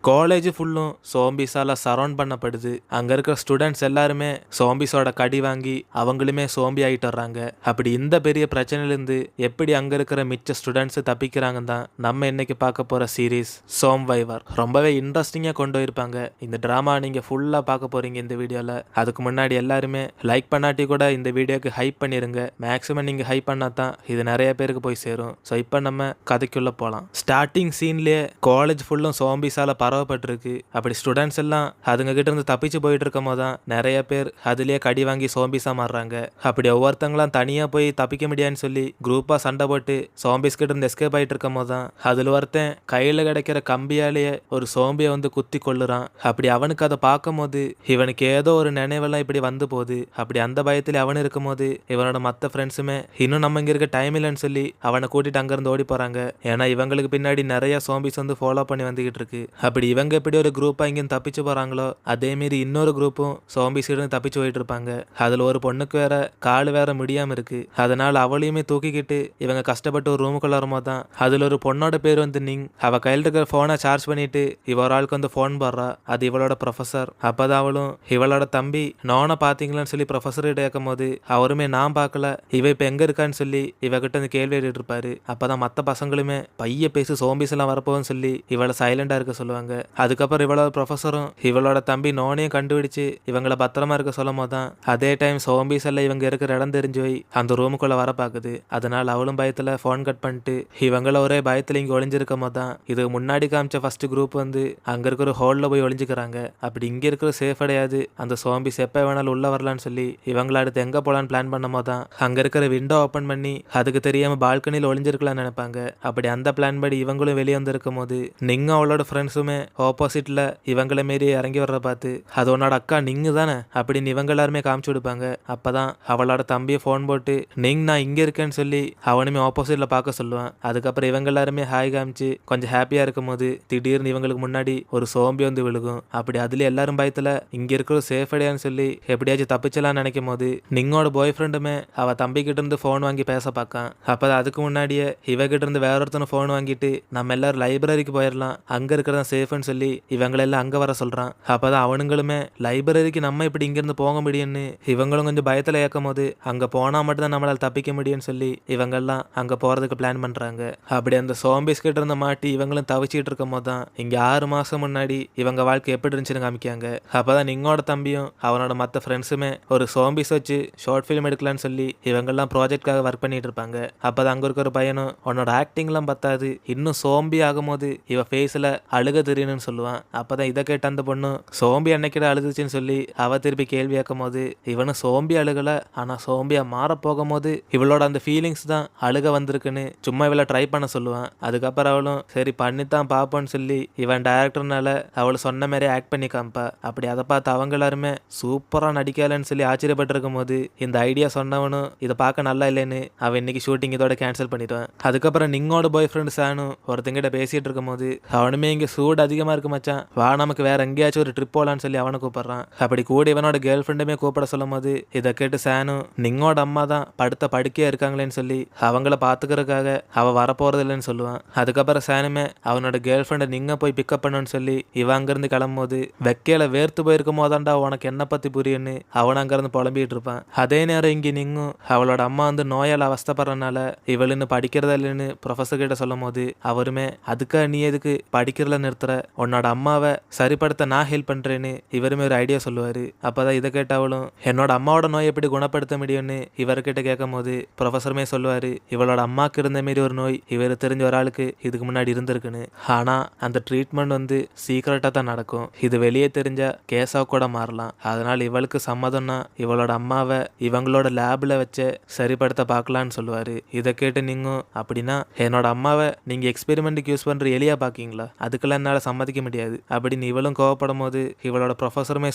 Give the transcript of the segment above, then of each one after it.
College ஃபுல்லும் சோம்பிஸால surround பண்ணப்படுது. அங்க இருக்கிற ஸ்டூடெண்ட்ஸ் எல்லாருமே சோம்பிஸோட கடி வாங்கி அவங்களுமே சோம்பி ஆயிட்டு வர்றாங்க. அப்படி இந்த பெரிய பிரச்சனையிலிருந்து எப்படி அங்க இருக்கிற மிச்ச ஸ்டூடெண்ட்ஸ் தப்பிக்கிறாங்கன்னு தான் நம்ம இன்னைக்கு பார்க்க போற சீரீஸ் சோம்வைவர். ரொம்பவே இன்ட்ரெஸ்டிங்கா கொண்டு போயிருப்பாங்க. இந்த டிராமா நீங்க ஃபுல்லா பார்க்க போறீங்க இந்த வீடியோல. அதுக்கு முன்னாடி எல்லாருமே லைக் பண்ணாட்டி கூட இந்த வீடியோக்கு ஹைப் பண்ணிருங்க. மேக்ஸிமம் நீங்க ஹைப் பண்ணா தான் இது நிறைய பேருக்கு போய் சேரும். ஸோ இப்போ நம்ம கதைக்குள்ள போகலாம். ஸ்டார்டிங் சீன்லயே காலேஜ் ஃபுல்லும் சோம்பிஸால பரவப்பட்டிருக்கு. அப்படி ஸ்டூடெண்ட்ஸ் எல்லாம் அதுங்க கிட்ட இருந்து தப்பிச்சு போயிட்டு இருக்கும் போதுதான் நிறைய பேர் அதுலயே கடி வாங்கி சோம்பிஸா மாறுறாங்க. அப்படி ஒவ்வொருத்தங்களாம் தனியா போய் தப்பிக்க முடியாதுன்னு சொல்லி குரூப்பா சண்டை போட்டு சோம்பிஸ் கிட்ட இருந்து எஸ்கேப் ஆயிட்டு இருக்கும் போதுதான் அதுல ஒருத்தன் கையில கிடைக்கிற கம்பியாலேயே ஒரு சோம்பியை வந்து குத்தி கொள்ளுறான். அப்படி அவனுக்கு அதை பார்க்கும் போது இவனுக்கு ஏதோ ஒரு நினைவெல்லாம் இப்படி வந்து போகுது. அப்படி அந்த பயத்துல அவனு இருக்கும் போது இவனோட மற்ற ஃப்ரெண்ட்ஸுமே இன்னும் நம்ம இங்க இருக்க டைம் இல்லைன்னு சொல்லி அவனை கூட்டிட்டு அங்கிருந்து ஓடி போறாங்க. ஏன்னா இவங்களுக்கு பின்னாடி நிறைய சோம்பிஸ் வந்து ஃபாலோ பண்ணி வந்துகிட்டு இருக்கு. அப்படி இவங்க எப்படி ஒரு குரூப்பா இங்கிருந்து தப்பிச்சு போறாங்களோ அதே மாரி இன்னொரு குரூப்பும் சோம்பிஸ் இருந்து தப்பிச்சு போயிட்டு இருப்பாங்க. அதுல ஒரு பொண்ணுக்கு வேற கால் வேற முடியாம இருக்கு. அதனால அவளையுமே தூக்கிக்கிட்டு இவங்க கஷ்டப்பட்டு ஒரு ரூமுக்குள்ள வரும்போது தான் அதுல ஒரு பொண்ணோட பேர் வந்து நிங். அவ கையில் இருக்கிற போனை சார்ஜ் பண்ணிட்டு இவ ஒரு ஆளுக்கு வந்து போன் போடுறா. அது இவளோட ப்ரொஃபசர். அப்பதான் அவளும் இவளோட தம்பி நோனை பாத்தீங்களான்னு சொல்லி ப்ரொஃபசர் கிட்ட கேட்கும் போது அவருமே நான் பார்க்கல, இவ இப்ப எங்க இருக்கான்னு சொல்லி இவகிட்ட வந்து கேள்வி கேட்டுட்டு இருப்பாரு. அப்பதான் மத்த பசங்களுமே பைய பேசி சோம்பிஸ் எல்லாம் வரப்போன்னு சொல்லி இவளை சைலண்டா இருக்க சொல்லுவாங்க. அதுக்கப்புறம் இவளோட ப்ரொஃபஸரும் இவளோட தம்பி நோனையும் கண்டுபிடிச்சு இவங்கள பத்திரமா இருக்க சொல்லும் போதுதான் அதே டைம் சோம்பிஸ் எல்லாம் இவங்க இருக்கிற இடம் தெரிஞ்சு போய் அந்த ரூமுக்குள்ள வர பாக்குது. அதனால அவளும் பயத்துல போன் கட் பண்ணிட்டு இவங்கள ஒரே பயத்துல இங்க ஒளிஞ்சிருக்கும் போதுதான் இது முன்னாடி காமிச்ச ஃபர்ஸ்ட் குரூப் வந்து அங்க இருக்கிற ஹோல்ல போய் ஒளிஞ்சுக்கிறாங்க. அப்படி இங்க இருக்கிற சேஃப் அடையாது, அந்த சோம்பிஸ் எப்ப வேணாலும் உள்ள வரலான்னு சொல்லி இவங்கள அடுத்து எங்க போலான்னு பிளான் பண்ணும் போதுதான் அங்க இருக்கிற விண்டோ ஓபன் பண்ணி அதுக்கு தெரியாம பால்கனியில் ஒளிஞ்சிருக்கலாம்னு நினைப்பாங்க. அப்படி அந்த பிளான் படி இவங்களும் வெளியே வந்திருக்கும் போது நீங்க அவளோட ஃப்ரெண்ட்ஸுமே ஆப்போசிட்ல இவங்கள மாரி இறங்கி வர்ற பார்த்து அது உன்னோட அக்கா நீங்க தானே அப்படின்னு இவங்க எல்லாருமே காமிச்சு கொடுப்பாங்க. அப்பதான் அவளோட தம்பியை போன் போட்டு நீங்க நான் இங்க இருக்கேன்னு சொல்லி அவனுமே ஆப்போசிட்ல பார்க்க சொல்லுவான். அதுக்கப்புறம் இவங்க எல்லாருமே ஹாய் காமிச்சு கொஞ்சம் ஹாப்பியா இருக்கும் போது திடீர்னு இவங்களுக்கு முன்னாடி ஒரு சோம்பி வந்து விழுகும். அப்படி அதுல எல்லாரும் பயத்துல இங்க இருக்கிற சேஃப் அடையான்னு சொல்லி எப்படியாச்சும் தப்பிச்சலாம்னு நினைக்கும் போது நீங்களோட பாய் ஃப்ரெண்டுமே அவ தம்பி கிட்ட இருந்து போன் வாங்கி பேச பார்க்கான். அப்பதான் அதுக்கு முன்னாடியே இவகிட்ட இருந்து வேற ஒருத்தன போன் வாங்கிட்டு நம்ம எல்லாரும் லைப்ரரிக்கு போயிடலாம், அங்க இருக்கிறதா சேஃப்னு சொல்லி இவங்களெல்லாம் அங்க வர சொல்றான். அப்பதான் அவனுங்களுமே லைப்ரரிக்கு நம்ம இப்படி இங்க இருந்து போக முடியும்னு இவங்களும் கொஞ்சம் பயத்துல ஏற்கும் போது அங்க போனா மட்டும் தான் நம்மளால தப்பிக்க முடியும்னு சொல்லி இவங்கெல்லாம் அங்க போறதுக்கு பிளான் பண்றாங்க. அப்படி அந்த சோம்பிஸ் கிட்ட இருந்த மாட்டி இவங்களும் தவிச்சிட்டு இருக்கும் போதுதான் இங்க 6 மாசம் முன்னாடி இவங்க வாழ்க்கை எப்படி இருந்துச்சுன்னு காமிக்காங்க. அப்பதான் நீங்களோட தம்பியும் அவனோட மத்த ஃப்ரெண்ட்ஸுமே ஒரு சோம்பிஸ் வச்சு ஷார்ட் ஃபிலிம் எடுக்கலான்னு சொல்லி இவங்கெல்லாம் ப்ராஜெக்ட்காக ஒர்க் பண்ணிட்டு இருப்பாங்க. அப்பதான் அங்க இருக்கிற பையனும் உன்னோட ஆக்டிங்லாம் பத்தாது, இன்னும் சோம்பி ஆகும்போது இவ ஃபேஸ்ல அழுக தெரியணும்னு சொல்லுவான். அப்பதான் இதை கேட்ட அந்த பொண்ணு சோம்பி அன்னைக்கிட அழுதுச்சுன்னு சொல்லி அவ திருப்பி கேள்வி கேட்கும் போது இவனு சோம்பி அழுகல, ஆனா சோம்பியா மாற போகும்போது இவளோட அந்த ஃபீலிங்ஸ் தான் அழுக வந்திருக்குன்னு சும்மா இவளை ட்ரை பண்ண சொல்லுவான். அதுக்கப்புறம் அவளும் சரி பண்ணித்தான் பாப்போன்னு சொல்லி இவன் டைரக்டர்னால அவளை சொன்ன மாதிரி ஆக்ட் பண்ணி காமிப்பா. அப்படி அதை பார்த்து அவங்க எல்லாருமே சூப்பரா நடிக்கலன்னு சொல்லி ஆச்சரியப்பட்டு இருக்கும் போது இந்த ஐடியா சொன்னவனும் இதை பார்க்க நல்லா இல்லைன்னு அவன் இன்னைக்கு ஷூட்டிங் இதோட கேன்சல் பண்ணிடுவான். அதுக்கப்புறம் நீங்களோட பாய் ஃப்ரெண்ட் சானு ஒருத்தங்கிட்ட பேசிட்டு இருக்கும் போது அவனுமே இங்க சூடு அதிகமா இருக்கு மச்சான், வா நமக்கு வேற எங்கேயாச்சும் ஒரு ட்ரிப் போலான்னு சொல்லி அவனை கூப்பிடுறான். அப்படி கூட இவனோட கேர்ள் ஃப்ரெண்டுமே கூப்பிட சொல்லும் போது இதை கேட்டு சானு நீங்களோட அம்மா தான் படுத்த படுக்கையா இருக்காங்களேன்னு சொல்லி அவங்கள பாத்துக்கிறதுக்காக அவ வரப்போறது இல்லைன்னு சொல்லுவான். அதுக்கப்புறம் சானுமே அவனோட கேர்ள் ஃப்ரெண்டை நீங்க போய் பிக்கப் பண்ணுன்னு சொல்லி இவன் அங்கிருந்து கிளம்பும் போது வெக்கையில வேர்த்து போயிருக்கும் போதாண்டா உனக்கு என்ன பத்தி புரியுன்னு அவன் அங்கிருந்து புலம்பிட்டு இருப்பான். அதே நேரம் இங்க நீங்கும் அவளோட அம்மா வந்து நோயால் அவஸ்தப்படுறதுனால இவள் இன்னும் படிக்கிறதா இல்லைன்னு ப்ரொஃபஸர் கிட்ட சொல்லும் போது அவருமே அதுக்காக நீ எதுக்கு படிக்கிறதுல நிறுத்துற, உன்னோட அம்மாவை சரிப்படுத்த நான் ஹெல்ப் பண்றேன்னு இவருமே ஒரு ஐடியா சொல்லுவாரு. அப்பதான் இதை கேட்டாவளும் என்னோட அம்மாவோட நோய் எப்படி குணப்படுத்த முடியும்னு இவர்கிட்ட கேட்கும் போது ப்ரொஃபஸருமே சொல்லுவாரு இவளோட அம்மாக்கு இருந்த மாரி ஒரு நோய் இவர் தெரிஞ்ச ஒரு ஆளுக்கு இதுக்கு முன்னாடி இருந்திருக்குன்னு, ஆனா அந்த ட்ரீட்மெண்ட் வந்து சீக்கிரட்டா தான் நடக்கும், இது வெளியே தெரிஞ்சா கேஸா கூட மாறலாம், அதனால இவளுக்கு சம்மதம்னா இவளோட அம்மாவை இவங்களோட லேப்ல வச்சு சரிப்படுத்த பார்க்கலான்னு சொல்லுவாரு. இதை கேட்டு நீங்க அப்படின்னா என்னோட அம்மாவை நீங்க எக்ஸ்பெரிமெண்ட்டுக்கு யூஸ் பண்ற எலியா பாக்கீங்களா, அதுக்கெல்லாம் என்னால சம்மதிக்க முடியாது அப்படின்னு இவளும் கோவப்படும் போது இவளோட ப்ரொஃபஸருமே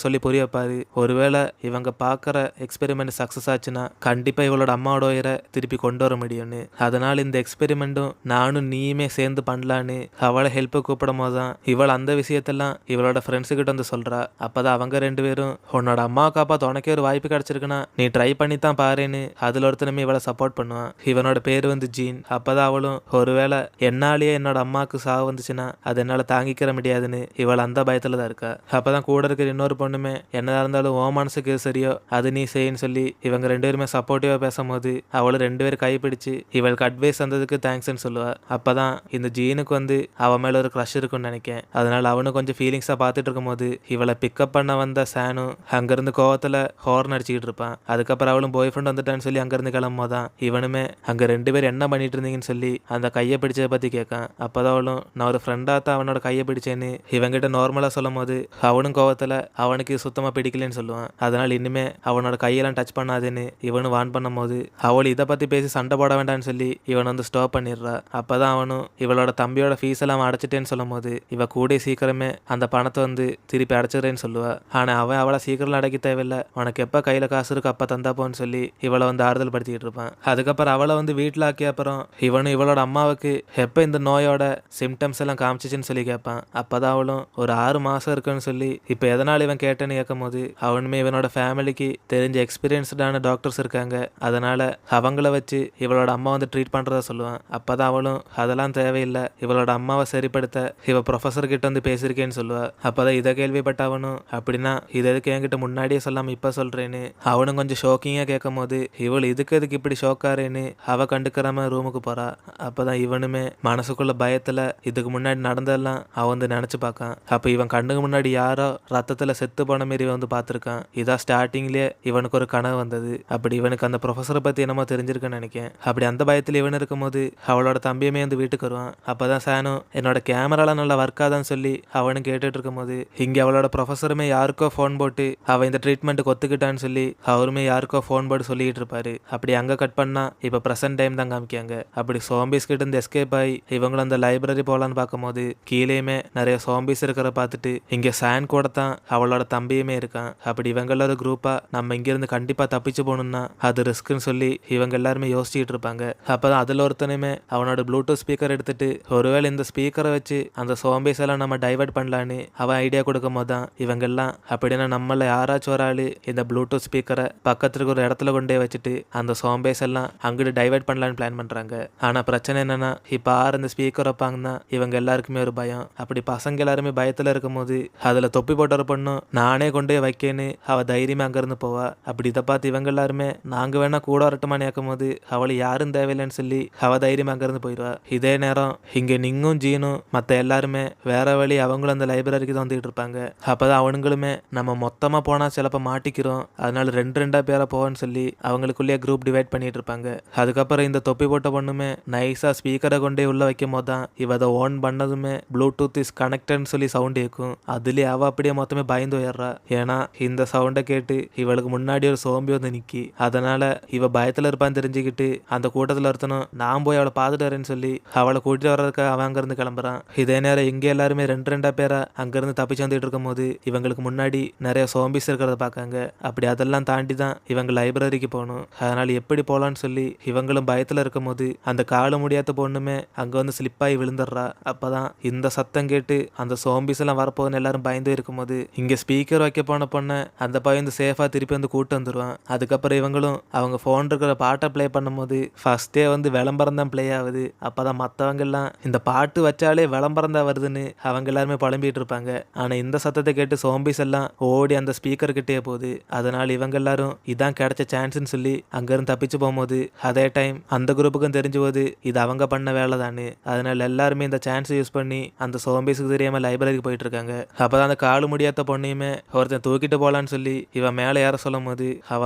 சொல்லி புரிய வைப்பாரு ஒருவேளை இவங்க பாக்குற எக்ஸ்பெரிமெண்ட் சக்சஸ் ஆச்சுன்னா கண்டிப்பா இவளோட அம்மாவோட உயிரை திருப்பி கொண்டு வர முடியும்னு, அதனால இந்த எக்ஸ்பெரிமெண்ட்டும் நானும் நீயுமே சேர்ந்து பண்ணலான்னு அவளை ஹெல்ப் கூப்பிடும் போதுதான் இவள் அந்த விஷயத்தெல்லாம் இவளோட ஃப்ரெண்ட்ஸு கிட்ட வந்து சொல்றா. அப்பதான் அவங்க 2 பேரும் உன்னோட அம்மா காப்பாத்த உனக்கே ஒரு வாய்ப்பு கிடைச்சிருக்குன்னா நீ ட்ரை பண்ணி தான் பாருன்னு அதுல ஒருத்தனமே இவளை சப்போர்ட் பண்ணுவான். இவனோட பேர் வந்து ஜீன். அப்பதான் அவளும் ஒருவேளை என்னாலேயே என்னோட அம்மாவுக்கு சாவு வந்துச்சுன்னா அது என்னால தாங்கிக்க தாங்கிக்கிற முடியாதுன்னு இவள் அந்த பயத்துல தான் இருக்கா. அப்பதான் கூட இருக்கிற இன்னொரு பொண்ணுமே என்னதான் இருந்தாலும் ஓ மனசுக்கு எது சரியோ அது நீ செய்யின்னு சொல்லி இவங்க 2 பேருமே சப்போர்ட்டிவா பேசும்போது அவளும் 2 பேரும் கைப்பிடிச்சு இவளுக்கு அட்வைஸ் தந்ததுக்கு தேங்க்ஸ்ன்னு சொல்லுவா. அப்பதான் இந்த ஜீனுக்கு அவ மேல ஒரு க்ரஷ் இருக்குன்னு நினைக்கேன். அதனால அவனும் கொஞ்சம் ஃபீலிங்ஸா பார்த்துட்டு இருக்கும்போது இவளை பிக்கப் பண்ண வந்த சானு அங்கிருந்து கோவத்துல ஹார்ன் அடிச்சுக்கிட்டு இருப்பான். அதுக்கப்புறம் அவளும் பாய் ஃப்ரெண்ட் வந்துட்டான்னு சொல்லி அங்கிருந்து கிளம்பும் போதான் இவனுமே அங்க 2 பேரும் என்ன பண்ணிட்டு இருந்தீங்கன்னு சொல்லி அந்த கையை பிடிச்சதை பத்தி கேட்கான். அப்பதான் அவளும் நான் ஒரு ஃப்ரெண்டா தான் அவனோட கையை பிடிச்சேன்னு இவங்கிட்ட நார்மலா சொல்லும் போது அவனும் கோவத்துல அவனுக்கு சுத்தமா பிடிக்கலன்னு சொல்லுவான். அதனால இனிமே அவனோட கையெல்லாம் டச் பண்ணாதேன்னு இவனு வான் பண்ணும் போது அவள் இதை பத்தி பேசி சண்டை போட வேண்டாம்னு சொல்லி இவன் ஸ்டாப் பண்ணிடுறா. அப்பதான் அவனும் இவளோட தம்பியோட ஃபீஸ் எல்லாம் அடைச்சிட்டேன்னு சொல்லும் போது இவ கூட சீக்கிரமே அந்த பணத்தை திருப்பி அடைச்சிடுறேன்னு சொல்லுவா. ஆனா அவன் அவளை சீக்கிரம் அடைக்க தேவையில்லை, உனக்கு எப்ப கையில காசு இருக்கு அப்ப தந்தாப்போன்னு சொல்லி இவளை ஆறுதல் படுத்திக்கிட்டு இருப்பான். அதுக்கப்புறம் அவளை வீட்டுல ஆக்கிய அப்புறம் இவனும் இவளோட அம்மாவுக்கு எப்ப இந்த நோயோட சிம்டம்ஸ் எல்லாம் காமிச்சிச்சுன்னு சொல்லி கேட்பான். அப்பதான் அவளும் ஒரு 6 மாசம் இருக்குன்னு சொல்லி இப்ப எதனால இவன் கேட்டேன்னு கேட்கும் போது அவனுமே இவனோட ஃபேமிலிக்கு தெரிஞ்ச எக்ஸ்பீரியன்ஸ்டான டாக்டர்ஸ் இருக்காங்க, அதனால அவங்கள வச்சு இவளோட அம்மா ட்ரீட் பண்றதா சொல்லுவான். அப்பதான் அவளும் அதெல்லாம் தேவையில்லை, இவளோட அம்மாவை சரிப்படுத்த இவ ப்ரொஃபஸர் கிட்ட பேசியிருக்கேன்னு சொல்லுவா. அப்பதான் இதை கேள்விப்பட்ட அவனும் அப்படின்னா இது எதுக்கு என்கிட்ட முன்னாடியே சொல்லாம இப்ப சொல்றேன்னு அவனும் கொஞ்சம் ஷோக்கிங்கா கேட்கும் போது இவள் எதுக்கு இப்படி ஷோக்காரேன்னு அவ கண்டுக்கிறாம ரூமுக்கு போறா. அப்பதான் இவனுமே மனசுக்குள்ள பயத்துல இதுக்கு முன்னாடி நடந்ததெல்லாம் அவன் நினைச்சு பார்க்கான். அப்ப இவன் கண்ணுக்கு முன்னாடி யாரோ ரத்தத்துல செத்து போன மாரி பார்த்திருக்கான். இதான் ஸ்டார்டிங்லயே இவனுக்கு ஒரு கனவு வந்தது. அப்படி இவனுக்கு அந்த ப்ரொஃபஸரை பத்தி என்னமோ தெரிஞ்சிருக்குன்னு நினைக்கிறேன். அப்படி அந்த பயத்துல இவன் இருக்கும்போது அவளோட தம்பியுமே வீட்டுக்கு வருவான். அப்பதான் சானு என்னோட கேமரால நல்லா ஒர்க் ஆதான்னு சொல்லி அவனும் கேட்டுட்டு இருக்கும் போது இங்க அவளோட ப்ரொஃபஸருமே யாருக்கோ போன் போட்டு அவ இந்த ட்ரீட்மெண்ட்டுக்கு ஒத்துக்கிட்டான்னு சொல்லி அவருமே யாருக்கோ போன் போட்டு சொல்லிட்டு இருப்பாரு. அப்படி அங்க கட் பண்ணா இப்ப பிரசன்ட் டைம் தான் காமிக்காங்க. அப்படி சோம்பிஸ் கிட்ட இருந்து எஸ்கேப் ஆகி இவங்களும் அந்த லைப்ரரி போலான்னு பார்க்கும்போது கீழேயுமே நிறைய சோம்பிஸ் இருக்கிற பார்த்துட்டு இங்க சான் கூட தான் அவளோட தம்பியுமே இருக்கான். அப்படி இவங்க எல்லாரும் குரூப்பா நம்ம இங்க இருந்து கண்டிப்பா தப்பிச்சு போகணும்னா அது ரிஸ்க்னு சொல்லி இவங்க எல்லாருமே யோசிச்சுட்டு இருப்பாங்க. அப்பதான் அதுல ஒருத்தனுமே அவனோட ப்ளூடூத் ஸ்பீக்கர் எடுத்துட்டு ஒருவேளை இந்த ஸ்பீக்கரை வச்சு அந்த சோம்பிஸ் எல்லாம் நம்ம டைவர்ட் பண்ணலான்னு அவன் ஐடியா கொடுக்கும் போது தான் இவங்க எல்லாம் அப்படின்னா நம்மள யாராச்சும் ஒரு ஆளு இந்த ப்ளூடூத் ஸ்பீக்கரை பக்கத்துல ஒரு இடத்துல கொண்டே வச்சுட்டு அந்த சோம்பேஸ் எல்லாம் அங்கிட்டு டைவர்ட் பண்ணலான்னு பிளான் பண்றாங்க. ஆனா பிரச்சனை என்னன்னா இப்ப ஆறு இந்த ஸ்பீக்கர் வைப்பாங்கன்னா இவங்க எல்லாருக்குமே ஒரு பயம். அப்படி பசங்க எல்லாருமே பயத்துல இருக்கும் போது அதுல தொப்பி போட்ட ஒரு பொண்ணும் நானே கொண்டே வைக்கேன்னு அவ தைரியமா அங்கிருந்து போவா. அப்படி இதை பார்த்து இவங்க எல்லாருமே நாங்க வேணா கூட வரட்டுமான்னு கேட்கும் போது அவளை யாரும் தேவையில்லைன்னு சொல்லி அவ தைரியமா அங்கிருந்து போயிடுவா. இதே நேரம் இங்க நிங்கும் ஜீனும் மத்த எல்லாருமே வேற வழி அவங்களும் அந்த லைப்ரரிக்கு தான் வந்துட்டு இருப்பாங்க. அப்பதான் அவனுங்களுமே நம்ம மொத்தமா போனா சிலப்ப மாட்டிக்கிறோம், அதனால 2 பேரா போவான்னு சொல்லி அவங்களுக்குள்ளேயே குரூப் டிவைட் பண்ணிட்டு இருப்பாங்க. அதுக்கப்புறம் இந்த தொப்பி போட்ட பொண்ணுமே நைஸா ஸ்பீக்கரை கொண்டே உள்ள வைக்கும் போது தான் இவ அதை ஓன் பண்ணதுமே ப்ளூடூத் இஸ் கனெக்டட்னு சொல்லி சவுண்ட் கேட்கும். அதுலயே அவ அப்படியே மொத்தமே பயந்து போயிடுறா. ஏன்னா இந்த சவுண்டை கேட்டு இவளுக்கு முன்னாடி ஒரு சோம்பி நிக்கி. அதனால இவ பயத்துல இருப்பான்னு தெரிஞ்சுக்கிட்டு அந்த கூட்டத்துல ஒருத்தனும் நான் போய் அவளை பார்த்துட்டு வரேன்னு சொல்லி அவளை கூட்டிட்டு வர்றதுக்கு அவன் அங்கிருந்து கிளம்புறான். இதே நேரம் இங்க எல்லாருமே 2 பேரா அங்கிருந்து தப்பிச்சு வந்துட்டு இருக்கும் போது இவங்களுக்கு முன்னாடி நிறைய சோம்பிஸ் இருக்கிறத பார்க்காங்க. அப்படி அதெல்லாம் தாண்டி தான் இவங்க லைப்ரரிக்கு போகணும். அதனால எப்படி போலான்னு சொல்லி இவங்களும் பயத்துல இருக்கும் போது அந்த கால முடியாத பொண்ணுமே அங்க ஸ்லிப்பாகி விழுந்துடுறா. அப்பதான் இந்த சத்தம் கேட்டு அந்த சோம்பிஸ் எல்லாம் வரப்போகுதுன்னு எல்லாரும் பயந்து இருக்கும்போது இங்க ஸ்பீக்கர் வைக்க போன பொண்ணை அந்த பையன் சேஃபா திருப்பி கூட்டு வந்துருவான். அதுக்கப்புறம் இவங்களும் அவங்க போன் இருக்கிற பாட்டை பிளே பண்ணும்போது ஃபர்ஸ்டே விளம்பரம் தான் பிளே ஆகுது. அப்பதான் மத்தவங்க எல்லாம் இந்த பாட்டு வச்சாலே விளம்பரம் தான் வருதுன்னு அவங்க எல்லாருமே புலம்பிட்டு இருப்பாங்க. ஆனா இந்த சத்தத்தை கேட்டு சோம்பிஸ் எல்லாம் ஓடி அந்த ஸ்பீக்கர் கிட்டே போகுது. அதனால இவங்க எல்லாரும் இதான் கிடைச்ச சான்ஸ்ன்னு சொல்லி அங்கிருந்து தப்பிச்சு போகும்போது அதே டைம் அந்த குரூப்புக்கும் தெரிஞ்சு போது இது அவங்க பண்ண வேலை தானே. அதனால எல்லாருமே இந்த சான்ஸ் யூஸ் பண்ணி அந்த சோம்பேஸுக்கு தெரியாம லைப்ரரிக்கு போயிட்டு இருக்காங்க. அப்பதான் அந்த காலு முடியாத பொண்ணையுமே ஒருத்தன் தூக்கிட்டு போலான்னு சொல்லி இவன் மேல ஏற சொல்லும் போது அவ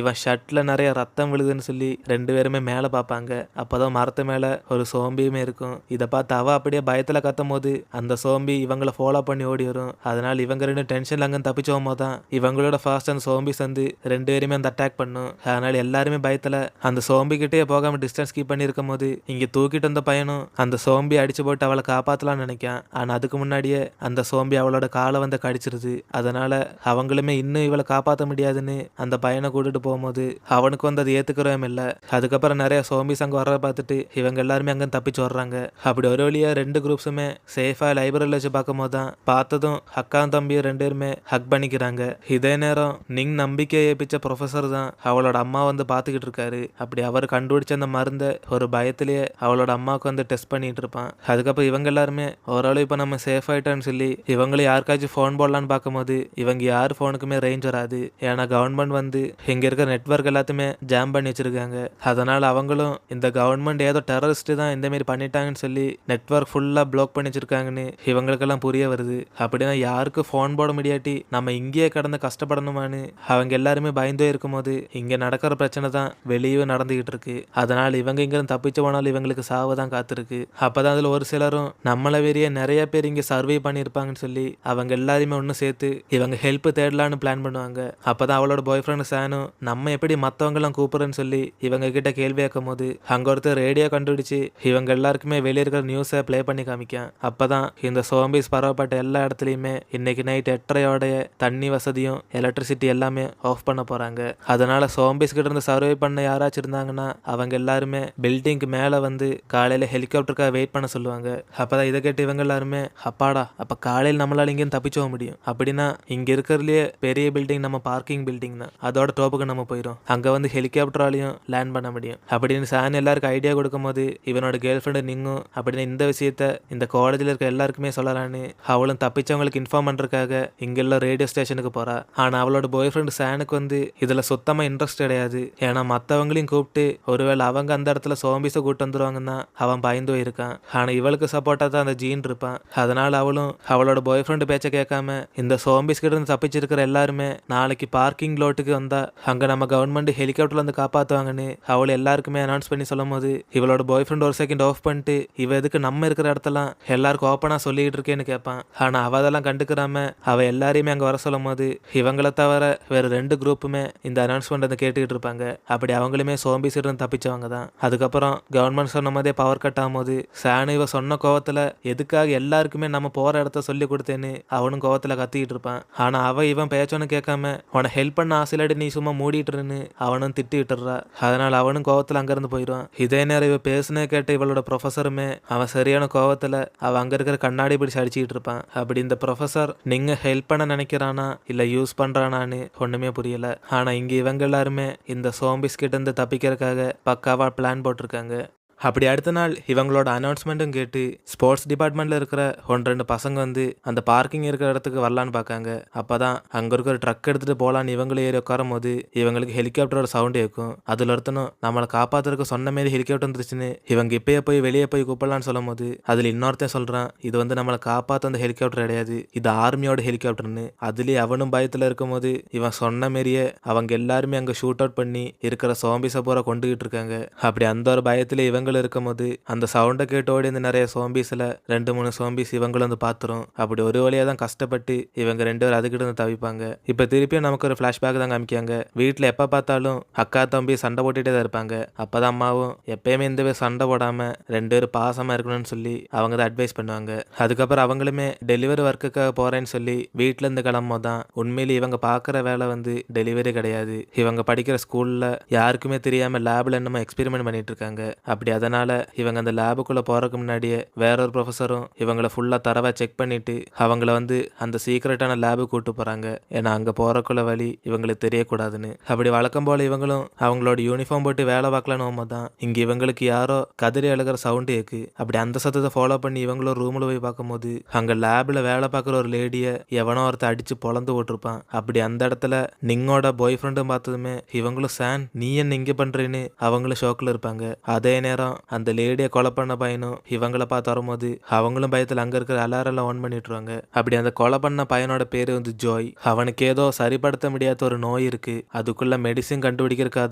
இவன் ஷர்ட்ல நிறைய ரத்தம் விழுதுன்னு சொல்லி 2 பேருமே மேல பாப்பாங்க. அப்பதான் மரத்து மேல ஒரு சோம்பியுமே இருக்கும். இதை பார்த்து அவ அப்படியே பயத்துல கத்தும் போது அந்த சோம்பி இவங்களை ஃபாலோ பண்ணி ஓடி வரும். அதனால இவங்க 2 டென்ஷன்ல அங்க தப்பிச்சு போகும்போதுதான் இவங்களோட ஃபாஸ்ட் அந்த சோம்பிஸ் 2 பேருமே அந்த அட்டாக் பண்ணும். அதனால எல்லாருமே பயத்துல அந்த சோம்பி கிட்டே போகாம டிஸ்டன்ஸ் கீப் பண்ணி இருக்கும் போது இங்க தூக்கிட்டு வந்த பையனும் அந்த சோம்பி அடிச்சு போட்டு அவளை காப்பாத்தலாம்னு நினைக்கான். ஆனா அதுக்கு முன்னாடியே அந்த சோம்பி அவளோட காலை கடிச்சிருது. அதனால அவங்களுமே இன்னும் இவளை காப்பாற்ற முடியாதுன்னு அந்த பையனை கூட்டிட்டு போகும்போது அவனுக்கு அது ஏத்துக்கிறவே இல்லை. அதுக்கப்புறம் நிறைய சோம்பிஸ் அங்க வர பார்த்துட்டு இவங்க எல்லாருமே அங்க தப்பிச்சு வர்றாங்க. அப்படி ஒரு வழியா 2 குரூப்ஸுமே சேஃபா லைப்ரரியில வச்சு பார்க்கும் போது தான் பார்த்ததும் அக்கா தம்பியும் 2 பேருமே ஹக் பண்ணிக்கிறாங்க. இதே நேரம் நீங்க நம்பிக்கையை ஏப்பிச்ச ப்ரொஃபஸர் தான் அவளோட அம்மா பார்த்துக்கிட்டு இருக்காரு. அப்படி அவர் கண்டுபிடிச்ச அந்த மருந்தை ஒரு பயத்திலேயே அவளோட அம்மாவுக்கு டெஸ்ட் பண்ணிட்டு இருப்பான். அதுக்கப்புறம் இவங்க எல்லாருமே ஓரளவு இப்போ நம்ம சேஃப் ஆயிட்டோன்னு சொல்லி இவங்களும் யாருக்காச்சும் ஃபோன் போடலான்னு பார்க்கும்போது இவங்க யார் ஃபோனுக்குமே ரேஞ்ச் வராது. ஏன்னா கவர்மெண்ட் வந்து இங்க இருக்கிற நெட்வொர்க் எல்லாத்தையுமே ஜாம் பண்ணி வச்சிருக்காங்க. அதனால அவங்களும் இந்த கவர்மெண்ட் ஏதோ டெரரிஸ்ட் தான் இந்த மாதிரி பண்ணிட்டாங்கன்னு சொல்லி நெட்வொர்க் ஃபுல்லா பிளாக் பண்ணி வச்சிருக்காங்கன்னு இவங்களுக்கெல்லாம் புரிய வருது. அப்படின்னா யாருக்கு ஃபோன் போட முடியாட்டி நம்ம இங்கேயே கடந்து கஷ்டப்படணுமான்னு அவங்க எல்லாருமே பயந்தே இருக்கும்போது இங்க நடக்கிற பிரச்சனை தான் வெளியே நடந்துகிட்டு இருக்கு. அதனால இவங்க இங்கிருந்து தப்பிச்சு போனாலும் இவங்களுக்கு சாவு தான் காத்திருக்கு. அப்பதான் அதுல ஒரு சிலரும் நம்மள வெறிய நிறைய பேர் இங்க சர்வே பண்ணியிருப்பாங்கன்னு சொல்லி அவங்க எல்லாரையுமே ஒன்று சேர்த்து இவங்க ஹெல்ப் தேடலான்னு பிளான் பண்ணுவாங்க. அப்பதான் அவளோட பாய் ஃப்ரெண்ட் சானும் நம்ம எப்படி மற்றவங்க எல்லாம் கூப்பிடுறேன்னு சொல்லி இவங்க கிட்ட கேள்வி கேட்கும் போது அங்க ஒருத்தர் ரேடியோ கண்டுபிடிச்சு இவங்க எல்லாருக்குமே வெளியே இருக்கிற நியூஸை ப்ளே பண்ணி காமிக்கான். அப்பதான் இந்த சோம்பிஸ் பரவப்பட்ட எல்லா இடத்துலையுமே இன்னைக்கு நைட் 8:30 தண்ணி வசதியும் எலக்ட்ரிசிட்டி எல்லாமே ஆஃப் பண்ண போறாங்க. அதனால சோம்பிஸ் கிட்ட இருந்து சர்வே பண்ண யாராச்சும் இருந்தாங்கன்னா அவங்க எல்லாருமே பில்டிங்க்கு மேல வந்து காலையில ஹெலிகாப்டருக்காக வெயிட் பண்ண சொல்லுவாங்க. அப்பதான் இதை கேட்டு இவங்க எல்லாருமே அப்பாடா அப்ப காலையில் நம்மளால இங்கேயும் தப்பிச்சு போக முடியும். அப்படின்னா இங்க இருக்கிறதுலயே பெரிய பில்டிங் நம்ம பார்க்கிங் பில்டிங் தான். அதோட டோப்புக்கு நம்ம போயிடும். அங்க வந்து ஹெலிகாப்டராலையும் லேண்ட் பண்ண முடியும் அப்படின்னு சான் எல்லாருக்கும் ஐடியா கொடுக்கும் போது இவனோட கேர்ள் ஃப்ரெண்டு நிங்கும் அப்படின்னு இந்த விஷயத்த இந்த காலேஜ்ல இருக்க எல்லாருக்குமே சொல்லலான்னு அவளும் தப்பிச்சவங்களுக்கு இன்ஃபார்ம் பண்றதுக்காக இங்கெல்லாம் ரேடியோ ஸ்டேஷனுக்கு போறா. ஆனா அவளோட பாய் ஃப்ரெண்ட் சானுக்கு வந்து இதுல சுத்தமா இன்ட்ரெஸ்ட் கிடையாது. ஏன்னா மத்தவங்களையும் கூப்பிட்டு ஒருவேளை அவங்க அந்த இடத்துல சோம்பிஸை கூட்டு வந்துருவாங்கன்னா அவன் பயந்து இருக்கான். ஆனா இவளுக்கு சப்போர்ட்டா தான் அந்த ஜீன் இருப்பான். அதனால அவளும் அவளோட பாய் ஃப்ரெண்டு பேச்ச கேட்காம இந்த சோம்பிஸ் கிட்ட இருந்து தப்பிச்சிருக்கிற எல்லாருமே நாளைக்கு பார்க்கிங் லோட்டுக்கு வந்தா அங்க நம்ம கவர்மெண்ட் ஹெலிகாப்டர்ல வந்து காப்பாத்துவாங்கன்னு அவள் எல்லாருக்குமே அனௌன்ஸ் பண்ணி சொல்லும் போது இவளோட பாய் ஃப்ரெண்ட் ஒரு செகண்ட் ஆஃப் பண்ணிட்டு இவ எதுக்கு நம்ம இருக்கிற இடத்தெல்லாம் எல்லாருக்கும் ஓப்பனா சொல்லிட்டு இருக்கேன்னு கேட்பான். ஆனா அவ அதெல்லாம் கண்டுக்கிறாம அவ எல்லாரையுமே அங்க வர சொல்லும் போது இவங்கள தவிர வேற 2 குரூப்புமே இந்த அனௌன்ஸ்மெண்ட் வந்து கேட்டுக்கிட்டு இருப்பாங்க. அப்படி அவங்களுமே சோம்பிஸ் இருந்து தப்பிச்சவங்க தான். அதுக்கப்புறம் கவர்மெண்ட் சொன்ன மாதிரியே பவர் கட் ஆகும்போது சானு இவ சொன்ன கோவத்துல எதுக்காக எல்லாருக்குமே நம்ம போற இடத்த சொல்லி கொடுத்தேன்னு அவனும் கோவத்துல கத்திக்கிட்டு இருப்பான். ஆனா அவ இவன் பேச்சோன்னு கேட்காம உன ஹெல்ப் பண்ண ஆசையிலாடி நீ சும்மா மூடிட்டுருன்னு அவனும் திட்டி விட்டுறா. அதனால அவனும் கோவத்துல அங்கிருந்து போயிடுவான். இதே நேரம் இவ பேசுனே கேட்ட இவளோட ப்ரொஃபஸருமே அவன் சரியான கோவத்துல அவ அங்க இருக்கிற கண்ணாடி பிடிச்சு அடிச்சுக்கிட்டு இருப்பான். அப்படி இந்த ப்ரொஃபஸர் நீங்க ஹெல்ப் பண்ண நினைக்கிறானா இல்ல யூஸ் பண்றானான்னு ஒண்ணுமே புரியல. ஆனா இங்க இவங்க எல்லாருமே இந்த சோம்பிஸ் கிட்ட இருந்து தப்பிக்கிறதுக்காக பக்காவா பிளான் போட்டிருக்காங்க. அப்படி அடுத்த நாள் இவங்களோட அனௌன்ஸ்மெண்ட்டும் கேட்டு ஸ்போர்ட்ஸ் டிபார்ட்மெண்ட்ல இருக்கிற 1-2 பசங்க வந்து அந்த பார்க்கிங் இருக்கிற இடத்துக்கு வரலான்னு பார்க்காங்க. அப்பதான் அங்க இருக்கிற ட்ரக் எடுத்துட்டு போலான்னு இவங்களும் ஏறி உட்காரும் போது இவங்களுக்கு ஹெலிகாப்டரோட சவுண்ட் கேட்கும். அதுல ஒருத்தனும் நம்மளை காப்பாத்துறதுக்கு சொன்ன மாரி ஹெலிகாப்டர் வந்துருச்சுன்னு இவங்க இப்பயே போய் வெளியே போய் கூப்பிடலான்னு சொல்லும் போது அதுல இன்னொருத்தன் சொல்றான் இது வந்து நம்மளை காப்பாத்த அந்த ஹெலிகாப்டர் கிடையாது, இது ஆர்மியோட ஹெலிகாப்டர்னு. அதுலயே அவனும் பயத்துல இருக்கும் போது இவன் சொன்ன மாரியே அவங்க எல்லாருமே அங்க ஷூட் அவுட் பண்ணி இருக்கிற சோம்பிஸை பூரா கொண்டுகிட்டு இருக்காங்க. அப்படி அந்த ஒரு பயத்துல இவங்க இருக்கும்போது அந்த சவுண்டை கேட்டு ஓடி இந்த நிறைய சோம்பிஸ்ல 2-3 சோம்பிஸ் இவங்களும் வந்து பாத்துரும். அப்படி ஒரு வழியா தான் கஷ்டப்பட்டு இவங்க 2 பேரும் அதுக்கிட்ட இருந்து தவிப்பாங்க. இப்ப திருப்பியும் நமக்கு ஒரு பிளாஷ்பேக் தான் காமிக்காங்க. வீட்டுல எப்ப பார்த்தாலும் அக்கா தம்பி சண்டை போட்டுட்டே தான் இருப்பாங்க. அப்பதான் அம்மாவும் எப்பயுமே இந்த பேர் சண்டை போடாம 2 பேரும் பாசமா இருக்கணும்னு சொல்லி அவங்க தான் அட்வைஸ் பண்ணுவாங்க. அதுக்கப்புறம் அவங்களுமே டெலிவரி ஒர்க்குக்காக போறேன்னு சொல்லி வீட்டுல இருந்து கிளம்பும் தான் உண்மையிலே இவங்க பாக்குற வேலை வந்து டெலிவரி கிடையாது. இவங்க படிக்கிற ஸ்கூல்ல யாருக்குமே தெரியாம லேப்ல என்னமோ எக்ஸ்பெரிமெண்ட் பண்ணிட்டு இருக்காங்க. அப்படி அதனால இவங்க அந்த லேபுக்குள்ள போறதுக்கு முன்னாடியே வேற ஒரு ப்ரொஃபஸரும் இவங்களை ஃபுல்லா தரவா செக் பண்ணிட்டு அவங்கள வந்து அந்த சீக்ரெட்டான லேபுக்கு கூட்டு போறாங்க. ஏன்னா அங்க போறக்குள்ள வழி இவங்களுக்கு தெரியக்கூடாதுன்னு. அப்படி வழக்கம் போல இவங்களும் அவங்களோட யூனிஃபார்ம் போட்டு வேலை பார்க்கலான்னு தான் இங்க இவங்களுக்கு யாரோ கதறி அழுகிற சவுண்ட் கேக்கு. அப்படி அந்த சத்தத்தை ஃபாலோ பண்ணி இவங்களும் ரூம்ல போய் பார்க்கும்போது அங்க லேப்ல வேலை பார்க்குற ஒரு லேடிய எவனோ ஒருத்த அடிச்சு பொழந்து போட்டிருப்பான். அப்படி அந்த இடத்துல நிங்கோட பாய் ஃப்ரெண்டும் பார்த்ததுமே இவங்களும் சான் நீ என்ன இங்க பண்றேன்னு அவங்களும் ஷோக்கில் இருப்பாங்க. அதே நேரம் அந்த லேடியை கொலை பண்ண பையனும் இவங்களை பார்த்து வரும்போது அவங்களும் பயத்தில் அங்க இருக்கிற அலாரெல்லாம் ஆன் பண்ணிட்டுருவாங்க. அப்படி அந்த கொலை பண்ண பையனோட பேரு வந்து ஜோய். அவனுக்கு ஏதோ சரிப்படுத்த முடியாத ஒரு நோய் இருக்கு. அதுக்குள்ள மெடிசின் கண்டுபிடிக்கிறதுக்காக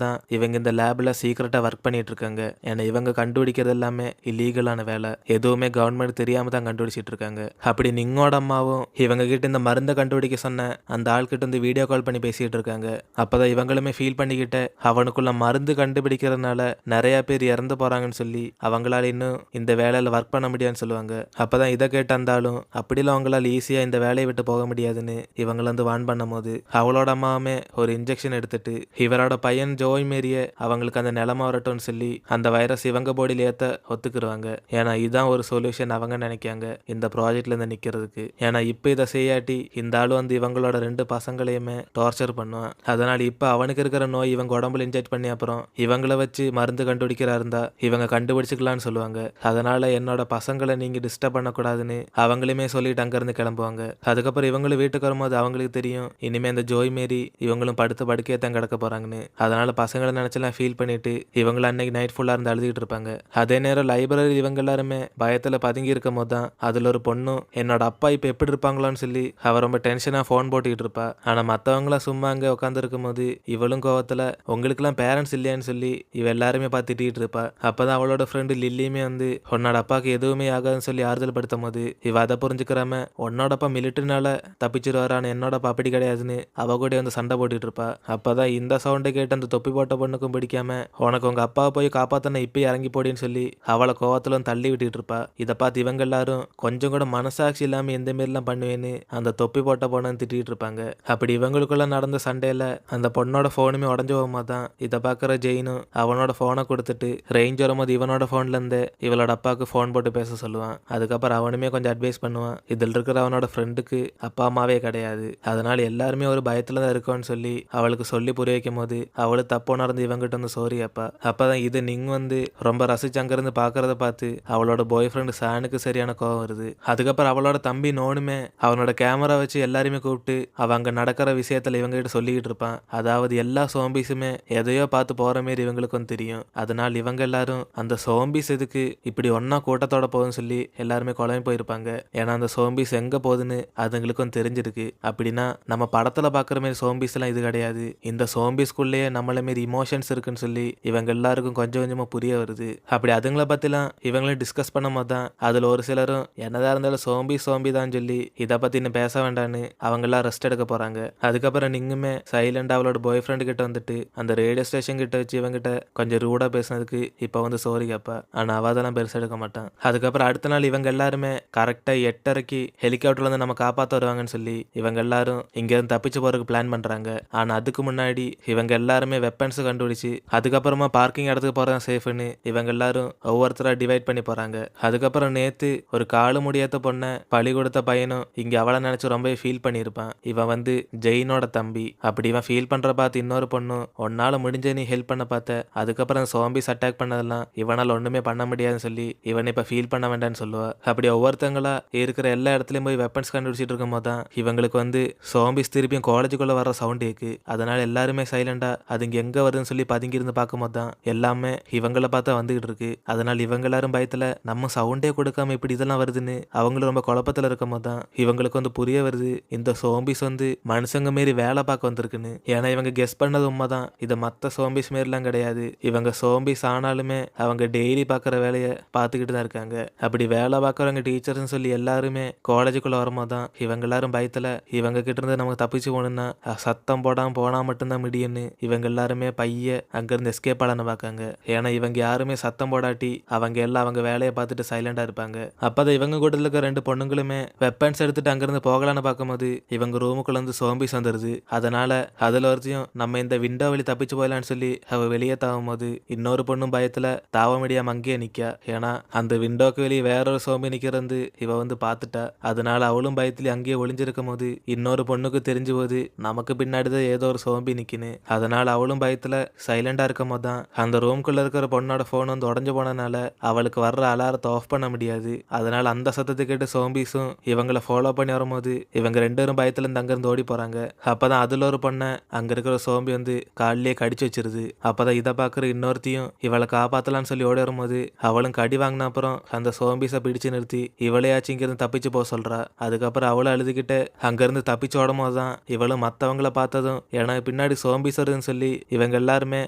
தான் இவங்க இந்த லேப்ல சீக்கிரட்டா ஒர்க் பண்ணிட்டு இருக்காங்க. ஏன்னா இவங்க கண்டுபிடிக்கிறது எல்லாமே இல்லீகலான வேலை, எதுவுமே கவர்மெண்ட் தெரியாம தான் கண்டுபிடிச்சிட்டு இருக்காங்க. அப்படி நிங்கோட அம்மாவும் இவங்க கிட்ட இந்த மருந்தை கண்டுபிடிக்க சொன்ன அந்த ஆள்கிட்ட வந்து வீடியோ கால் பண்ணி பேசிட்டு இருக்காங்க. அப்பதான் இவங்களுமே ஃபீல் பண்ணிக்கிட்ட அவனுக்குள்ள மருந்து கண்டுபிடிக்கிறதுனால நிறைய பேர் இறந்து போறாங்கன்னு சொல்லி அவங்களால இன்னும் இந்த வேலையில ஒர்க் பண்ண முடியாதுன்னு சொல்லுவாங்க. அப்பதான் இதை கேட்டு இருந்தாலும் அப்படிலாம் அவங்களால ஈஸியா இந்த வேலையை விட்டு போக முடியாதுன்னு இவங்கள வந்து வான் பண்ணும் போது அவளோட அம்மாவுமே ஒரு இன்ஜெக்ஷன் எடுத்துட்டு இவரோட பையன் ஜோய் மேரிய அவங்களுக்கு அந்த நிலைமை வரட்டும்னு சொல்லி அந்த வைரஸ் இவங்க பாடியில ஏத்த ஒத்துக்குருவாங்க. ஏன்னா இதுதான் ஒரு சொல்யூஷன் அவங்க நினைக்காங்க இந்த ப்ராஜெக்ட்ல இருந்து நிக்கிறதுக்கு. ஏன்னா இப்ப இதை செய்யாட்டி இந்த ஆளு வந்து இவங்களோட 2 பசங்களையுமே டார்ச்சர் பண்ணுவான். அதனால இப்ப அவனுக்கு இருக்கிற நோய் இவங்க உடம்புல இன்ஜெக்ட் பண்ணி அப்புறம் இவங்களை வச்சு மருந்து கண்டுபிடிக்கிறா இருந்தா இவங்க கண்டுபிடிச்சிக்கலாம்னு சொல்லுவாங்க. அதனால என்னோட பசங்களை நீங்க டிஸ்டர்ப் பண்ணக்கூடாதுன்னு அவங்களுமே சொல்லிட்டு அங்கிருந்து கிளம்புவாங்க. அதுக்கப்புறம் இவங்களும் வீட்டுக்கு வரும்போது அவங்களுக்கு தெரியும் இனிமே இந்த ஜோய் மேரி இவங்களும் படுத்த படுக்கையே தான் கிடக்க போறாங்கன்னு. அதனால பசங்களை நினைச்செல்லாம் ஃபீல் பண்ணிட்டு இவங்களும் அன்னைக்கு நைட் ஃபுல்லா இருந்து அழுதுகிட்டு இருப்பாங்க. அதே நேரம் லைப்ரரி இவங்க எல்லாருமே பயத்துல பதுங்கி இருக்கும் போது தான் அதுல ஒரு பொண்ணும் என்னோட அப்பா இப்ப எப்படி இருப்பாங்களான்னு சொல்லி அவ ரொம்ப டென்ஷனா ஃபோன் போட்டுக்கிட்டு இருப்பா. ஆனா மத்தவங்களாம் சும்மா அங்க உட்காந்து இருக்கும் போது இவளும் கோவத்துல உங்களுக்குலாம் பேரண்ட்ஸ் இல்லையான்னு சொல்லி இவ எல்லாருமே பார்த்து திட்டிட்டு இருப்பா. அப்பதான் அவளோட ஃப்ரெண்டு லில்லியுமே வந்து உன்னோட அப்பாவுக்கு எதுவுமே ஆகாதுன்னு சொல்லி ஆறுதல் படுத்தும் போது இவ அதை புரிஞ்சுக்கிறாம உன்னோட அப்பா மிலிட்டரினால தப்பிச்சிருவாரு, ஆனா என்னோட அப்பா அப்படி கிடையாதுன்னு அவ கூட வந்து சண்டை போட்டுட்டு இருப்பா. அப்பதான் இந்த சவுண்டை கேட்டு அந்த தொப்பி போட்ட பொண்ணுக்கும் பிடிக்காம உனக்கு உங்க அப்பாவை போய் காப்பாத்தன இப்பயே இறங்கி போடின்னு சொல்லி அவளை கோவத்துல தள்ளி விட்டுட்டு இருப்பா. இதை பார்த்து இவங்க எல்லாரும் கொஞ்சம் கூட மனசாட்சி இல்லாம எந்த மாரிலாம் பண்ணுவேன்னு அந்த தொப்பி போட்ட பொண்ணு திட்டிட்டு இருப்பாங்க. அப்படி இவங்களுக்குள்ள நடந்த சண்டையில அந்த பொண்ணோட போனுமே உடஞ்சு போகுமா தான் இதை பார்க்குற ஜெயினும் அவனோட போனை கொடுத்துட்டு ரேஞ்ச் வரும்போது இவனோட போன்ல இருந்து இவளோட அப்பாவுக்கு போன் போட்டு பேச சொல்லுவான். அதுக்கப்புறம் அவனுமே கொஞ்சம் அட்வைஸ் பண்ணுவான். இதில் இருக்கிற அவனோட ஃப்ரெண்டுக்கு அப்பா அம்மாவே கிடையாது, அதனால எல்லாருமே ஒரு பயத்துல தான் இருக்கோன்னு சொல்லி அவளுக்கு சொல்லி புரிய வைக்கும் போது அவளு தப்பு உணர்ந்து இவங்கிட்ட வந்து சோரி அப்பா. அப்பதான் இது நீங்க வந்து ரொம்ப ரசிச்சு அங்கிருந்து பாக்குறத பார்த்து அவளோட பாய் ஃப்ரெண்டு சானுக்கு சரியான கோவம் வருது. அதுக்கப்புறம் அவளோட தம்பி நோனுமே அவனோட கேமரா வச்சு எல்லாருமே கூப்பிட்டு அவ அங்க நடக்கிற விஷயத்துல இவங்க கிட்ட சொல்லிக்கிட்டு இருப்பான். அதாவது எல்லா சோம்பிஸுமே எதையோ பார்த்து போற மாரி இவங்களுக்கும் தெரியும். அதனால இவங்க எல்லாரும் அந்த சோம்பிஸ் எதுக்கு இப்படி ஒன்னா கூட்டத்தோட போகுதுன்னு சொல்லி எல்லாருமே குழம்பு போயிருப்பாங்க. ஏன்னா அந்த சோம்பிஸ் எங்க போகுதுன்னு அதுங்களுக்கும் தெரிஞ்சிருக்கு. அப்படின்னா நம்ம படத்துல பாக்குற மாதிரி சோம்பிஸ் எல்லாம் இது கிடையாது, இந்த சோம்பிஸ்குள்ளேயே நம்மள மாரி இமோஷன்ஸ் இருக்குன்னு சொல்லி இவங்க எல்லாருக்கும் கொஞ்சம் கொஞ்சமா புரிய வருது. அப்படி அதுங்களை பத்திலாம் இவங்களும் டிஸ்கஸ் பண்ணும் போது தான் அதுல ஒரு சிலரும் என்னதான் இருந்தாலும் சோம்பி தான் சொல்லி இதை பத்தி இன்னும் பேச வேண்டான்னு அவங்க எல்லாம் ரெஸ்ட் எடுக்க போறாங்க. அதுக்கப்புறம் நீங்குமே சைலண்ட் அவளோட பாய் ஃப்ரெண்டு கிட்ட வந்துட்டு அந்த ரேடியோ ஸ்டேஷன் கிட்ட வச்சு இவங்கிட்ட கொஞ்சம் ரூடா பேசினதுக்கு இப்ப வந்து சோரி கேப்பா. ஆனா அவ அதெல்லாம் பெருசா எடுக்க மாட்டான். அதுக்கப்புறம் அடுத்த நாள் இவங்க எல்லாருமே கரெக்டா 8:30 ஹெலிகாப்டர்ல இருந்து நம்ம காப்பாத்த வருவாங்கன்னு சொல்லி இவங்க எல்லாரும் இங்க இருந்து தப்பிச்சு போறதுக்கு பிளான் பண்றாங்க. ஆனா அதுக்கு முன்னாடி இவங்க எல்லாருமே வெப்பன்ஸ் கண்டுபிடிச்சு அதுக்கப்புறமா பார்க்கிங் இடத்துக்கு போறதான் சேஃப்னு இவங்க எல்லாரும் ஒவ்வொருத்தரா டிவைட் பண்ணி போறாங்க. அதுக்கப்புறம் நேத்து ஒரு காலு முடியாத பொண்ணை பழி கொடுத்த பையனும் இங்க அவளை நினைச்சு ரொம்ப ஃபீல் பண்ணியிருப்பான். இவன் வந்து ஜெயினோட தம்பி. அப்படி இவன் ஃபீல் பண்ற பார்த்து இன்னொரு பொண்ணும் உன்னால முடிஞ்ச நீ ஹெல்ப் பண்ண பார்த்த, அதுக்கப்புறம் சோம்பிஸ் அட்டாக் பண்ணதெல்லாம் இவனால ஒண்ணுமே பண்ண முடியாதுன்னு சொல்லி இவன் இப்ப ஃபீல் பண்ண வேண்டாம்னு சொல்லுவா. அப்படி ஒவ்வொருத்தங்களா இருக்கிற எல்லா இடத்துலயும் போய் வெப்பன்ஸ் கண்டுபிடிச்சிட்டு இருக்கும் போது தான் இவங்களுக்கு வந்து சோம்பிஸ் திருப்பியும் காலேஜுக்குள்ள வர சவுண்ட் இருக்கு. அதனால எல்லாருமே சைலண்டா அது இங்க எங்க வருதுன்னு சொல்லி பதுங்கி இருந்து பார்க்கும் போது தான் எல்லாமே இவங்கள பார்த்தா வந்துகிட்டு இருக்கு. அதனால இவங்க எல்லாரும் பயத்துல நம்ம சவுண்டே கொடுக்காம இப்படி இதெல்லாம் வருதுன்னு அவங்களும் ரொம்ப குழப்பத்துல இருக்கும் போது தான் இவங்களுக்கு வந்து புரிய வருது இந்த சோம்பிஸ் வந்து மனுஷங்க மாரி வேலை பார்க்க வந்திருக்குன்னு. ஏன்னா இவங்க கெஸ் பண்ணது உண்மைதான், இது மற்ற சோம்பிஸ் மாரிலாம் கிடையாது. இவங்க சோம்பிஸ் ஆனாலுமே அவங்க டெய்லி பார்க்குற வேலையை பார்த்துக்கிட்டு தான் இருக்காங்க. அப்படி வேலை பார்க்குறவங்க டீச்சர்ஸ்னு சொல்லி எல்லாருமே காலேஜுக்குள்ள வரும்போது தான் இவங்க எல்லாரும் பயத்துல இவங்க கிட்ட இருந்து நமக்கு தப்பிச்சு போகணும்னா சத்தம் போடாம போனா மட்டும்தான் முடியும்னு இவங்க எல்லாருமே பைய அங்கிருந்து எஸ்கேப் ஆளான பார்க்காங்க. ஏன்னா இவங்க யாருமே சத்தம் போடாட்டி அவங்க எல்லாம் அவங்க வேலையை பார்த்துட்டு சைலண்டா இருப்பாங்க. அப்பதான் இவங்க கூட இருக்க 2 பொண்ணுங்களுமே வெப்பன்ஸ் எடுத்துட்டு அங்கிருந்து போகலான்னு பார்க்கும்போது இவங்க ரூமுக்குள்ள இருந்து சோம்பிஸ் வந்துருது. அதனால அதுல ஒருத்தையும் நம்ம இந்த விண்டோ வழி தப்பிச்சு போயிடலான்னு சொல்லி அவ வெளியே தாவும் போது இன்னொரு பொண்ணும் பயத்துல தாவ முடியாம அங்கேயே நிக்கா. ஏன்னா அந்த விண்டோக்கு வெளியே வேற ஒரு சோம்பி நிக்கிறது இவ வந்து பார்த்துட்டா. அதனால அவளும் பயத்துல அங்கேயே ஒளிஞ்சிருக்கும் போது இன்னொரு பொண்ணுக்கு தெரிஞ்சு போது நமக்கு பின்னாடிதான் ஏதோ ஒரு சோம்பி நிக்குன்னு. அதனால அவளும் பயத்துல சைலண்டா இருக்கும் போது தான் அந்த ரூம்குள்ள இருக்கிற பொண்ணோட போன் வந்து உடஞ்சு போனதுனால அவளுக்கு வர்ற அலாரத்தை ஆஃப் பண்ண முடியாது. அதனால அந்த சத்தத்தை கேட்டு சோம்பிஸும் இவங்களை ஃபாலோ பண்ணி வரும்போது இவங்க 2 பேரும் பயத்துல இருந்து அங்கிருந்து ஓடி போறாங்க. அப்பதான் அதுல ஒரு பொண்ணை அங்க இருக்கிற சோம்பி வந்து காலிலேயே கடிச்சு வச்சிருது. அப்பதான் இதை பாக்குற இன்னொருத்தையும் இவளை காப்பாத்தலான்னு சொல்லி ஓடி வரும்போது அவளும் கடி வாங்கின அப்புறம் அந்த சோம்பிஸை பிடிச்சு நிறுத்தி இவளையாச்சும் இங்கிருந்து தப்பிச்சு போக சொல்றா. அதுக்கப்புறம் அவளும் அழுதுகிட்டு அங்கிருந்து தப்பிச்சு ஓடும் போதுதான் இவளும் மத்தவங்கள பார்த்ததும் எனக்கு பின்னாடி சோம்பிஸ் வருதுன்னு சொல்லி இவங்க எல்லாருமே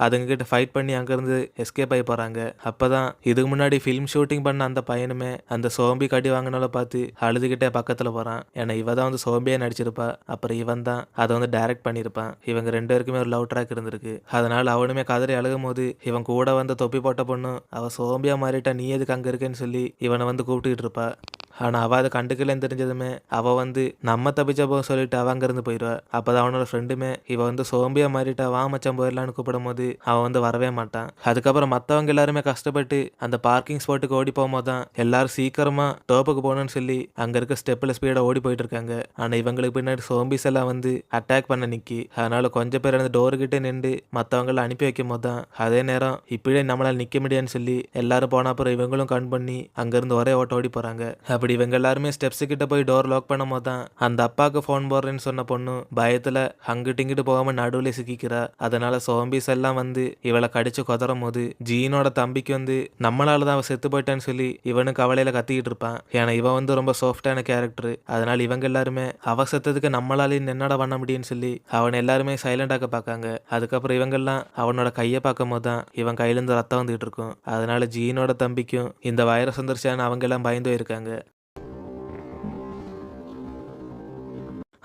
அதுங்க கிட்ட ஃபைட் பண்ணி அங்கிருந்து எஸ்கேப் ஆகி போறாங்க. அப்பதான் இதுக்கு முன்னாடி ஃபிலிம் ஷூட்டிங் பண்ண அந்த பையனுமே அந்த சோம்பி கடி வாங்கினால பார்த்து அழுதுகிட்டே பக்கத்துல போறான். ஏன்னா இவ தான் வந்து சோம்பியா நடிச்சிருப்பா. அப்புறம் இவன் தான் அதை வந்து டைரக்ட் பண்ணியிருப்பான். இவங்க 2 பேருக்குமே ஒரு லவ் ட்ராக் இருந்திருக்கு. அதனால அவனுமே கதறி அழுகும் போது இவன் கூட வந்து தொப்பி போட்ட பொண்ணும் அவ சோம்பியா மாறிட்டா நீ எதுக்கு அங்க இருக்கேன்னு சொல்லி இவனை வந்து கூப்பிட்டுக்கிட்டு இருப்பா. ஆனா அவ அதை கண்டுக்கலன்னு தெரிஞ்சதுமே அவ வந்து நம்ம தப்பிச்ச போக சொல்லிட்டு அவ அங்கிருந்து போயிடுவா. அப்பதான் அவனோட ஃப்ரெண்டுமே இவ வந்து சோம்பியா மாறிட்டா, வா மச்சான் போயிடலான்னு கூப்பிடும் போது அவன் வந்து வரவே மாட்டான். அதுக்கப்புறம் மத்தவங்க எல்லாருமே கஷ்டப்பட்டு அந்த பார்க்கிங் ஸ்பாட்டுக்கு ஓடி போகும்போது தான் எல்லாரும் சீக்கிரமா டோப்புக்கு போகணும்னு சொல்லி அங்க இருக்க ஸ்டெப்ல ஸ்பீடா ஓடி போயிட்டு இருக்காங்க. ஆனா இவங்களுக்கு பின்னாடி சோம்பிஸ் எல்லாம் வந்து அட்டாக் பண்ண நிக்கி. அதனால கொஞ்சம் பேர் அந்த டோர் கிட்ட நின்று மத்தவங்களை அனுப்பி வைக்கும் போது தான் அதே நேரம் இப்படியே நம்மளால நிக்க முடியாதுன்னு சொல்லி எல்லாரும் போன அப்புறம் இவங்களும் கண் பண்ணி அங்கிருந்து ஒரே ஓட்ட ஓடி போறாங்க. அப்படி இவங்க எல்லாருமே ஸ்டெப்ஸ் கிட்ட போய் டோர் லாக் பண்ணும் போது தான் அந்த அப்பாவுக்கு போன் போடுறேன்னு சொன்ன பொண்ணு பயத்துல அங்கிட்டு இங்கிட்டு போகாம நடுவுல சிக்கிக்கிறா. அதனால சோம்பிஸ் எல்லாம் வந்து இவளை கடிச்சு கொதறும் போது ஜீனோட தம்பிக்கு வந்து நம்மளாலதான் அவ செத்து போயிட்டான்னு சொல்லி இவனுக்கு கவலையில கத்திக்கிட்டு இருப்பான். ஏன்னா இவன் வந்து ரொம்ப சாஃப்டான கேரக்டர். அதனால இவங்க எல்லாருமே அவ செத்ததுக்கு நம்மளால என்னடா பண்ண முடியும்னு சொல்லி அவன் எல்லாருமே சைலண்ட் ஆக்க பார்க்காங்க. அதுக்கப்புறம் இவங்கெல்லாம் அவனோட கையை பார்க்கும் போது தான் இவன் கையில இருந்து ரத்தம் வந்துட்டு இருக்கும். அதனால ஜீனோட தம்பிக்கும் இந்த வைரஸ் வந்துருச்சான்னு அவங்க எல்லாம் பயந்து இருக்காங்க.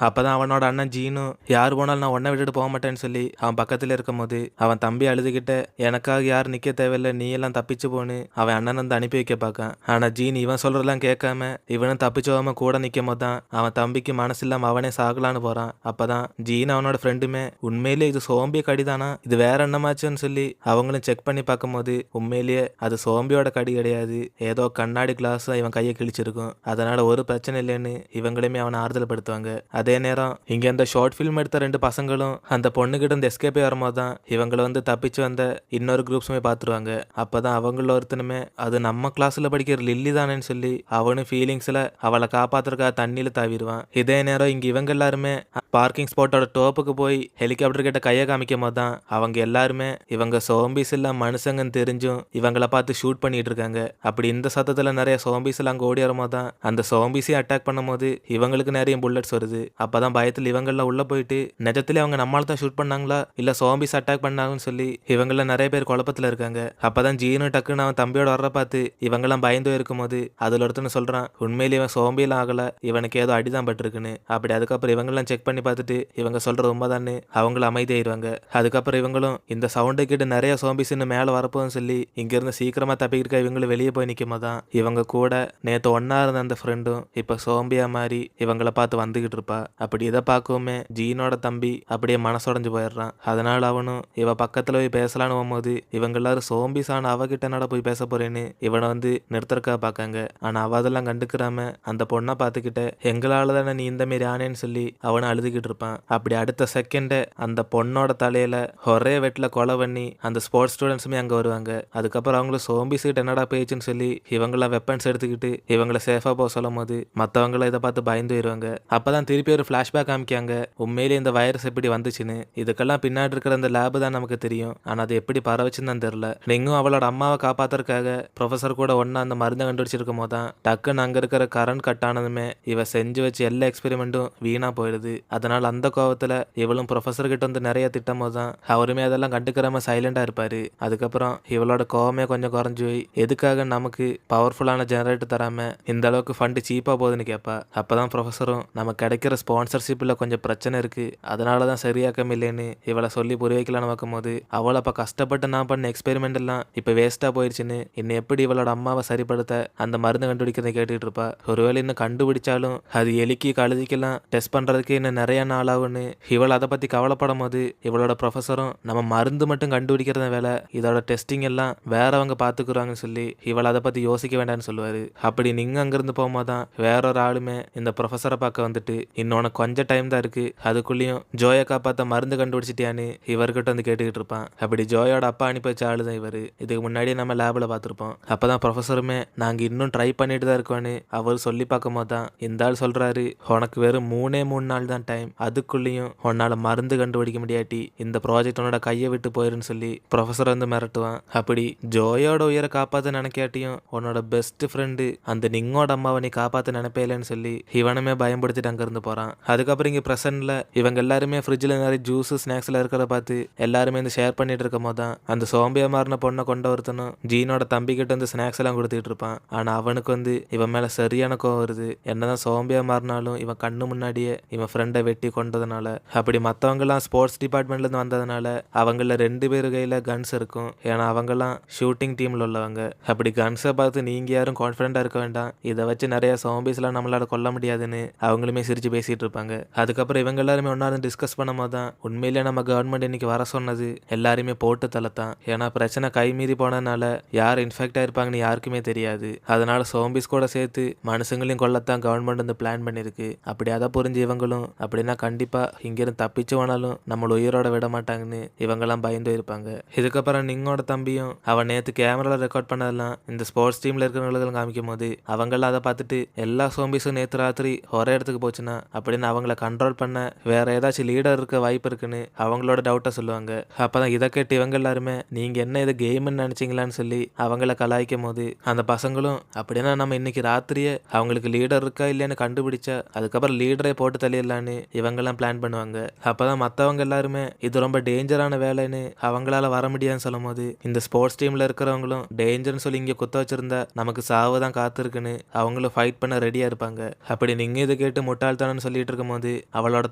அப்பதான் அவனோட அண்ணன் ஜீனும் யார் போனாலும் நான் உன்னை விட்டுட்டு போக மாட்டேன்னு சொல்லி அவன் பக்கத்துல இருக்கும் போது அவன் தம்பி அழுதுகிட்ட எனக்காக யார் நிக்க தேவையில்லை, நீ எல்லாம் தப்பிச்சு போன்னு அவன் அண்ணன் வந்து அனுப்பி வைக்க பார்க்கான். ஆனா ஜீன் இவன் சொல்றதெல்லாம் கேட்காம இவனும் தப்பிச்சு போகாம கூட நிக்கும் போது தான் அவன் தம்பிக்கு மனசு இல்லாம அவனே சாகலான்னு போறான். அப்பதான் ஜீன் அவனோட ஃப்ரெண்டுமே உண்மையிலேயே இது சோம்பிய கடிதானா, இது வேற என்னமாச்சுன்னு சொல்லி அவங்களும் செக் பண்ணி பார்க்கும் போது உண்மையிலேயே அது சோம்பியோட கடி கிடையாது, ஏதோ கண்ணாடி கிளாஸ் இவன் கையை கிழிச்சிருக்கும். அதனால ஒரு பிரச்சனை இல்லைன்னு இவங்களுமே அவனை ஆறுதல் படுத்துவாங்க. அதே நேரம் இங்க அந்த ஷார்ட் ஃபிலிம் எடுத்த 2 பசங்களும் அந்த பொண்ணுகிட்ட இருந்து எஸ்கேப்பே வரும்போது தான் இவங்களை வந்து தப்பிச்சு வந்த இன்னொரு குரூப்ஸுமே பார்த்துருவாங்க. அப்பதான் அவங்கள ஒருத்தனுமே அது நம்ம கிளாஸ்ல படிக்கிற லில்லி தானேன்னு சொல்லி அவனும் ஃபீலிங்ஸ்ல அவளை காப்பாத்துறதுக்காக தண்ணியில தாவிடுவான். இதே நேரம் இங்க இவங்க எல்லாருமே பார்க்கிங் ஸ்பாட்டோட டோப்புக்கு போய் ஹெலிகாப்டர் கிட்ட கையை காமிக்கும் போது தான் அவங்க எல்லாருமே இவங்க சோம்பிஸ் எல்லாம் மனுஷங்கன்னு தெரிஞ்சும் இவங்களை பார்த்து ஷூட் பண்ணிட்டு இருக்காங்க. அப்படி இந்த சத்தத்துல நிறைய சோம்பிஸ் எல்லாம் அங்க ஓடி வரும்போது தான் அந்த சோம்பிஸையும் அட்டாக் பண்ணும் போது இவங்களுக்கு நிறைய புல்லட்ஸ் வருது. அப்பதான் பயத்துல இவங்கெல்லாம் உள்ள போயிட்டு நிஜத்திலே அவங்க நம்மளால தான் ஷூட் பண்ணாங்களா இல்ல சோம்பிஸ் அட்டாக் பண்ணாங்கன்னு சொல்லி இவங்கள நிறைய பேர் குழப்பத்துல இருக்காங்க. அப்பதான் ஜீனு டக்குன்னு அவன் தம்பியோட வர்ற பார்த்து இவங்கெல்லாம் பயந்து இருக்கும் போது அதுல ஒருத்தன்னு சொல்றான் உண்மையிலே இவன் சோம்பியெல்லாம் ஆகல, இவனுக்கு ஏதோ அடிதான் பட்டிருக்குன்னு. அப்படி அதுக்கப்புறம் இவங்கெல்லாம் செக் பண்ணி பார்த்துட்டு இவங்க சொல்றது உண்மைதான்னு அவங்களும் அமைதியாயிருவாங்க. அதுக்கப்புறம் இவங்களும் இந்த சவுண்டை கிட்ட நிறைய சோம்பிஸ் இன்னும் மேல வரப்போன்னு சொல்லி இங்க இருந்து சீக்கிரமா தப்பிக்கிற இவங்களும் வெளியே போய் நிக்கும் போதான் இவங்க கூட நேத்து ஒன்னா இருந்த அந்த ஃப்ரெண்டும் இப்ப சோம்பியா மாதிரி இவங்கள பார்த்து வந்துகிட்டு இருப்பா. அப்படி இதை பார்க்கவுமே ஜீனோட தம்பி அப்படியே மனசுடைஞ்சு போயிடுறான். அதனால அவனும் இவ பக்கத்துல போய் பேசலான்னு போகும்போது இவங்க எல்லாரும் சோம்பிஸான அவகிட்ட என்னடா போய் பேச போறேன்னு இவனை வந்து நிறுத்தறக்காக பார்க்காங்க. ஆனா அவ அதெல்லாம் கண்டுக்கிறாம அந்த பொண்ணை பார்த்துக்கிட்ட எங்களால தானே நீ இந்த மாரி ஆனேன்னு சொல்லி அவனை அழுதுகிட்டு இருப்பான். அப்படி அடுத்த செகண்ட் அந்த பொண்ணோட தலையில ஒரே வெட்டில கொலை பண்ணி அந்த ஸ்போர்ட்ஸ் ஸ்டூடெண்ட்ஸுமே அங்க வருவாங்க. அதுக்கப்புறம் அவங்களும் சோம்பிஸ் கிட்ட என்னடா போயிடுச்சுன்னு சொல்லி இவங்களாம் வெப்பன்ஸ் எடுத்துக்கிட்டு இவங்களை சேஃபா போக சொல்லும் போது மற்றவங்கள இதை பார்த்து பயந்து போயிடுவாங்க. அப்பதான் திருப்பி ஒரு ஃபிளாஷ்பேக் காமிக்காங்க உண்மையிலேயே இந்த வைரஸ் எப்படி வந்துச்சுன்னு. இதுக்கெல்லாம் பின்னாடி இருக்கிற அந்த லேபு தான் நமக்கு தெரியும். ஆனா அது எப்படி பரவச்சுன்னு தான் தெரியல. நீங்களும் அவளோட அம்மாவை காப்பாத்துறதுக்காக ப்ரொஃபசர் கூட ஒன்னா அந்த மருந்தை கண்டுபிடிச்சிருக்கும் போது தான் டக்குன்னு அங்க இருக்கிற கரண்ட் கட் ஆனதுமே இவ செஞ்சு வச்சு எல்லா எக்ஸ்பெரிமெண்ட்டும் வீணா போயிடுது. அதனால அந்த கோவத்துல இவளும் ப்ரொஃபசர் கிட்ட வந்து நிறைய திட்டம் போது தான் அவருமே அதெல்லாம் கண்டுக்கிறாம சைலண்டா இருப்பாரு. அதுக்கப்புறம் இவளோட கோவமே கொஞ்சம் குறைஞ்சு போய் எதுக்காக நமக்கு பவர்ஃபுல்லான ஜெனரேட்டர் தராம இந்த அளவுக்கு ஃபண்டு சீப்பா போகுதுன்னு கேட்பா. அப்பதான் ப்ரொஃபசரும் நமக்கு கிடைக்கிற ஸ்பான்சர்ஷிப்ல கொஞ்சம் பிரச்சனை இருக்கு, அதனாலதான் சரியாக்கம் இல்லைன்னு இவளை சொல்லி புரிய வைக்கலான்னு பார்க்கும்போது அவளை அப்ப கஷ்டப்பட்டு நான் பண்ண எக்ஸ்பெரிமெண்ட் எல்லாம் இப்ப வேஸ்டா போயிடுச்சுன்னு இன்னும் எப்படி இவளோட அம்மாவை சரிப்படுத்த அந்த மருந்து கண்டுபிடிக்கிறத கேட்டுட்டு இருப்பா. ஒருவேளை இன்னும் கண்டுபிடிச்சாலும் அது எலிக்கு கழுதிக்கெல்லாம் டெஸ்ட் பண்றதுக்கு இன்னும் நிறைய நாள் ஆகும்னு இவள் அதை பத்தி கவலைப்படும் போது இவளோட ப்ரொஃபஸரும் நம்ம மருந்து மட்டும் கண்டுபிடிக்கிறத வேலை, இதோட டெஸ்டிங் எல்லாம் வேறவங்க பாத்துக்குறாங்கன்னு சொல்லி இவள் அதை பத்தி யோசிக்க வேண்டாம்னு சொல்லுவாரு. அப்படி நீங்க அங்கிருந்து போகும்போதான் வேற ஒரு ஆளுமே இந்த ப்ரொஃபஸரை பார்க்க வந்துட்டு இன்னொன்னு கொஞ்சம் டைம் தான் இருக்கு, அதுக்குள்ளேயும் ஜோயை காப்பாத்த மருந்து கண்டுபிடிச்சிட்டியான்னு இவர்கிட்ட வந்து கேட்டுக்கிட்டு இருப்பான். அப்படி ஜோயோட அப்பா அனுப்பி வச்ச ஆளுதான் இவரு. இதுக்கு முன்னாடியே நம்ம லேப்ல பார்த்துருப்போம். அப்பதான் ப்ரொஃபஸருமே நாங்க இன்னும் ட்ரை பண்ணிட்டு தான் இருக்கோன்னு அவர் சொல்லி பார்க்கும் போது தான் இந்த ஆள் சொல்றாரு உனக்கு வெறும் 3 நாள் தான் டைம், அதுக்குள்ளேயும் உன்னால மருந்து கண்டுபிடிக்க முடியாட்டி இந்த ப்ராஜெக்ட் உன்னோட கையை விட்டு போயிருன்னு சொல்லி ப்ரொஃபஸர் வந்து மிரட்டுவான். அப்படி ஜோயோட உயிரை காப்பாத்த நினைக்காட்டியும் உன்னோட பெஸ்ட் ஃப்ரெண்டு அந்த நிங்கோட அம்மாவை நீ காப்பாத்த நினைப்பேலன்னு சொல்லி இவனுமே பயன்படுத்திட்டு அங்கிருந்து போறான். போறான். அதுக்கப்புறம் இங்க பிரசன்ட்ல இவங்க எல்லாருமே ஃப்ரிட்ஜ்ல நிறைய ஜூஸ் ஸ்நாக்ஸ்ல இருக்கிறத பார்த்து எல்லாருமே இந்த ஷேர் பண்ணிட்டு இருக்கும் போது தான் அந்த சோம்பியா மாறின பொண்ணை கொண்ட ஒருத்தனும் ஜீனோட தம்பி கிட்ட வந்து ஸ்நாக்ஸ் எல்லாம் கொடுத்துட்டு இருப்பான். ஆனா அவனுக்கு வந்து இவன் மேல சரியான கோவம் வருது. என்னதான் சோம்பியா மாறினாலும் இவன் கண்ணு முன்னாடியே இவன் ஃப்ரெண்டை வெட்டி கொண்டதுனால. அப்படி மத்தவங்க எல்லாம் ஸ்போர்ட்ஸ் டிபார்ட்மெண்ட்ல இருந்து வந்ததுனால அவங்கள 2 பேரு கையில கன்ஸ் இருக்கும். ஏன்னா அவங்கெல்லாம் ஷூட்டிங் டீம்ல உள்ளவங்க. அப்படி கன்ஸை பார்த்து நீங்க யாரும் கான்ஃபிடண்டா இருக்க வேண்டாம், இதை வச்சு நிறைய சோம்பிஸ் எல்லாம் நம்மளால கொல்ல முடியாதுன்னு அவங்களுமே சிரிச்சு பேசிட்டு இருப்பாங்க. அதுக்கப்புறம் இவங்க எல்லாருமே ஒன்னாவது டிஸ்கஸ் பண்ணும் போது தான் உண்மையிலேயே நம்ம கவர்மெண்ட் இன்னைக்கு வர சொன்னது எல்லாருமே போட்டு தள்ளத்தான். ஏன்னா பிரச்சனை கை மீறி போனதுனால யார் இன்ஃபெக்ட் ஆயிருப்பாங்கன்னு யாருக்குமே தெரியாது. அதனால சோம்பிஸ் கூட சேர்த்து மனுஷங்களையும் கொல்லத்தான் கவர்மெண்ட் வந்து பிளான் பண்ணிருக்கு. அப்படி அதை புரிஞ்சு இவங்களும் அப்படின்னா கண்டிப்பா இங்கிருந்து தப்பிச்சு போனாலும் நம்மள உயிரோட விட மாட்டாங்கன்னு இவங்கெல்லாம் பயந்து இருப்பாங்க. இதுக்கப்புறம் நிங்கோட தம்பியும் அவன் நேத்து கேமரால ரெக்கார்ட் பண்ணதெல்லாம் இந்த ஸ்போர்ட்ஸ் டீம்ல இருக்கிறவங்களுக்கு காமிக்கும் போது அவங்களாம் அதை பார்த்துட்டு எல்லா சோம்பிஸும் நேத்து ராத்திரி ஒரே இடத்துக்கு போச்சுன்னா அப்படின்னு அவங்கள கண்ட்ரோல் பண்ண வேற ஏதாச்சும் லீடர் இருக்க வாய்ப்பு இருக்குன்னு அவங்களோட டவுட்டை சொல்லுவாங்க. அப்பதான் இதை கேட்டு இவங்க எல்லாருமே நீங்க என்ன இது கேம்னு நினைச்சீங்களான்னு சொல்லி அவங்கள கலாய்க்கும் போது அந்த பசங்களும் அப்படின்னா நம்ம இன்னைக்கு ராத்திரியே அவங்களுக்கு லீடர் இருக்கா இல்லையான்னு கண்டுபிடிச்சா அதுக்கப்புறம் லீடரை போட்டு தள்ளிடலான்னு இவங்கெல்லாம் பிளான் பண்ணுவாங்க. அப்பதான் மத்தவங்க எல்லாருமே இது ரொம்ப டேஞ்சரான வேலைன்னு அவங்களால வர முடியாதுன்னு சொல்லும் போது இந்த ஸ்போர்ட்ஸ் டீம்ல இருக்கிறவங்களும் டேஞ்சர்னு சொல்லி இங்க குத்த வச்சிருந்தா நமக்கு சாவு தான் காத்திருக்குன்னு அவங்களும் ஃபைட் பண்ண ரெடியா இருப்பாங்க. அப்படி நீங்க இதை கேட்டு முட்டாள்தானு சொல்லிட்டு இருக்கும் போது அவளோட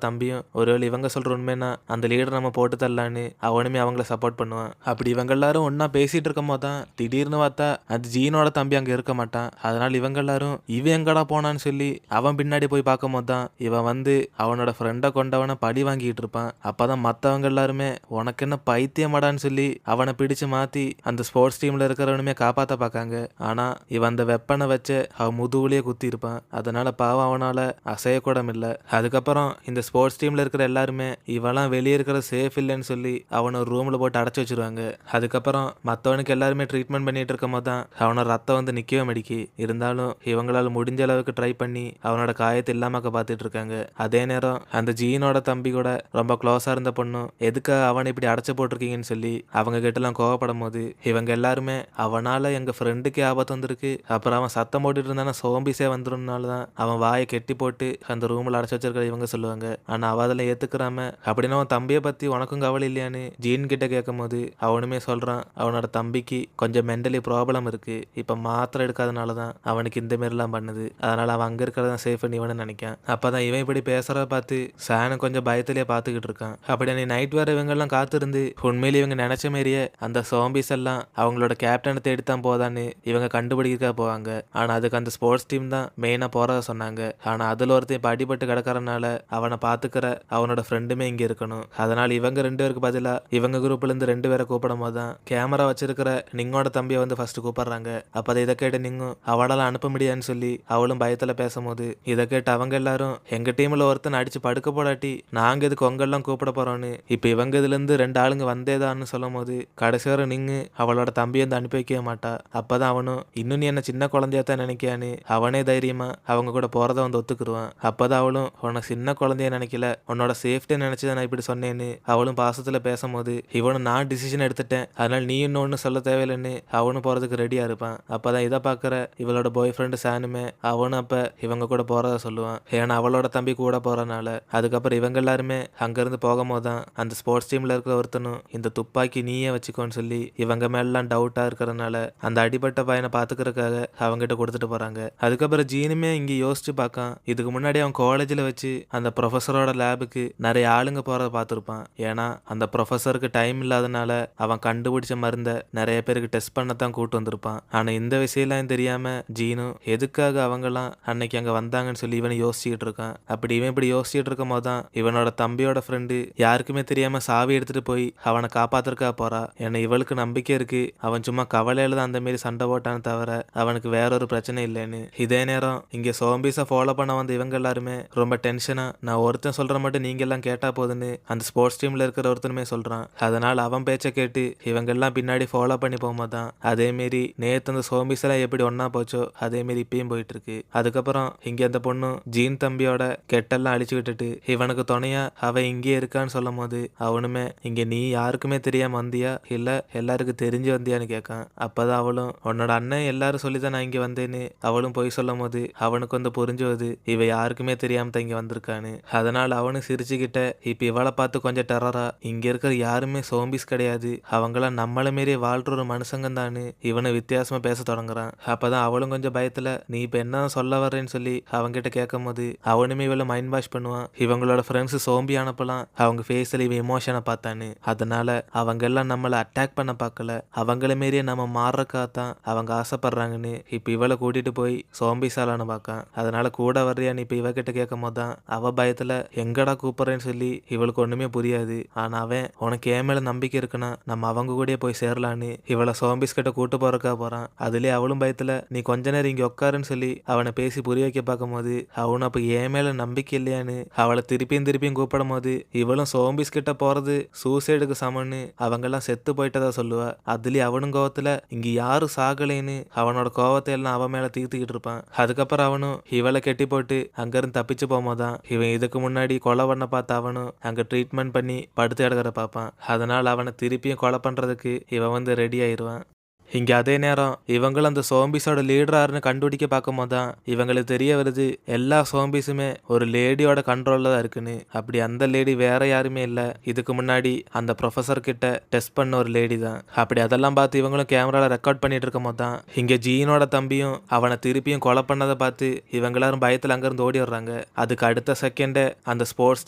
தம்பியும் ஒருவேளை இவங்க சொல்ற உண்மைன்னா அந்த லீடர் நம்ம போட்டு தரலான்னு அவனுமே அவங்கள சப்போர்ட் பண்ணுவான். அப்படி இவங்க எல்லாரும் ஒன்னா பேசிட்டு இருக்கும் போது தான் திடீர்னு பார்த்தா அது ஜீனோட தம்பி அங்க இருக்க மாட்டான். அதனால இவங்க எல்லாரும் இவன் எங்கடா போனான்னு சொல்லி அவன் பின்னாடி போய் பார்க்கும் போது தான் இவன் வந்து அவனோட ஃப்ரெண்டை கொண்டவனை பழி வாங்கிட்டு இருப்பான். அப்பதான் மத்தவங்க எல்லாருமே உனக்கு என்ன பைத்தியமாடான்னு சொல்லி அவனை பிடிச்சு மாத்தி அந்த ஸ்போர்ட்ஸ் டீம்ல இருக்கிறவனுமே காப்பாத்த பார்க்காங்க. ஆனா இவன் அந்த வெப்பனை வச்சு அவன் முதுகுலயே குத்தி இருப்பான். அதனால பாவம் அவனால அசையக்கூட இல்ல. அதுக்கப்புறம் இந்த ஸ்போர்ட்ஸ் டீம்ல இருக்கிற எல்லாருமே இவெல்லாம் வெளியே இருக்கிற சேஃப் இல்லைன்னு சொல்லி அவனை ஒரு ரூம்ல போட்டு அடைச்சு வச்சிருவாங்க. அதுக்கப்புறம் மத்தவனுக்கு எல்லாருமே ட்ரீட்மெண்ட் பண்ணிட்டு இருக்கும் போது தான் அவனோட ரத்தம் வந்து நிக்கவே மடிக்கி. இருந்தாலும் இவங்களால முடிஞ்ச அளவுக்கு ட்ரை பண்ணி அவனோட காயத்தை இல்லாமக்க பார்த்துட்டு இருக்காங்க. அதே நேரம் அந்த ஜீனோட தம்பி கூட ரொம்ப க்ளோஸா இருந்த பொண்ணும் எதுக்காக அவனை இப்படி அடைச்சு போட்டிருக்கீங்கன்னு சொல்லி அவங்க கிட்ட எல்லாம் கோவப்படும் போது இவங்க எல்லாருமே அவனால எங்க ஃப்ரெண்டுக்கு ஆபத்து வந்திருக்கு, அப்புறம் அவன் சத்தம் போட்டுட்டு இருந்தானா சோம்பிஸே வந்துருனாலதான் அவன் வாயை கெட்டி போட்டு அந்த ரூம்ல அடைச்சு வச்சிருக்கிற இவங்க சொல்லுவாங்க. ஆனா அவ அதெல்லாம் ஏத்துக்கிறாம அப்படின்னா அவன் தம்பியை பத்தி உனக்கும் கவலை இல்லையான்னு ஜீன் கிட்ட கேட்கும் போது அவனுமே சொல்றான் அவனோட தம்பிக்கு கொஞ்சம் மென்டலி ப்ராப்ளம் இருக்கு, இப்ப மாத்திரை எடுக்காதனாலதான் அவனுக்கு இந்த மாரி எல்லாம் பண்ணுது, அதனால அவன் அங்க இருக்கிறதான் சேஃப் இவனு நினைக்கான். அப்பதான் இவன் இப்படி பேசுறத பார்த்து சானு கொஞ்சம் பயத்திலேயே பாத்துக்கிட்டு இருக்கான். அப்படி நீ நைட் வர இவங்க எல்லாம் காத்திருந்து உண்மையிலே இவங்க நினைச்ச மாரியே அந்த சோம்பிஸ் எல்லாம் அவங்களோட கேப்டனை தேடித்தான் போதான்னு இவங்க கண்டுபிடிக்க போவாங்க. ஆனா அதுக்கு அந்த ஸ்போர்ட்ஸ் டீம் தான் மெயினா போறத சொன்னாங்க. ஆனா அதுல ஒருத்தன் இப்ப அடிபட்டு கிடக்கறனால அவனை பாத்துக்கிற அவனோட ஃப்ரெண்டுமே இங்க இருக்கணும். அதனால இவங்க 2 பேருக்கு பதிலா இவங்க குரூப்ல இருந்து 2 பேரை கூப்பிடும் போதுதான் கேமரா வச்சிருக்கிற நிங்கோட தம்பியை வந்து ஃபர்ஸ்ட் கூப்பிடுறாங்க. அப்ப இதை கேட்டு நிங்கும் அவளால அனுப்ப முடியாதுன்னு சொல்லி அவளும் பயத்துல பேசும்போது இதை கேட்டு அவங்க எல்லாரும் எங்க டீம்ல ஒருத்தன் அடிச்சு படுக்க போடாட்டி நாங்க இதுக்கு உங்கெல்லாம் கூப்பிட போறோம்னு இப்ப இவங்க இதுல இருந்து 2 ஆளுங்க வந்தேதான்னு சொல்லும் போது கடைசி வரை நிங்கு அவளோட தம்பி வந்து அனுப்பி வைக்கவே மாட்டா. அப்பதான் அவனும் இன்னும் நீ என்ன சின்ன குழந்தையாத்தான் நினைக்கியான்னு அவனே தைரியமா அவங்க கூட போறத வந்து ஒத்துக்குருவான். அப்பதான் அவளும் உனக்கு சின்ன குழந்தைய நினைக்கல, உன்னோட சேஃப்டியை நினைச்சுதான் நான் இப்படி சொன்னேன்னு அவளும் பாசத்துல பேசும்போது இவனும் நான் டிசிஷன் எடுத்துட்டேன், அதனால நீ இன்னொன்னு சொல்ல தேவையில்லைன்னு அவனும் போறதுக்கு ரெடியா இருப்பான். அப்பதான் இதை பாக்குற இவளோட பாய் ஃப்ரெண்டு சானுமே அவனும் அப்ப இவங்க கூட போறத சொல்லுவான். ஏன்னா அவளோட தம்பி கூட போறனால. அதுக்கப்புறம் இவங்க எல்லாருமே அங்கிருந்து போகும்போதுதான் அந்த ஸ்போர்ட்ஸ் டீம்ல இருக்கிற ஒருத்தனும் இந்த துப்பாக்கி நீயே வச்சுக்கோன்னு சொல்லி இவங்க மேலாம் டவுட்டா இருக்கிறதுனால அந்த அடிபட்ட பையனை பாத்துக்கிறதுக்காக அவங்ககிட்ட கொடுத்துட்டு போறாங்க. அதுக்கப்புறம் ஜீனுமே இங்க யோசிச்சு பார்க்கான். இதுக்கு முன்னாடி அவன் காலேஜ்ல வச்சு அந்த ப்ரொஃபஸரோட லேபுக்கு நிறைய ஆளுங்க போறத பார்த்துருப்பான். ஏன்னா அந்த ப்ரொஃபஸருக்கு டைம் இல்லாதனால அவன் கண்டுபிடிச்ச மருந்த நிறைய பேருக்கு டெஸ்ட் பண்ணத்தான் கூட்டு வந்திருப்பான். ஆனா இந்த விஷயம்லாம் தெரியாம ஜீனு எதுக்காக அவங்கலாம் அன்னைக்கு அங்க வந்தாங்கன்னு சொல்லி இவனை யோசிச்சுட்டு இருக்கான். அப்படி இவன் இப்படி யோசிச்சுட்டு இருக்கும் போதுதான் இவனோட தம்பியோட ஃப்ரெண்டு யாருக்குமே தெரியாம சாவி எடுத்துட்டு போய் அவனை காப்பாத்திருக்கா போறா. ஏன்னா இவளுக்கு நம்பிக்கை இருக்கு அவன் சும்மா கவலையில தான் அந்த மாரி சண்டை போட்டான்னு தவிர அவனுக்கு வேற ஒரு பிரச்சனை இல்லைன்னு. இதே நேரம் இங்க சோம்பிஸை ஃபாலோ பண்ண வந்த இவங்க எல்லாருமே ரொம்ப டென்ஷனா நான் ஒருத்தன் சொல்ற மட்டும் நீங்க எல்லாம் கேட்டா போதுன்னு அந்த ஸ்போர்ட்ஸ் டீம்ல இருக்கிற ஒருத்தனுமே சொல்றான். அதனால அவன் பேச்ச கேட்டு இவங்க எல்லாம் பின்னாடி ஃபாலோ பண்ணி போகும்போதுதான் அதே மாரி நேத்து அந்த சோம்பிஸ் எல்லாம் எப்படி ஒன்னா போச்சோ அதே மாரி இப்பயும் போயிட்டு இருக்கு. அதுக்கப்புறம் இங்க அந்த பொண்ணு ஜீன் தம்பியோட கெட்டெல்லாம் அழிச்சு விட்டுட்டு இவனுக்கு துணையா அவ இங்கே இருக்கான்னு சொல்லும் போது அவனுமே இங்க நீ யாருக்குமே தெரியாம வந்தியா இல்ல எல்லாருக்கும் தெரிஞ்சு வந்தியான்னு கேட்கான். அப்பதான் அவளும் உன்னோட அண்ணன் எல்லாரும் சொல்லிதான் நான் இங்க வந்தேன்னு அவளும் போய் சொல்லும் போது அவனுக்கு வந்து புரிஞ்சுவது இவ யாருக்குமே தெரியாம தெரியாம தான் இங்க வந்திருக்கான்னு. அதனால அவனும் சிரிச்சுக்கிட்ட இப்ப இவளை பார்த்து கொஞ்சம் டெரரா, இங்க இருக்கிற யாருமே சோம்பிஸ் கிடையாது, அவங்களாம் நம்மள மாரியே வாழ்ற ஒரு மனுஷங்க தான்னு இவனை வித்தியாசமா பேச தொடங்குறான். அப்பதான் அவளும் கொஞ்சம் பயத்துல நீ இப்ப என்ன சொல்ல வர்றேன்னு சொல்லி அவன்கிட்ட கேட்கும் போது அவனுமே இவளை மைண்ட் வாஷ் பண்ணுவான். இவங்களோட ஃப்ரெண்ட்ஸ் சோம்பி ஆனப்பெல்லாம் அவங்க ஃபேஸ்ல இவன் எமோஷனை பார்த்தான்னு. அதனால அவங்க எல்லாம் நம்மளை அட்டாக் பண்ண பார்க்கல, அவங்கள மாரியே நம்ம மாறுறக்காதான் அவங்க ஆசைப்படுறாங்கன்னு இப்ப இவளை கூட்டிட்டு போய் சோம்பி சாலான்னு பார்க்கான். அதனால கூட வர்றியான்னு இப்ப இவகிட்ட கேட்கும் போதுதான் அவ பயத்துல எங்கடா கூப்பிடுறேன்னு சொல்லி இவளுக்கு ஒண்ணுமே புரியாது. ஆனா அவன் உனக்கு ஏன் மேல நம்பிக்கை இருக்குன்னா நம்ம அவங்க கூட போய் சேரலான்னு இவளை சோம்பிஸ் கிட்ட கூட்டு போறக்கா போறான். அதுலயே அவளும் பயத்துல நீ கொஞ்ச நேரம் இங்க உட்காருன்னு சொல்லி அவனை பேசி புரிய வைக்க பார்க்கும் போது அவனும் அப்ப ஏன் மேல நம்பிக்கை இல்லையான்னு அவளை திருப்பியும் கூப்பிடும் போது இவளும் சோம்பிஸ் கிட்ட போறது சூசைடுக்கு சமன்னு அவங்க எல்லாம் செத்து போயிட்டதா சொல்லுவா. அதுலயே அவனும் கோவத்துல இங்க யாரும் சாகலைன்னு அவனோட கோவத்தை எல்லாம் அவன் மேல தீர்த்துக்கிட்டு இருப்பான். அதுக்கப்புறம் அவனும் இவளை கெட்டி போட்டு அங்கிருந்து தப்பிச்சு போகும்போதான் இவன் இதுக்கு முன்னாடி கொலை பண்ண பார்த்த அவனும் அங்க ட்ரீட்மெண்ட் பண்ணி படுத்து கிடக்கிற பார்ப்பான். அதனால அவனை திருப்பியும் கொலை பண்றதுக்கு இவன் வந்து ரெடி ஆயிருவான். இங்க அதே நேரம் இவங்களும் அந்த சோம்பிஸோட லீடராருன்னு கண்டுபிடிக்க பார்க்கும் போதுதான் இவங்களுக்கு தெரிய வருது எல்லா சோம்பிஸுமே ஒரு லேடியோட கண்ட்ரோல்ல தான் இருக்குன்னு. அப்படி அந்த லேடி வேற யாருமே இல்ல, இதுக்கு முன்னாடி அந்த ப்ரொஃபசர் கிட்ட டெஸ்ட் பண்ண ஒரு லேடி தான். அப்படி அதெல்லாம் பார்த்து இவங்களும் கேமரால ரெக்கார்ட் பண்ணிட்டு இருக்கும் போதுதான் இங்க ஜீனோட தம்பியும் அவனை திருப்பியும் கொலை பண்ணதை பார்த்து இவங்க எல்லாரும் பயத்துல அங்கிருந்து ஓடி வர்றாங்க. அதுக்கு அடுத்த செகண்டே அந்த ஸ்போர்ட்ஸ்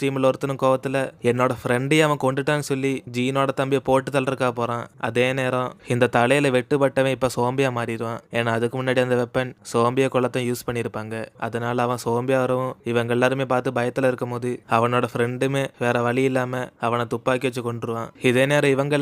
டீம்ல ஒருத்தனும் கோவத்துல என்னோட ஃப்ரெண்டையே அவன் கொண்டுட்டான்னு சொல்லி ஜீனோட தம்பியை போட்டு தள்ளுறக்கா போறான். அதே நேரம் இந்த தலையில வெட்டுப்பட்டவன் இப்ப சோம்பியா மாறிடுவான். ஏன்னா அதுக்கு முன்னாடி அந்த வெப்பன் சோம்பியா கொள்ளத்தான் யூஸ் பண்ணியிருப்பாங்க. அதனால அவன் சோம்பியா வரவும் இவங்க எல்லாருமே பார்த்து பயத்துல இருக்கும் போது அவனோட ஃப்ரெண்டுமே வேற வழி இல்லாம அவனை துப்பாக்கி வச்சு கொண்டுருவான். இதே நேரம் இவங்க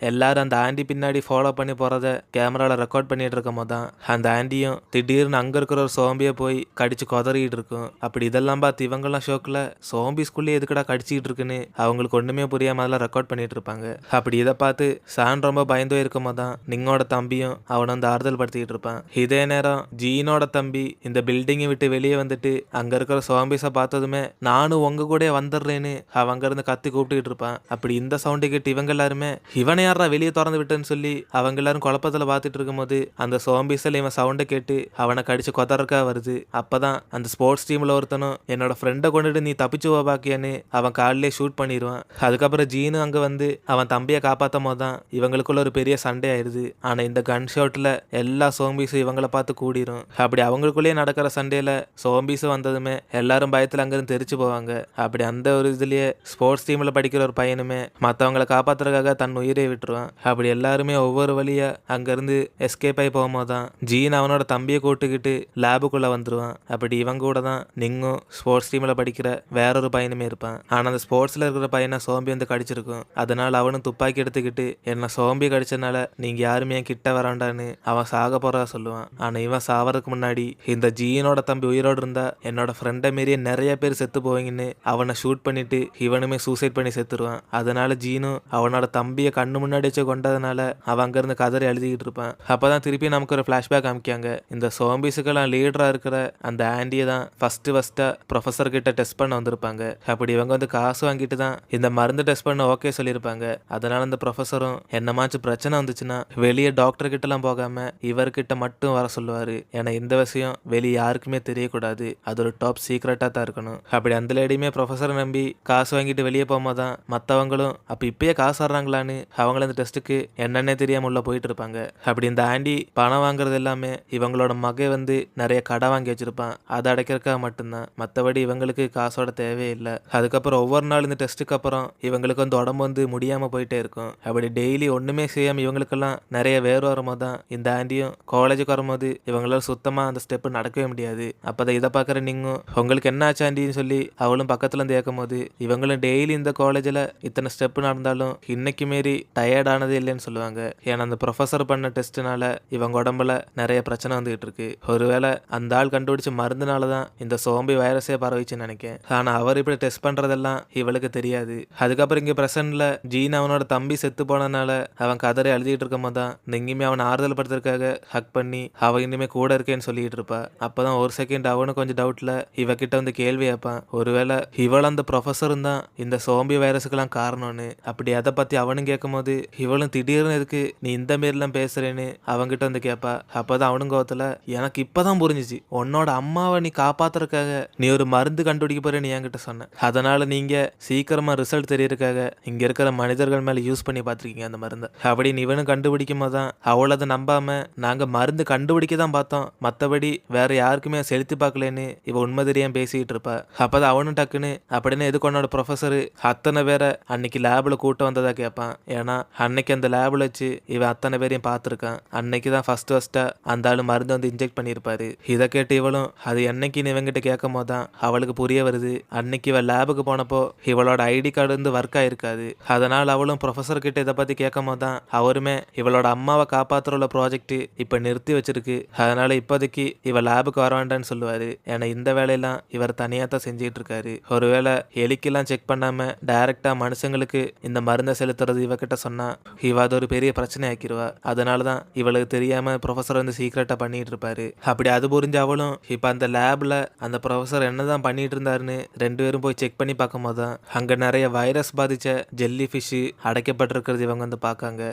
எல்லாரும் அந்த ஆண்டி பின்னாடி ஃபாலோ பண்ணி போறத கேமரால ரெக்கார்ட் பண்ணிட்டு இருக்கும் போதுதான் அந்த ஆண்டியும் திடீர்னு அங்க இருக்கிற ஒரு சோம்பியை போய் கடிச்சு கொதறிட்டு இருக்கும். அப்படி இதெல்லாம் பார்த்து இவங்கெல்லாம் ஷோக்கில் சோம்பி ஸ்கூல்ல எதுக்கடா கடிச்சிட்டு இருக்குன்னு அவங்களுக்கு ஒண்ணுமே புரியாம அதெல்லாம் ரெக்கார்ட் பண்ணிட்டு இருப்பாங்க. அப்படி இதை பார்த்து சான் ரொம்ப பயந்து இருக்கும் போதுதான் நிங்கோட தம்பியும் அவனை வந்து ஆறுதல் படுத்திக்கிட்டு இருப்பான். இதே நேரம் ஜீனோட தம்பி இந்த பில்டிங்கை விட்டு வெளியே வந்துட்டு அங்க இருக்கிற சோம்பிஸை பார்த்ததுமே நானும் உங்க கூட வந்துடுறேன்னு அவங்க இருந்து கத்தி கூப்பிட்டுக்கிட்டு இருப்பான். அப்படி இந்த சவுண்டை கேட்டு இவங்க எல்லாருமே இவனை யாரா வெளியே திறந்து விட்டுன்னு சொல்லி அவங்க எல்லாரும் குழப்பத்துல பார்த்துட்டு இருக்கும் போது அந்த சோம்பிஸில் இவன் சவுண்டை கேட்டு அவனை கடிச்சு கொதறக்கா வருது. அப்பதான் அந்த ஸ்போர்ட்ஸ் டீம்ல ஒருத்தனும் என்னோட ஃப்ரெண்டை கொண்டுட்டு நீ தப்பிச்சு பாக்கியான்னு அவன் காலிலே ஷூட் பண்ணிடுவான். அதுக்கப்புறம் ஜீனு அங்க வந்து அவன் தம்பியை காப்பாற்றும் போதுதான் இவங்களுக்குள்ள ஒரு பெரிய சண்டை ஆயிடுது. ஆனா இந்த கன் ஷாட்ல எல்லா சோம்பிஸும் இவங்களை பார்த்து கூடிரும். அப்படி அவங்களுக்குள்ளேயே நடக்கிற சண்டையில சோம்பிஸ் வந்ததுமே எல்லாரும் பயத்துல அங்கிருந்து தெரிச்சு போவாங்க. அப்படி அந்த ஒரு இதுலயே ஸ்போர்ட்ஸ் டீம்ல படிக்கிற ஒரு பையனுமே மற்றவங்களை காப்பாத்துறதுக்காக தன் உயிரை விட்டுருவான். அப்படி எல்லாருமே ஒவ்வொரு வழியா அங்கிருந்து எஸ்கேப் ஆகி போகும்போதுதான் ஜீன் அவனோட தம்பியை கூட்டுக்கிட்டு லேபுக்குள்ள வந்துருவான். அப்படி இவங்க கூட தான் நிங்கும் ஸ்போர்ட்ஸ் டீம்ல படிக்கிற வேறொரு பையனுமே இருப்பான். ஆனா அந்த ஸ்போர்ட்ஸ்ல இருக்கிற பையனை சோம்பி வந்து கடிச்சிருக்கும். அதனால அவனும் துப்பாக்கி எடுத்துக்கிட்டு என்ன சோம்பி கடிச்சதுனால நீங்க யாருமே என் கிட்ட வராண்டான்னு அவன் சாக போறதா சொல்லுவான். ஆனா இவன் சாவறதுக்கு முன்னாடி இந்த ஜீனோட தம்பி உயிரோடு இருந்தா என்னோட ஃப்ரெண்டை மீறிய நிறைய பேர் செத்து போவீங்கன்னு அவனை ஷூட் பண்ணிட்டு இவனுமே சூசைட் பண்ணி செத்துருவான். அதனால ஜீனும் அவனோட தம்பியை கண்ணு முன்னாடி வச்சு கொண்டதுனால அவன் அங்கிருந்து கதறி எழுதிக்கிட்டு இருப்பான். அப்பதான் திருப்பி நமக்கு ஒரு பிளாஷ்பேக் காமிக்காங்க. இந்த சோம்பிஸுக்கெல்லாம் லீடரா இருக்கிற அந்த ஆண்டியை தான் ஃபர்ஸ்டா ப்ரொஃபசர் கிட்ட டெஸ்ட் பண்ண வந்திருப்பாங்க. அப்படி இவங்க வந்து காசு வாங்கிட்டு தான் இந்த மருந்து டெஸ்ட் பண்ண ஓகே சொல்லியிருப்பாங்க. அதனால இந்த ப்ரொஃபஸரும் என்னமாச்சும் பிரச்சனை வந்துச்சுன்னா வெளியே டாக்டர் கிட்ட எல்லாம் போகாம இவர்கிட்ட மட்டும் வர சொல்லுவாரு. ஏன்னா இந்த விஷயம் வெளியே யாருக்குமே தெரியக்கூடாது, அது ஒரு டாப் சீக்ரெட்டா தான் இருக்கணும். அப்படி அந்த லேடியுமே ப்ரொஃபஸரை நம்பி காசு வாங்கிட்டு வெளியே போகும்போதான் மற்றவங்களும் அப்ப இப்பயே காசு வர்றாங்களான்னு அவங்கள இந்த டெஸ்ட்டுக்கு என்னன்னே தெரியாம உள்ள போயிட்டு இருப்பாங்க. அப்படி இந்த ஆண்டி பணம் வாங்குறது எல்லாமே இவங்களோட மகை வந்து நிறைய கடை வாங்கி வச்சிருப்பான், அதை அடைக்கிறதுக்காக மட்டும்தான். மற்றபடி இவங்களுக்கு காசோட தேவையே இல்லை. அதுக்கப்புறம் ஒவ்வொரு நாள் இந்த டெஸ்ட்டுக்கு அப்புறம் இவங்களுக்கு வந்து உடம்பு வந்து முடியாம போயிட்டே இருக்கும். அப்படி டெய்லி ஒண்ணுமே செய்யாம இவங்களுக்கெல்லாம் நிறைய வேறு வரும்போது தான் இந்த ஆண்டியும் காலேஜுக்கு வரும்போது இவங்களால சுத்தமா அந்த ஸ்டெப் நடக்கவே முடியாது. அப்பதான் இதை பாக்குற நீங்கும் உங்களுக்கு என்ன ஆச்சு ஆண்டின்னு சொல்லி அவளும் பக்கத்துல இருந்து கேட்கும் போது இவங்களும் டெய்லி இந்த காலேஜ்ல இத்தனை ஸ்டெப் நடந்தாலும் இன்னைக்கு மாரி டயர்ட் ஆனதே இல்லைன்னு சொல்லுவாங்க. ஏன்னா அந்த ப்ரொஃபஸர் பண்ண டெஸ்ட்னால இவங்க உடம்புல நிறைய பிரச்சனை வந்துகிட்டு இருக்கு. ஒருவேளை அந்த ஆள் கண்டுபிடிச்ச மருந்துனாலதான் இந்த சோம்பி வைரஸே பரவிச்சுன்னு நினைக்கிறேன். ஆனா அவர் இப்படி டெஸ்ட் பண்றதெல்லாம் இவளுக்கு தெரியாது. அதுக்கப்புறம் இங்க பிரசன்ட்ல ஜீன் அவனோட தம்பி செத்து போனதுனால அவன் கதறி எழுதிட்டு இருக்கும் போதுதான் இங்கேயுமே அவனை ஆறுதல் படுத்துறதுக்காக ஹக் பண்ணி அவ இனிமே கூட இருக்கேன்னு சொல்லிட்டு இருப்பா. அப்பதான் ஒரு செகண்ட் அவனும் கொஞ்சம் டவுட்ல இவகிட்ட வந்து கேள்வி கேட்பான். ஒருவேளை இவள் அந்த ப்ரொஃபஸரும் தான் இந்த சோம்பி வைரஸுக்கெல்லாம் காரணம்னு. அப்படி அதை பத்தி அவனும் கேட்கும்போது இவளும் திடீர்னு இருக்கு நீ இந்த மாரிலாம் பேசுறேன்னு அவன்கிட்ட வந்து கேட்பா. அப்பதான் அவனும் கோவத்துல எனக்கு இப்பதான் புரிஞ்சுச்சு உன்னோட அம்மாவை நீ காப்பாத்துறதுக்காக நீ ஒரு மருந்து கண்டுபிடிக்க போறேன்னு என்கிட்ட சொன்ன. அதனால நீங்க சீக்கிரமா ரிசல்ட் தெரியறதுக்காக இங்க இருக்கிற மனிதர்கள் மேல யூஸ் பண்ணி பார்த்திருக்கீங்க அந்த மருந்தை அப்படின்னு இவனும் கண்டுபிடிக்கும் போதுதான் அவள் அதை நம்பாம நாங்க மருந்து கண்டுபிடிக்க தான் பார்த்தோம், மத்தபடி வேற யாருக்குமே செலுத்தி பார்க்கலன்னு இவ உண்மை தெரியாம பேசிட்டு இருப்பா. அப்பதான் அவனும் டக்குன்னு அப்படின்னு எதுக்கு உன்னோட ப்ரொஃபஸர் அத்தனை பேரை அன்னைக்கு லேப்ல கூட்ட வந்ததா கேட்பான். ஏன்னா அன்னைக்கு அந்த லேப்ல வச்சு இவன் அத்தனை பேரையும் பார்த்துருக்கான். அன்னைக்கு தான் ஃபர்ஸ்டா அந்த ஆளு மருந்து வந்து இன்ஜெக்ட் பண்ணியிருப்பாரு. இதை கேட்டு இவளும் அது என்னைக்குன்னு இவங்கிட்ட கேட்கும் போதுதான் அவளுக்கு புரிய வருது அன்னைக்கு இவள் லேபுக்கு போனப்போ இவளோட ஐடி கார்டு வந்து ஒர்க் ஆயிருக்காது. அதனால அவளும் ப்ரொஃபஸர் கிட்ட இதை பத்தி கேட்கும் போதுதான் அவருமே இவளோட அம்மாவை காப்பாத்துற ப்ராஜெக்ட் இப்ப நிறுத்தி வச்சிருக்கு, அதனால இப்போதைக்கு இவ லேபுக்கு வர வேண்டாம்னு சொல்லுவாரு. ஏன்னா இந்த வேலையெல்லாம் இவர் தனியா தான் செஞ்சுட்டு இருக்காரு. ஒருவேளை எலிக்கெல்லாம் செக் பண்ணாம டைரக்டா மனுஷங்களுக்கு இந்த மருந்தை செலுத்துறது இவகிட்ட சொன்னா இவ அது ஒரு பெரிய பிரச்சனை ஆக்கிடுவா. அதனாலதான் இவளுக்கு தெரியாம ப்ரொஃபஸர் வந்து சீக்கிரட்டா பண்ணிட்டு இருப்பாரு. அப்படி அது புரிஞ்ச அவளும் இப்ப அந்த லேப்ல அந்த ப்ரொஃபஸர் என்னதான் பண்ணிட்டு இருந்தாருன்னு 2 பேரும் போய் செக் பண்ணி பார்க்கும் போதுதான் அங்க நிறைய வைரஸ் பாதிச்ச ஜெல்லி ஃபிஷ் அடைக்கப்பட்டிருக்கிறது இவங்க வந்து பார்க்காங்க.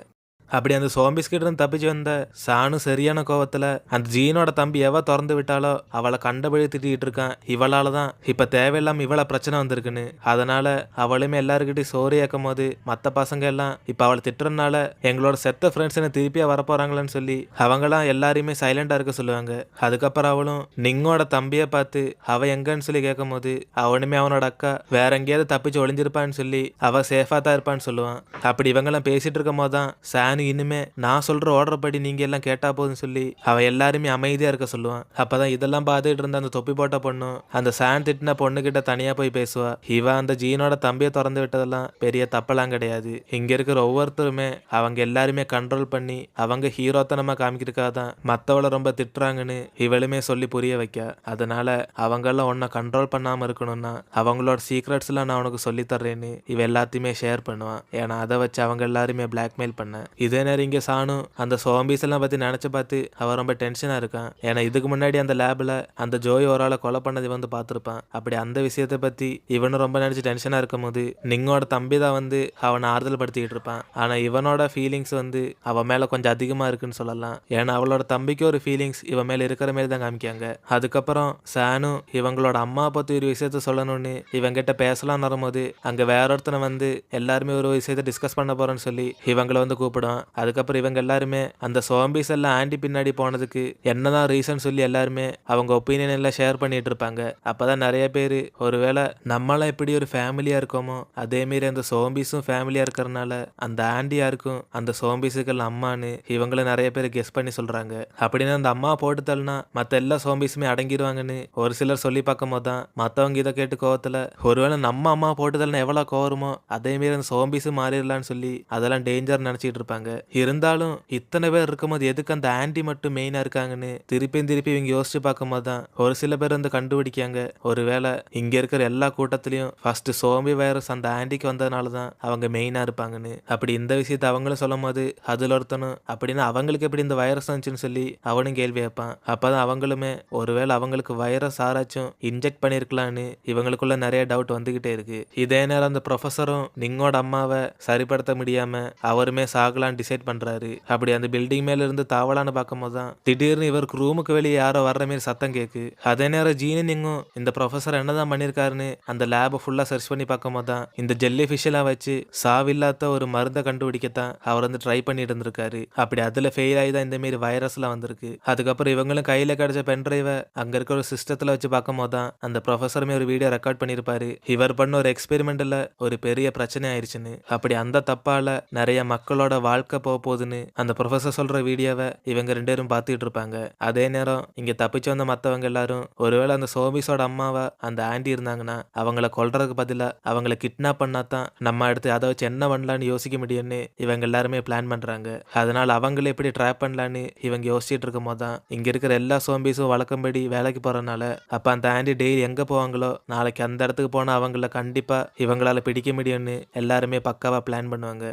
அப்படி அந்த சோம்பிஸ் கிட்ட இருந்து தப்பிச்சு வந்த சானு சரியான கோவத்துல அந்த ஜீனோட தம்பி எவ திறந்து விட்டாலோ அவளை கண்டபடி திட்டிட்டு இருக்கான். இவளாலதான் இப்ப தேவையில்லாம இவள பிரச்சனை வந்திருக்குன்னு. அதனால அவளுமே எல்லாருக்கிட்டையும் சோறு ஏக்கும் போது மத்த பசங்க எல்லாம் இப்ப அவளை திட்டுறதுனால எங்களோட செத்த ஃப்ரெண்ட்ஸ் என்ன திருப்பியா வரப்போறாங்களன்னு சொல்லி அவங்களாம் எல்லாரையுமே சைலண்டா இருக்க சொல்லுவாங்க. அதுக்கப்புறம் அவளும் நிங்கோட தம்பிய பார்த்து அவ எங்கன்னு சொல்லி கேட்கும் போது அவனுமே அவனோட அக்கா வேற எங்கேயாவது தப்பிச்சு ஒளிஞ்சிருப்பான்னு சொல்லி அவ சேஃபா தான் இருப்பான்னு சொல்லுவான். அப்படி இவங்கெல்லாம் பேசிட்டு இருக்கும் போதுதான் சானு இனிமே நான் சொல்ற ஓடுறபடி நீங்க எல்லாம் கேட்டா போதுன்னு சொல்லி அவன் எல்லாருமே அமைதியா இருக்க சொல்லுவான். அப்பதான் இதெல்லாம் பார்த்துட்டு இருந்த அந்த தொப்பி போட்ட பொண்ணும் அந்த சான் திட்டின பொண்ணு கிட்ட தனியா போய் பேசுவா. இவன் அந்த ஜீனோட தம்பியை திறந்து விட்டதெல்லாம் பெரிய தப்பெல்லாம் கிடையாது. இங்க இருக்கிற ஒவ்வொருத்தருமே அவங்க எல்லாருமே கண்ட்ரோல் பண்ணி அவங்க ஹீரோத்தனமா காமிக்கிறதுக்காக தான் மத்தவளை ரொம்ப திட்டுறாங்கன்னு இவளுமே சொல்லி புரிய வைக்க. அதனால அவங்க எல்லாம் உன்னை கண்ட்ரோல் பண்ணாம இருக்கணும்னா அவங்களோட சீக்ரெட்ஸ் எல்லாம் நான் உனக்கு சொல்லி தர்றேன்னு இவ எல்லாத்தையுமே ஷேர் பண்ணுவான். ஏன்னா அதை வச்சு அவங்க எல்லாருமே பிளாக்மெயில் பண்ண. இதே நேரம் இங்க சானு அந்த சோம்பிஸ் எல்லாம் பத்தி நினைச்சு பார்த்து அவன் ரொம்ப டென்ஷனா இருக்கான். ஏன்னா இதுக்கு முன்னாடி அந்த லேப்ல அந்த ஜோய் ஒரு ஆளை கொலை பண்ணது வந்து பார்த்திருப்பான். அப்படி அந்த விஷயத்தை பத்தி இவனும் ரொம்ப நினைச்சு டென்ஷனா இருக்கும் போது நிங்கோட தம்பி தான் வந்து அவனை ஆறுதல் படுத்திக்கிட்டு இருப்பான். ஆனா இவனோட ஃபீலிங்ஸ் வந்து அவன் மேல கொஞ்சம் அதிகமா இருக்குன்னு சொல்லலாம். ஏன்னா அவளோட தம்பிக்கு ஒரு ஃபீலிங்ஸ் இவன் மேல இருக்கிற மாதிரி தான் காமிக்காங்க. அதுக்கப்புறம் சானு இவங்களோட அம்மா பத்தி ஒரு விஷயத்த சொல்லணும்னு இவங்கிட்ட பேசலாம் வரும்போது அங்க வேற ஒருத்தனை வந்து எல்லாருமே ஒரு விஷயத்த டிஸ்கஸ் பண்ண போறேன்னு சொல்லி இவங்களை வந்து கூப்பிடும். அதுக்கப்புறம் இவங்க எல்லாருமே அந்த சோம்பிஸ் எல்லாம் ஆண்டி பின்னாடி போனதுக்கு என்னதான் ரீசன் சொல்லி எல்லாருமே அவங்க ஒப்பீனியன் எல்லாம் ஷேர் பண்ணிட்டு இருப்பாங்க. அப்பதான் நிறைய பேர் ஒருவேளை நம்மளாம் எப்படி ஒரு ஃபேமிலியா இருக்கோமோ அதே மாரி அந்த சோம்பிஸும் ஃபேமிலியா இருக்கிறதுனால அந்த ஆண்டியா இருக்கும் அந்த சோம்பிஸுக்கள் அம்மான்னு இவங்கள நிறைய பேர் கெஸ் பண்ணி சொல்றாங்க. அப்படின்னு அந்த அம்மா போட்டு தள்ளினா மத்த எல்லா சோம்பிஸுமே அடங்கிடுவாங்கன்னு ஒரு சிலர் சொல்லி பார்க்கும் போதுதான் மத்தவங்க இதை கேட்டு கோவத்துல ஒருவேளை நம்ம அம்மா போட்டு தள்ளினா எவ்வளவு கோவருமோ அதே மாரி அந்த சோம்பிஸும் மாறிடலான்னு சொல்லி அதெல்லாம் டேஞ்சர் நினைச்சிட்டு இருப்பாங்க. இருந்தாலும் இத்தனை பேர் இருக்கும்போது எதுக்கு அந்த ஆன்டி மட்டும் மெயினா இருக்காங்கன்னு திருப்பி இவங்க யோசிச்சு பார்க்கும் போதுதான் ஒரு சில பேர் வந்து கண்டுபிடிக்காங்க. ஒருவேளை இங்க இருக்கிற எல்லா கூட்டத்திலயும் ஃபர்ஸ்ட் சோம்பி வைரஸ் அந்த ஆன்டிக்கு வந்ததுனாலதான் அவங்க மெயினா இருப்பாங்கன்னு. அப்படி இந்த விஷயத்த அவங்களும் சொல்லும் போது அதுல ஒருத்தனும் அப்படின்னா அவங்களுக்கு எப்படி இந்த வைரஸ் வந்துச்சுன்னு சொல்லி அவனும் கேள்வி வைப்பான். அப்பதான் அவங்களுமே ஒருவேளை அவங்களுக்கு வைரஸ் ஆராச்சும் இன்ஜெக்ட் பண்ணிருக்கலான்னு இவங்களுக்குள்ள நிறைய டவுட் வந்துகிட்டே இருக்கு. இதே நேரம் அந்த ப்ரொஃபஸரும் நிங்கோட அம்மாவை சரிப்படுத்த முடியாம அவருமே சாகலான்னு டிசைட் பண்றாரு. அப்படி அந்த பில்டிங் மேல இருந்து தாவலான்னு பார்க்கும் போதுதான் திடீர்னு இவருக்கு ரூமுக்கு வெளியே யாரோ வர்ற மாதிரி சத்தம் கேக்கு. அதே நேரம் ஜீனிங்கும் இந்த ப்ரொஃபஸர் என்னதான் பண்ணிருக்காருன்னு அந்த லேபை ஃபுல்லா சர்ச் பண்ணி பார்க்கும் போதுதான் இந்த ஜெல்லி ஃபிஷ் எல்லாம் வச்சு சாவில்லாத ஒரு மருந்தை கண்டுபிடிக்கத்தான் அவர் வந்து ட்ரை பண்ணிட்டு இருந்திருக்காரு. அப்படி அதுல ஃபெயில் ஆகி தான் இந்த மாதிரி வைரஸ் எல்லாம் வந்திருக்கு. அதுக்கப்புறம் இவங்களும் கையில கிடைச்ச பென்ட்ரைவை அங்க இருக்கிற ஒரு சிஸ்டத்துல வச்சு பார்க்கும் போதுதான் அந்த ப்ரொஃபஸருமே ஒரு வீடியோ ரெக்கார்ட் பண்ணிருப்பாரு. இவர் பண்ண ஒரு எக்ஸ்பெரிமெண்ட்ல ஒரு பெரிய பிரச்சனை ஆயிடுச்சுன்னு. அப்படி அந்த தப்பால நிறைய மக்களோட வாழ்க்கை போகுதுன்னு அந்த ப்ரொஃபஸர் சொல்ற வீடியோவை இவங்க 2 பேரும் பார்த்துட்டு இருப்பாங்க. அதே நேரம் இங்க தப்பிச்சு வந்த மத்தவங்க எல்லாரும் ஒருவேளை அந்த சோபிஸோட அம்மாவை அந்த ஆண்டி இருந்தாங்கன்னா அவங்கள கொல்றதுக்கு பதிலா அவங்கள கிட்னாப் பண்ணாதான் நம்ம அடுத்து அதை வச்சு என்ன பண்ணலான்னு யோசிக்க முடியும்னு இவங்க எல்லாருமே பிளான் பண்றாங்க. அதனால அவங்கள எப்படி ட்ராப் பண்ணலான்னு இவங்க யோசிச்சுட்டு இருக்கும் போதுதான் இங்க இருக்கிற எல்லா சோம்பிஸும் வழக்கம்படி வேலைக்கு போறதுனால அப்ப அந்த ஆண்டி டெய்லி எங்க போவாங்களோ நாளைக்கு அந்த இடத்துக்கு போனா அவங்கள கண்டிப்பா இவங்களால பிடிக்க முடியும்னு எல்லாருமே பக்காவா பிளான் பண்ணுவாங்க.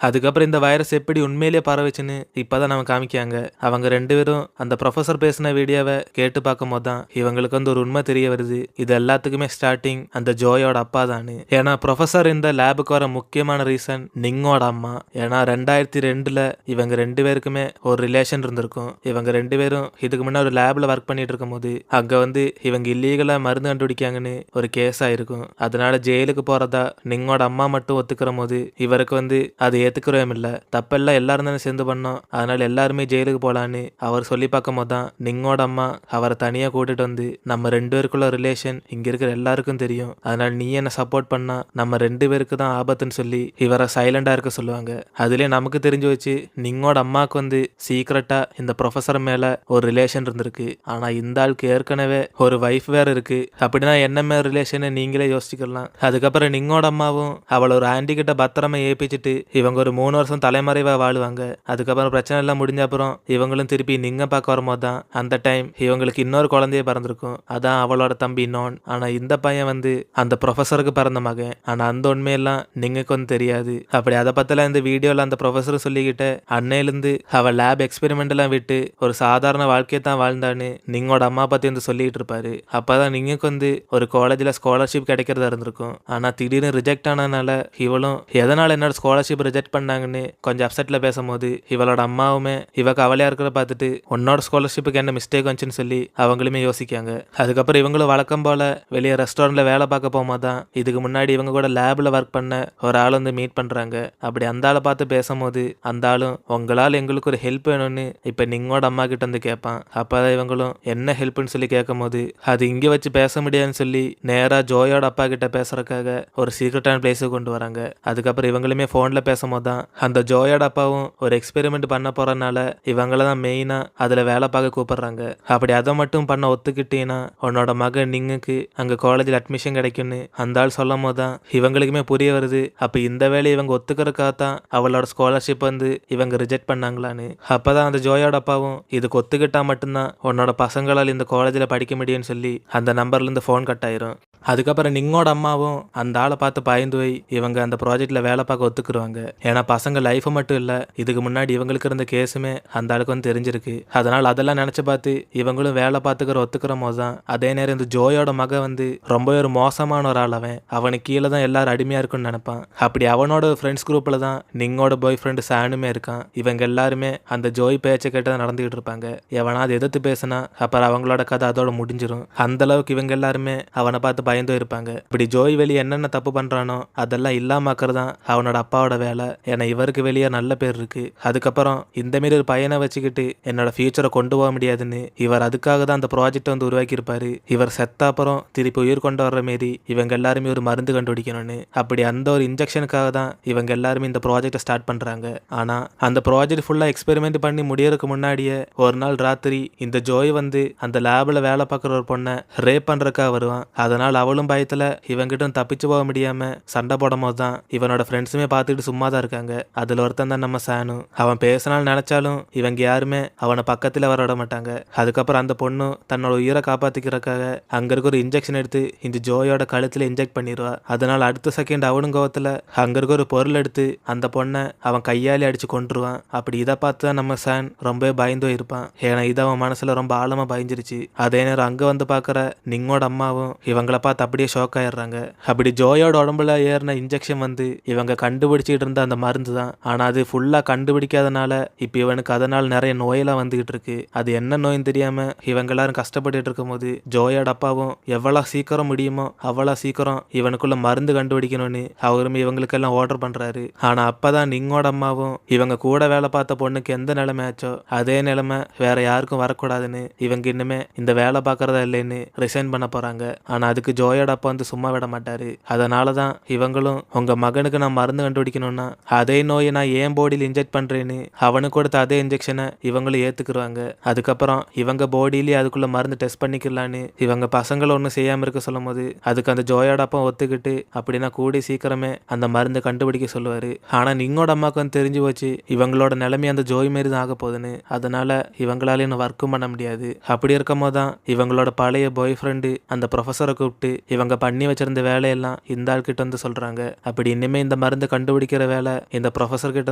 அதுக்கப்புறம் இந்த வைரஸ் எப்படி உண்மையிலேயே பரவுச்சுன்னு இப்பதான் நம்ம காமிக்காங்க. அவங்க 2 பேரும் அந்த ப்ரொஃபசர் பேசின வீடியோவை கேட்டு பார்க்கும்போது தான் இவங்களுக்கு வந்து ஒரு உண்மை தெரிய வருது. இது எல்லாத்துக்குமே ஸ்டார்டிங் அந்த ஜோயோட அப்பா தானு. ஏன்னா ப்ரொஃபசர் இந்த லேபுக்கு வர முக்கியமான ரீசன் நிங்கோட அம்மா. ஏன்னா 2002ல இவங்க 2 பேருக்குமே ஒரு ரிலேஷன் இருந்திருக்கும். இவங்க 2 பேரும் இதுக்கு முன்னாடி ஒரு லேப்ல ஒர்க் பண்ணிட்டு இருக்கும்போது அங்க வந்து இவங்க இல்லீகலா மருந்து கண்டுபிடிக்காங்கன்னு ஒரு கேஸ் ஆயிருக்கும். அதனால ஜெயிலுக்கு போறதா நிங்கோட அம்மா மட்டும் ஒத்துக்கிற போது இவருக்கு வந்து அது ஏத்துக்கிறவே இல்ல. தப்பெல்லாம் எல்லாரும் தானே சேர்ந்து பண்ணோம், அதனால எல்லாருமே ஜெயிலுக்கு போலான்னு அவர் சொல்லி பார்க்கும் போது தான் நிங்கோட அம்மா அவரை தனியா கூட்டிட்டு வந்து நம்ம 2 பேருக்குள்ள ரிலேஷன் இங்க இருக்கிற எல்லாருக்கும் தெரியும், அதனால நீ என்ன சப்போர்ட் பண்ணா நம்ம 2 பேருக்கு தான் ஆபத்துன்னு சொல்லி இவரை சைலண்டா இருக்க சொல்லுவாங்க. அதுலயே நமக்கு தெரிஞ்சு வச்சு நிங்கோட அம்மாவுக்கு வந்து சீக்கிரட்டா இந்த ப்ரொஃபசர் மேல ஒரு ரிலேஷன் இருந்திருக்கு. ஆனா இந்த ஆளுக்கு ஏற்கனவே ஒரு வைஃப் வேற இருக்கு. அப்படின்னா என்ன மேல ரிலேஷன் நீங்களே யோசிச்சுக்கலாம். அதுக்கப்புறம் நிங்கோட அம்மாவும் அவளை ஒரு ஆன்டி கிட்ட பத்திரமா ஏப்பிச்சுட்டு இவங்க ஒரு 3 வருஷம் தலைமறைவா வாழுவாங்க. அதுக்கப்புறம் பிரச்சனை எல்லாம் முடிஞ்ச அப்புறம் இவங்களும் திருப்பி நிங்க பார்க்க வரும்போது தான் அந்த டைம் இவங்களுக்கு இன்னொரு குழந்தைய பிறந்திருக்கும். அதான் அவளோட தம்பி நான். ஆனா இந்த பையன் வந்து அந்த ப்ரொஃபசருக்கு பிறந்த மகன். ஆனா அந்த உண்மையெல்லாம் நீங்களுக்கு வந்து தெரியாது. அப்படி அதை பத்திலாம் இந்த வீடியோல அந்த ப்ரொஃபசர் சொல்லிக்கிட்ட அன்னையிலிருந்து அவ லேப் எக்ஸ்பெரிமெண்ட் எல்லாம் விட்டு ஒரு சாதாரண வாழ்க்கையை தான் வாழ்ந்தான்னு நீங்களோட அம்மா பத்தி வந்து சொல்லிட்டு இருப்பாரு. அப்பதான் நீங்களுக்கு வந்து ஒரு காலேஜ்ல ஸ்காலர்ஷிப் கிடைக்கிறதா இருந்திருக்கும். ஆனா திடீர்னு ரிஜெக்ட் ஆனதுனால இவளும் எதனால என்னோட ஸ்காலர்ஷிப் ரிஜெக்ட் பண்ணாங்கன்னு கொஞ்சம் அப்செட்ல பேசும்போது இவளோட அம்மாவுமே இவ கவலையா இருக்கிற பார்த்துட்டு உன்னோட ஸ்காலர்ஷிப்புக்கு என்ன மிஸ்டேக் வந்துச்சுன்னு சொல்லி அவங்களுமே யோசிக்காங்க. அதுக்கப்புறம் இவங்களும் வழக்கம் போல வெளியே ரெஸ்டாரண்ட்ல வேலை பார்க்க போகும்போது தான் இதுக்கு முன்னாடி இவங்க கூட லேப்ல ஒர்க் பண்ண ஒரு ஆள் வந்து மீட் பண்றாங்க. அப்படி அந்த ஆளை பார்த்து பேசும்போது அந்த ஆளும் உங்களால் எங்களுக்கு ஒரு ஹெல்ப் வேணும்னு இப்ப நீங்களோட அம்மா கிட்ட வந்து கேட்பான். அப்பதான் இவங்களும் என்ன ஹெல்ப்னு சொல்லி கேட்கும் போது அது இங்க வச்சு பேச முடியாதுன்னு சொல்லி நேரா ஜோயோட அப்பா கிட்ட பேசுறதுக்காக ஒரு சீக்ரெட்டான பிளேஸுக்கு கொண்டு வராங்க. அதுக்கப்புறம் இவங்களுமே போன்ல பேசும்போது தான் அந்த ஜோயோட அப்பாவும் ஒரு எக்ஸ்பெரிமெண்ட் பண்ண போறதுனால இவங்கள தான் மெயினா அதுல வேலை பார்க்க கூப்பிடுறாங்க. அப்படி அதை மட்டும் பண்ண ஒத்துக்கிட்டீங்கன்னா உன்னோட மகன் நீங்களுக்கு அங்க காலேஜில் அட்மிஷன் கிடைக்கும்னு அந்த ஆள் சொல்லும் போது தான் இவங்களுக்குமே புரிய வருது. அப்ப இந்த வேலையை இவங்க ஒத்துக்கிறதுக்காக தான் அவளோட ஸ்காலர்ஷிப் வந்து இவங்க ரிஜெக்ட் பண்ணாங்களான்னு. அப்பதான் அந்த ஜோயோட அப்பாவும் இதுக்கு ஒத்துக்கிட்டா மட்டும்தான் உன்னோட பசங்களால் இந்த காலேஜில் படிக்க முடியும்னு சொல்லி அந்த நம்பர்ல இருந்து ஃபோன் கட் ஆயிரும். அதுக்கப்புறம் நிங்கோட அம்மாவும் அந்த ஆளை பார்த்து பயந்து போய் இவங்க அந்த ப்ராஜெக்ட்ல வேலை பார்க்க ஒத்துக்குருவாங்க. ஏன்னா பசங்க லைஃப் மட்டும் இல்ல, இதுக்கு முன்னாடி இவங்களுக்கு இருந்த கேஸுமே அந்த ஆளுக்கு வந்து தெரிஞ்சிருக்கு. அதனால அதெல்லாம் நினைச்சு பார்த்து இவங்களும் வேலை பார்த்துக்கிற ஒத்துக்கிற போது தான் அதே நேரம் இந்த ஜோயோட மகன் வந்து ரொம்ப ஒரு மோசமான ஒரு ஆள். அவனுக்கு கீழே தான் எல்லாரும் அடிமையா இருக்குன்னு நினைப்பான். அப்படி அவனோட ஃப்ரெண்ட்ஸ் குரூப்ல தான் நிங்கோட பாய் ஃப்ரெண்டு சானுமே இருக்கான். இவங்க எல்லாருமே அந்த ஜோய் பேச்சை கேட்டு தான் நடந்துகிட்டு இருப்பாங்க. எவனாவது எதிர்த்து பேசினா அப்புறம் அவங்களோட கதை அதோட முடிஞ்சிடும். அந்த அளவுக்கு இவங்க எல்லாருமே அவனை பார்த்து பயந்து இருப்பாங்க. இப்படி ஜோய் வெளியே என்னென்ன தப்பு பண்றானோ அதெல்லாம் இல்லாமக்கிறதான் அவனோட அப்பாவோட வேலை. ஏன்னா இவருக்கு வெளியே நல்ல பேர் இருக்கு. அதுக்கப்புறம் இந்த மாரி ஒரு பையனை வச்சுக்கிட்டு என்னோட ஃபியூச்சரை கொண்டு போக முடியாதுன்னு இவர் அதுக்காக தான் அந்த ப்ராஜெக்ட் வந்து உருவாக்கி இருப்பாரு. இவர் செத்த அப்புறம் திருப்பி உயிர் கொண்டு வர்ற மாரி இவங்க எல்லாருமே ஒரு மருந்து கண்டுபிடிக்கணும்னு. அப்படி அந்த ஒரு இன்ஜெக்ஷனுக்காக தான் இவங்க எல்லாருமே இந்த ப்ராஜெக்டை ஸ்டார்ட் பண்றாங்க. ஆனா அந்த ப்ராஜெக்ட் ஃபுல்லா எக்ஸ்பெரிமெண்ட் பண்ணி முடியறதுக்கு முன்னாடியே ஒரு நாள் ராத்திரி இந்த ஜோய் வந்து அந்த லேப்ல வேலை பார்க்குற ஒரு பொண்ணை ரேப் பண்றதுக்காக வருவான். அதனால அவளும் பயத்துல இவங்கிட்டும் தப்பிச்சு போக முடியாம சண்டை போடும் போது தான் இவனோட ஃப்ரெண்ட்ஸுமே பார்த்துட்டு சும்மா தான் இருக்காங்க. அதுல ஒருத்தன் தான் நம்ம சானு. அவன் பேசினாலும் நினைச்சாலும் இவங்க யாருமே அவனை பக்கத்துல வர விட மாட்டாங்க. அதுக்கப்புறம் அந்த பொண்ணு தன்னோட உயிரை காப்பாத்திக்கிறதுக்காக அங்க இருக்க ஒரு இன்ஜெக்ஷன் எடுத்து இந்த ஜோயோட கழுத்துல இன்ஜெக்ட் பண்ணிடுவா. அதனால அடுத்த செகண்ட் அவனும் கோவத்துல அங்க இருக்க ஒரு பொருள் எடுத்து அந்த பொண்ணை அவன் கையாலே அடிச்சு கொண்டுருவான். அப்படி இதை பார்த்து தான் நம்ம சான் ரொம்ப பயந்து இருப்பான். ஏன்னா இது அவன் மனசுல ரொம்ப ஆழமா பயந்துருச்சு. அதே நேரம் அங்க வந்து பாக்குற நிங்கோட அம்மாவும் இவங்களை பார்த்து அப்படியே ஷாக் ஆயிடுறாங்க. அப்படி ஜோயோட உடம்புல ஏறின இன்ஜெக்ஷன் வந்து இவங்க கண்டுபிடிச்சிட்டு இருந்த அந்த மருந்து தான். ஆனா அது ஃபுல்லா கண்டுபிடிக்காதனால இப்ப இவனுக்கு அதனால நிறைய நோயெல்லாம் வந்துகிட்டு இருக்கு. அது என்ன நோயின்னு தெரியாம இவங்க எல்லாரும் கஷ்டப்பட்டு இருக்கும் போது ஜோயோட அப்பாவும் எவ்வளவு சீக்கிரம் முடியுமோ அவ்வளவு சீக்கிரம் இவனுக்குள்ள மருந்து கண்டுபிடிக்கணும்னு அவருமே இவங்களுக்கெல்லாம் ஆர்டர் பண்றாரு. ஆனா அப்பதான் நிங்கோட அம்மாவும் இவங்க கூட வேலை பார்த்த பொண்ணுக்கு எந்த நிலைமை ஆச்சோ அதே நிலைமை வேற யாருக்கும் வரக்கூடாதுன்னு இவங்க இன்னுமே இந்த வேலை பார்க்கறதா இல்லைன்னு ரிசைன் பண்ண போறாங்க. ஆனா அதுக்கு ஜோயோட அப்பா வந்து சும்மா விட மாட்டாரு. அதனாலதான் இவங்களும் உங்க மகனுக்கு நான் மருந்து கண்டுபிடிக்கணும்னா அதே நோயை நான் ஏன் பாடியில் இன்ஜெக்ட் பண்றேன்னு அவனுக்கு கொடுத்த அதே இன்ஜெக்ஷனை இவங்களும் ஏத்துக்குருவாங்க. அதுக்கப்புறம் இவங்க பாடியிலேயே அதுக்குள்ள மருந்து டெஸ்ட் பண்ணிக்கலான்னு இவங்க பசங்களை ஒன்றும் செய்யாம இருக்க சொல்லும் போது அதுக்கு அந்த ஜோயோட அப்பா ஒத்துக்கிட்டு அப்படின்னா கூடி சீக்கிரமே அந்த மருந்து கண்டுபிடிக்க சொல்லுவாரு. ஆனா நீங்களோட அம்மாவுக்கு வந்து தெரிஞ்சு போச்சு இவங்களோட நிலைமை அந்த ஜோய் மாரி தான் ஆக போகுதுன்னு. அதனால இவங்களால இன்னும் ஒர்க்கும் பண்ண முடியாது. அப்படி இருக்கும் போது தான் இவங்களோட பழைய பாய் ஃப்ரெண்டு அந்த ப்ரொஃபஸரை கூப்பிட்டு சொல்லிட்டு இவங்க பண்ணி வச்சிருந்த வேலையெல்லாம் இந்த ஆள் கிட்ட வந்து சொல்றாங்க. அப்படி இனிமே இந்த மருந்து கண்டுபிடிக்கிற வேலை இந்த ப்ரொஃபசர் கிட்ட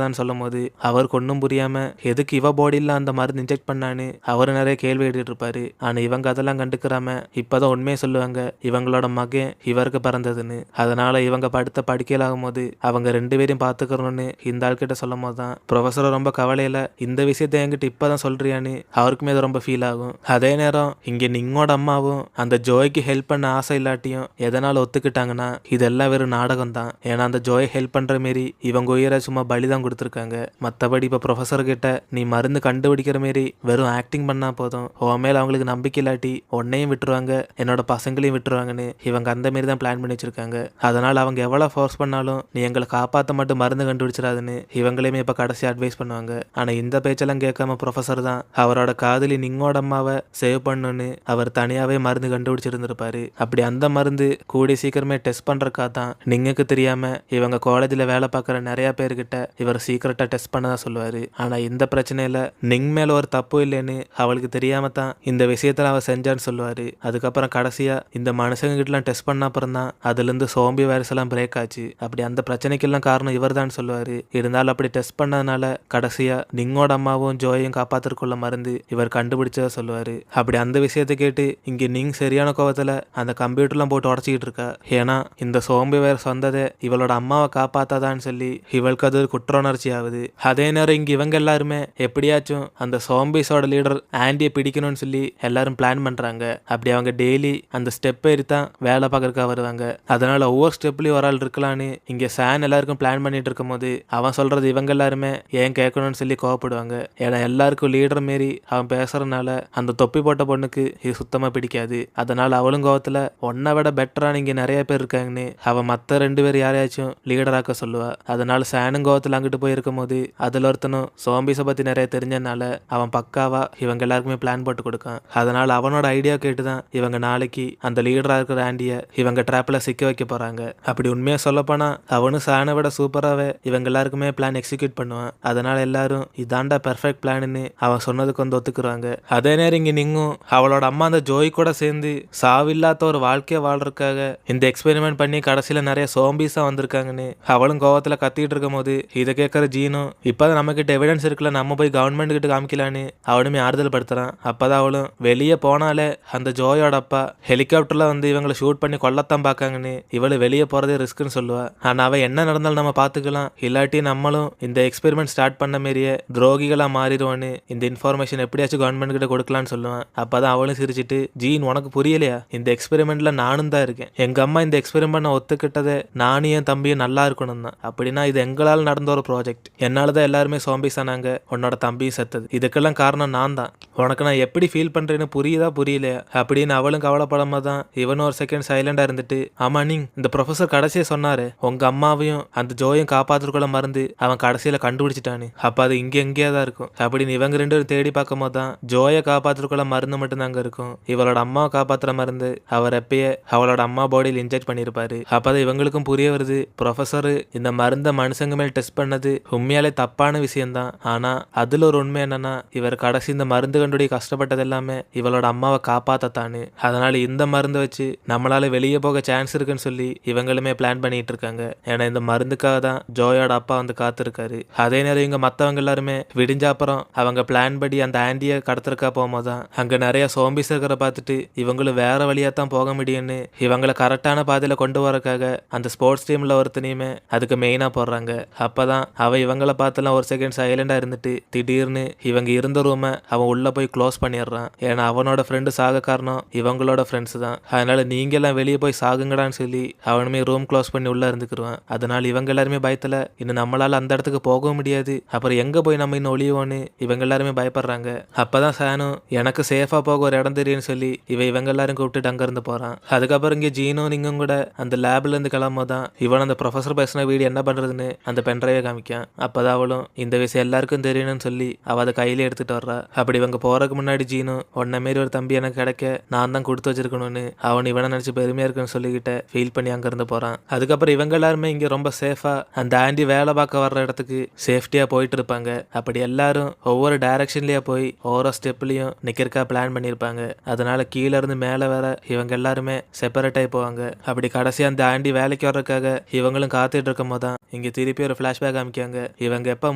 தான் சொல்லும் போது அவருக்கு ஒன்றும் புரியாம எதுக்கு இவ பாடியில் அந்த மருந்து இன்ஜெக்ட் பண்ணான்னு அவரு நிறைய கேள்வி கேட்டுட்டு இருப்பாரு. ஆனா இவங்க அதெல்லாம் கண்டுக்கிறாம இப்பதான் உண்மையை சொல்லுவாங்க, இவங்களோட மகன் இவருக்கு பிறந்ததுன்னு. அதனால இவங்க படுத்த படுக்கையில் ஆகும்போது அவங்க 2 பேரையும் பார்த்துக்கிறோன்னு இந்த ஆள் கிட்ட சொல்லும் போது தான் ப்ரொஃபஸர் ரொம்ப கவலையில இந்த விஷயத்த என்கிட்ட இப்பதான் சொல்றியான்னு அவருக்குமே அது ரொம்ப ஃபீல் ஆகும். அதே நேரம் இங்க நிங்கோட அம்மாவும் அந்த ஜோய்க்கு ஹெல்ப் பண்ண ஆசை இல்லாட்டியும் எதனால ஒத்துக்கிட்டாங்கன்னா இதெல்லாம் வெறும் நாடகம் தான். ஏன்னா அந்த ஜோய் ஹெல்ப் பண்ற மாரி இவங்க உயிரை சும்மா பலிதான் கொடுத்துருக்காங்க. மற்றபடி இப்போ ப்ரொஃபஸர் கிட்ட நீ மருந்து கண்டுபிடிக்கிற மாரி வெறும் ஆக்டிங் பண்ணா போதும், உன் மேல அவங்களுக்கு நம்பிக்கை இல்லாட்டி உன்னையும் விட்டுருவாங்க என்னோட பசங்களையும் விட்டுருவாங்கன்னு இவங்க அந்த மாரி தான் பிளான் பண்ணி வச்சிருக்காங்க. அதனால அவங்க எவ்வளவு ஃபோர்ஸ் பண்ணாலும் நீ எங்களை காப்பாற்ற மட்டும் மருந்து கண்டுபிடிச்சிடாதுன்னு இவங்களையுமே இப்ப கடைசி அட்வைஸ் பண்ணுவாங்க. ஆனா இந்த பேச்செல்லாம் கேட்காம ப்ரொஃபஸர் தான் அவரோட காதலி நிங்கோட அம்மாவை சேவ் பண்ணணும்னு அவர் தனியாவே மருந்து கண்டுபிடிச்சிருந்திருப்பாரு. அப்படி அந்த மருந்து கூடி சீக்கிரமே டெஸ்ட் பண்றக்கா தான் நிங்குக்கு தெரியாம இவங்க காலேஜ்ல வேலை பார்க்குற நிறைய பேர்கிட்ட இவர் சீக்கிரட்டா டெஸ்ட் பண்ணதான் சொல்லுவாரு. ஆனா இந்த பிரச்சனையில நிங் மேல ஒரு தப்பு இல்லைன்னு அவளுக்கு தெரியாம தான் இந்த விஷயத்துல அவ செஞ்சான்னு சொல்லுவாரு. அதுக்கப்புறம் கடைசியா இந்த மனுஷங்க கிட்டலாம் டெஸ்ட் பண்ண அப்புறம் தான் அதுல இருந்து சோம்பி வைரஸ் எல்லாம் பிரேக் ஆச்சு. அப்படி அந்த பிரச்சனைக்கெல்லாம் காரணம் இவர் தான் சொல்லுவாரு. இருந்தாலும் அப்படி டெஸ்ட் பண்ணதுனால கடைசியா நிங்கோட அம்மாவும் ஜோயையும் காப்பாத்திற்குள்ள மருந்து இவர் கண்டுபிடிச்சதா சொல்லுவாரு. அப்படி அந்த விஷயத்தை கேட்டு இங்க நிங் சரியான கோவத்துல அந்த கம்ப்யூட்டர்லாம் போட்டு உடச்சிக்கிட்டு இருக்கா. ஏன்னா இந்த சோம்பி வைரஸ் வந்ததே இவளோட அம்மாவை காப்பாத்தாதான்னு சொல்லி இவளுக்கு அது ஒரு குற்ற உணர்ச்சி ஆகுது. அதே நேரம் இங்க இவங்க எல்லாருமே எப்படியாச்சும் அந்த சோம்பிஸோட லீடர் ஆண்டியை பிடிக்கணும்னு சொல்லி எல்லாரும் பிளான் பண்றாங்க. அப்படி அவங்க டெய்லி அந்த ஸ்டெப் ஏறி தான் வேலை பார்க்கறதுக்காக வருவாங்க. அதனால ஒவ்வொரு ஸ்டெப்லயும் ஒரு ஆள் இருக்கலான்னு இங்க சான் எல்லாருக்கும் பிளான் பண்ணிட்டு இருக்கும் போது அவன் சொல்றது இவங்க எல்லாருமே ஏன் கேட்கணும்னு சொல்லி கோவப்படுவாங்க. ஏன்னா எல்லாருக்கும் லீடர் மாரி அவன் பேசுறதுனால அந்த தொப்பி போட்ட பொண்ணுக்கு இது சுத்தமா பிடிக்காது. அதனால அவளும் கோவத்துல உன்னை விட பெட்டரான இங்க நிறைய பேர் இருக்காங்கன்னு அவன் மத்த 2 பேர் யாரையாச்சும் லீடராக்க சொல்லுவா. அதனால சானும் கோவத்துல அங்கிட்டு போய் இருக்கும் போது அதுல ஒருத்தனும் சோம்பிஸை பத்தி நிறைய தெரிஞ்சனால அவன் பக்காவா இவங்க எல்லாருக்குமே பிளான் போட்டு கொடுக்கான். அதனால அவனோட ஐடியா கேட்டுதான் இவங்க நாளைக்கு அந்த லீடரா இருக்கிற ஆண்டிய இவங்க ட்ராப்ல சிக்க வைக்க போறாங்க. அப்படி உண்மையா சொல்லப்போனா அவனும் சானை விட சூப்பராவே இவங்க எல்லாருக்குமே பிளான் எக்ஸிக்யூட் பண்ணுவான். அதனால எல்லாரும் இதாண்டா பெர்ஃபெக்ட் பிளான்னு அவன் சொன்னதுக்கு வந்து ஒத்துக்குறாங்க. அதே நேரம் இங்க நிங்கும் அவளோட அம்மா அந்த ஜோய் கூட சேர்ந்து சாவில்லாத ஒரு வாழ்க்கையை வாழ்றதுக்காக இந்த எக்ஸ்பெரிமெண்ட் பண்ணி கடைசியில நிறைய சோம்பிஸா வந்திருக்காங்கன்னு அவளும் கோவத்துல கத்திட்டு இருக்கும் போது இதை கேட்கற ஜீனும் இப்பதான் நம்ம கிட்ட எவிடன்ஸ் இருக்குல்ல, நம்ம போய் கவர்மெண்ட் கிட்ட காமிக்கலான்னு அவனுமே ஆறுதல் படுத்துறான். அப்பதான் அவளும் வெளியே போனாலே அந்த ஜோயோட அப்பா ஹெலிகாப்டர்ல வந்து இவங்களை ஷூட் பண்ணி கொல்லத்தான் பாக்காங்கன்னு இவளு வெளியே போறதே ரிஸ்க்னு சொல்லுவா. ஆனா அவ என்ன நடந்தாலும் நம்ம பாத்துக்கலாம், இல்லாட்டி நம்மளும் இந்த எக்ஸ்பெரிமெண்ட் ஸ்டார்ட் பண்ண மாரியே துரோகிகளா மாறிடுவோன்னு இந்த இன்ஃபர்மேஷன் எப்படியாச்சும் கவர்மெண்ட் கிட்ட கொடுக்கலான்னு சொல்லுவான். அப்பதான் அவளும் சிரிச்சிட்டு ஜீன் உனக்கு புரியலையா, இந்த எக்ஸ்பெரிமெண்ட்ல நானும் தான் இருக்கேன், எங்க அம்மா இந்த எக்ஸ்பெரிமெண்ட் ஒத்துக்கிட்டதே நானும் என் தம்பியும் நல்லா இருக்கணும் தான், அப்படின்னா இது எங்களால் நடந்த ஒரு ப்ராஜெக்ட், என்னாலதான் எல்லாருமே சோம்பிஸ் ஆனாங்க, உன்னோட தம்பியும் செத்தது, இதுக்கெல்லாம் காரணம் நான் தான், உனக்கு நான் எப்படி ஃபீல் பண்றேன்னு புரியுதா புரியலையா அப்படின்னு அவளும் கவலைப்படாம தான் இவனும் ஒரு செகண்ட் சைலண்டா இருந்துட்டு ஆமா நீ இந்த ப்ரொஃபசர் கடைசியா சொன்னாரு உங்க அம்மாவையும் அந்த ஜோயும் காப்பாத்துக்குள்ள மருந்து அவன் கடைசியில கண்டுபிடிச்சிட்டானு, அப்ப அது இங்க எங்கேயா தான் இருக்கும் அப்படின்னு இவங்க 2 பேரும் தேடி பார்க்கும் போது தான் ஜோயை காப்பாத்துக்குள்ள மருந்து மட்டும் தான் அங்க இருக்கும். இவளோட அம்மாவை காப்பாத்துற மருந்து அவர் எப்பயே அவளோட அம்மா பாடியில் இன்ஜெக்ட் பண்ணிருப்பாரு. அப்பதான் இவங்களுக்கும் புரிய வருது ப்ரொஃபசர் இந்த மருந்த மனுஷங்க மேல் டெஸ்ட் பண்ணது உண்மையாலே தப்பான விஷயம்தான். ஆனா அதுல ஒரு உண்மை என்னன்னா இவர் கடைசி இந்த மருந்து கண்டுபிடி கஷ்டப்பட்டது எல்லாமே இவளோட அம்மாவை காப்பாத்தத்தானு. அதனால இந்த மருந்து வச்சு நம்மளால வெளியே போக சான்ஸ் இருக்குன்னு சொல்லி இவங்களுமே பிளான் பண்ணிட்டு இருக்காங்க. ஏன்னா இந்த மருந்துக்காக தான் ஜோயோட அப்பா வந்து காத்திருக்காரு. அதே நேரம் இவங்க மத்தவங்க எல்லாருமே விடிஞ்ச அப்புறம் அவங்க பிளான் படி அந்த ஆண்டியை கடத்திருக்கா போகும்போதுதான் அங்க நிறைய சோம்பிஸ் இருக்கிற பார்த்துட்டு இவங்களும் வேற வழியா தான் போக முடியும்னு இவங்களை கரெக்டான பாதையில கொண்டு வரக்காக அந்த ஸ்போர்ட்ஸ் டீம்ல ஒருத்தனையுமே அதுக்கு மெயினா போடுறாங்க. அப்பதான் அவன் இவங்களை பார்த்துலாம் ஒரு செகண்ட் சைலண்டா இருந்துட்டு திடீர்னு இவங்க இருந்த ரூமை அவன் உள்ள போய் க்ளோஸ் பண்ணிடுறான். ஏன்னா அவனோட ஃப்ரெண்டு சாக காரணம் இவங்களோட ஃப்ரெண்ட்ஸ் தான். அதனால நீங்க எல்லாம் வெளியே போய் சாகுங்கடான்னு சொல்லி அவனுமே ரூம் க்ளோஸ் பண்ணி உள்ள இருந்துக்குருவான். அதனால இவங்க எல்லாருமே பயத்துல இன்னும் நம்மளால அந்த இடத்துக்கு போக முடியாது, அப்புறம் எங்க போய் நம்ம இன்னும் ஒளியோன்னு இவங்க எல்லாருமே பயப்படுறாங்க. அப்பதான் சானும் எனக்கு சேஃபா போக ஒரு இடம் தெரியும்னு சொல்லி இவங்க எல்லாரும் கூப்பிட்டு அங்க இருந்து போறான். அதுக்கப்புறம் இங்க ஜீனும் நீங்க கூட அந்த லேப்ல இருந்து கிளம்போதான் இவன் அந்த ப்ரொஃபசர் பேசின வீடு என்ன பண்றதுன்னு அந்த பென்ட்ரைவை காமிக்கான். அப்பதான் அவளும் இந்த விஷயம் எல்லாருக்கும் தெரியணும்னு சொல்லி அவ அதை கையில எடுத்துட்டு வர்றா. அப்படி இவங்க போறதுக்கு முன்னாடி ஜீனும் உன்ன மாரி ஒரு தம்பி எனக்கு கிடைக்க நான் தான் கொடுத்து வச்சிருக்கணும்னு அவன் இவனை நினைச்சு பெருமையா இருக்குன்னு சொல்லிக்கிட்ட ஃபீல் பண்ணி அங்க இருந்து போறான். அதுக்கப்புறம் இவங்க எல்லாருமே இங்க ரொம்ப சேஃபா அந்த ஆண்டி வேலை பார்க்க வர்ற இடத்துக்கு சேஃப்டியா போயிட்டு இருப்பாங்க. அப்படி எல்லாரும் ஒவ்வொரு டைரக்ஷன்லயே போய் ஒவ்வொரு ஸ்டெப்லயும் நிக்கிறக்கா பிளான் பண்ணிருப்பாங்க. அதனால கீழே இருந்து மேல வேற இவங்க எல்லாருமே எல்லாருமே செப்பரேட் ஆகி போவாங்க. அப்படி கடைசி அந்த ஆண்டி வேலைக்கு வர்றதுக்காக இவங்களும் காத்துட்டு இருக்கும் போது தான் இங்க திருப்பி ஒரு ஃபிளாஷ்பேக் காமிக்காங்க. இவங்க எப்ப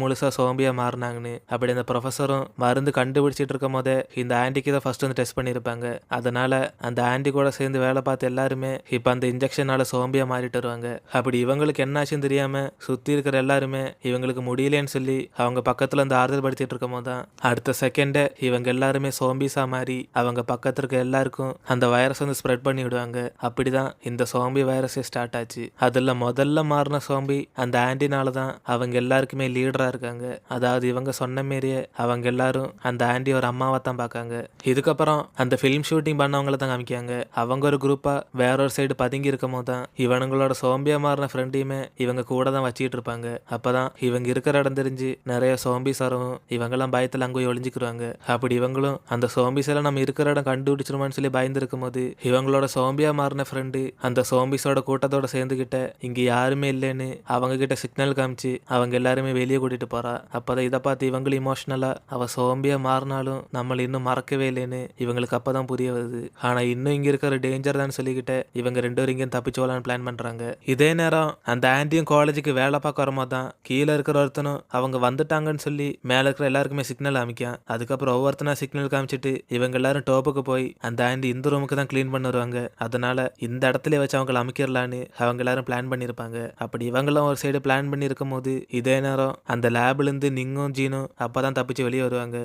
முழுசா சோம்பியா மாறினாங்கன்னு. அப்படி அந்த ப்ரொஃபஸரும் மருந்து கண்டுபிடிச்சிட்டு இருக்கும் போதே இந்த ஆண்டிக்கு தான் ஃபர்ஸ்ட் வந்து டெஸ்ட் பண்ணியிருப்பாங்க. அதனால அந்த ஆண்டி கூட சேர்ந்து வேலை பார்த்து எல்லாருமே இப்ப அந்த இன்ஜெக்ஷனால சோம்பியா மாறிட்டு வருவாங்க. அப்படி இவங்களுக்கு என்ன ஆச்சுன்னு தெரியாம சுத்தி இருக்கிற எல்லாருமே இவங்களுக்கு முடியலன்னு சொல்லி அவங்க பக்கத்துல இருந்து ஆறுதல் படுத்திட்டு இருக்கும் போது தான் அடுத்த செகண்டே இவங்க எல்லாருமே சோம்பிஸா மாறி அவங்க பக்கத்துல இருக்க எல்லாருக்கும் அந்த வைரஸ் வந்து ஸ்ப்ரெட் பண்ணி விடுவாங்க. அப்படிதான் இந்த சோம்பி வைரஸே ஸ்டார்ட் ஆச்சு. அதுல முதல்ல மாறின சோம்பி அந்த ஆண்டினால தான் அவங்க எல்லாருக்குமே லீடரா இருக்காங்க. அதாவது இவங்க சொன்ன மாரியே அவங்க எல்லாரும் அந்த ஆண்டி ஒரு அம்மாவை தான் பார்க்காங்க. இதுக்கப்புறம் அந்த ஃபிலிம் ஷூட்டிங் பண்ணவங்கள தான் காமிக்காங்க. அவங்க ஒரு குரூப்பா வேற ஒரு சைடு பதுங்கி இருக்கும் போது தான் இவனுங்களோட சோம்பியா மாறின ஃப்ரெண்டையுமே இவங்க கூட தான் வச்சுட்டு இருப்பாங்க. அப்பதான் இவங்க இருக்கிற இடம் தெரிஞ்சு நிறைய சோம்பிஸ் வரவும் இவங்கெல்லாம் பயத்துல அங்கே ஒளிஞ்சுக்குருவாங்க. அப்படி இவங்களும் அந்த சோம்பிஸ் எல்லாம் நம்ம இருக்கிற இடம் கண்டுபிடிச்சிருமான்னு சொல்லி பயந்து இருக்கும் போது இவங்களோட சோம்பியா மாறின ஃப்ரெண்டு அந்த சோம்பிஸோட கூட்டத்தோட சேர்ந்துகிட்ட இங்க யாருமே இல்லைன்னு அவங்க கிட்ட சிக்னல் காமிச்சு அவங்க எல்லாருமே வெளியே கூட்டிட்டு போறா. அப்பதான் இதை பார்த்து இவங்களும் இமோஷனலா அவ சோம்பியா மாறினாலும் நம்மள இன்னும் மறக்கவே இல்லைன்னு இவங்களுக்கு அப்பதான் புரிய வருது. ஆனா இன்னும் இங்க இருக்கிற டேஞ்சர் தான் சொல்லிக்கிட்ட இவங்க ரெண்டு பேரும் இங்கே தப்பிச்சு வரலான்னு பிளான் பண்றாங்க. இதே நேரம் அந்த ஆண்டியும் காலேஜுக்கு வேலை பார்க்க வரும்போது தான் கீழே இருக்கிற ஒருத்தனும் அவங்க வந்துட்டாங்கன்னு சொல்லி மேல இருக்கிற எல்லாருக்குமே சிக்னல் காமிக்கான். அதுக்கப்புறம் ஒவ்வொருத்தனா சிக்னல் காமிச்சிட்டு இவங்க எல்லாரும் டோப்புக்கு போய் அந்த ஆண்டி இந்த ரூமுக்கு தான் கிளீன் பண்ண வருவாங்க. அதனால இந்த இடத்துல வச்சு அவங்களை அமைக்கிறலான்னு அவங்க எல்லாரும் பிளான் பண்ணியிருப்பாங்க. அப்படி இவங்களும் ஒரு சைடு பிளான் பண்ணியிருக்கும் போது இதே நேரம் அந்த லேப்ல இருந்து நிங்கும் ஜீனும் அப்பதான் தப்பிச்சு வெளியே வருவாங்க.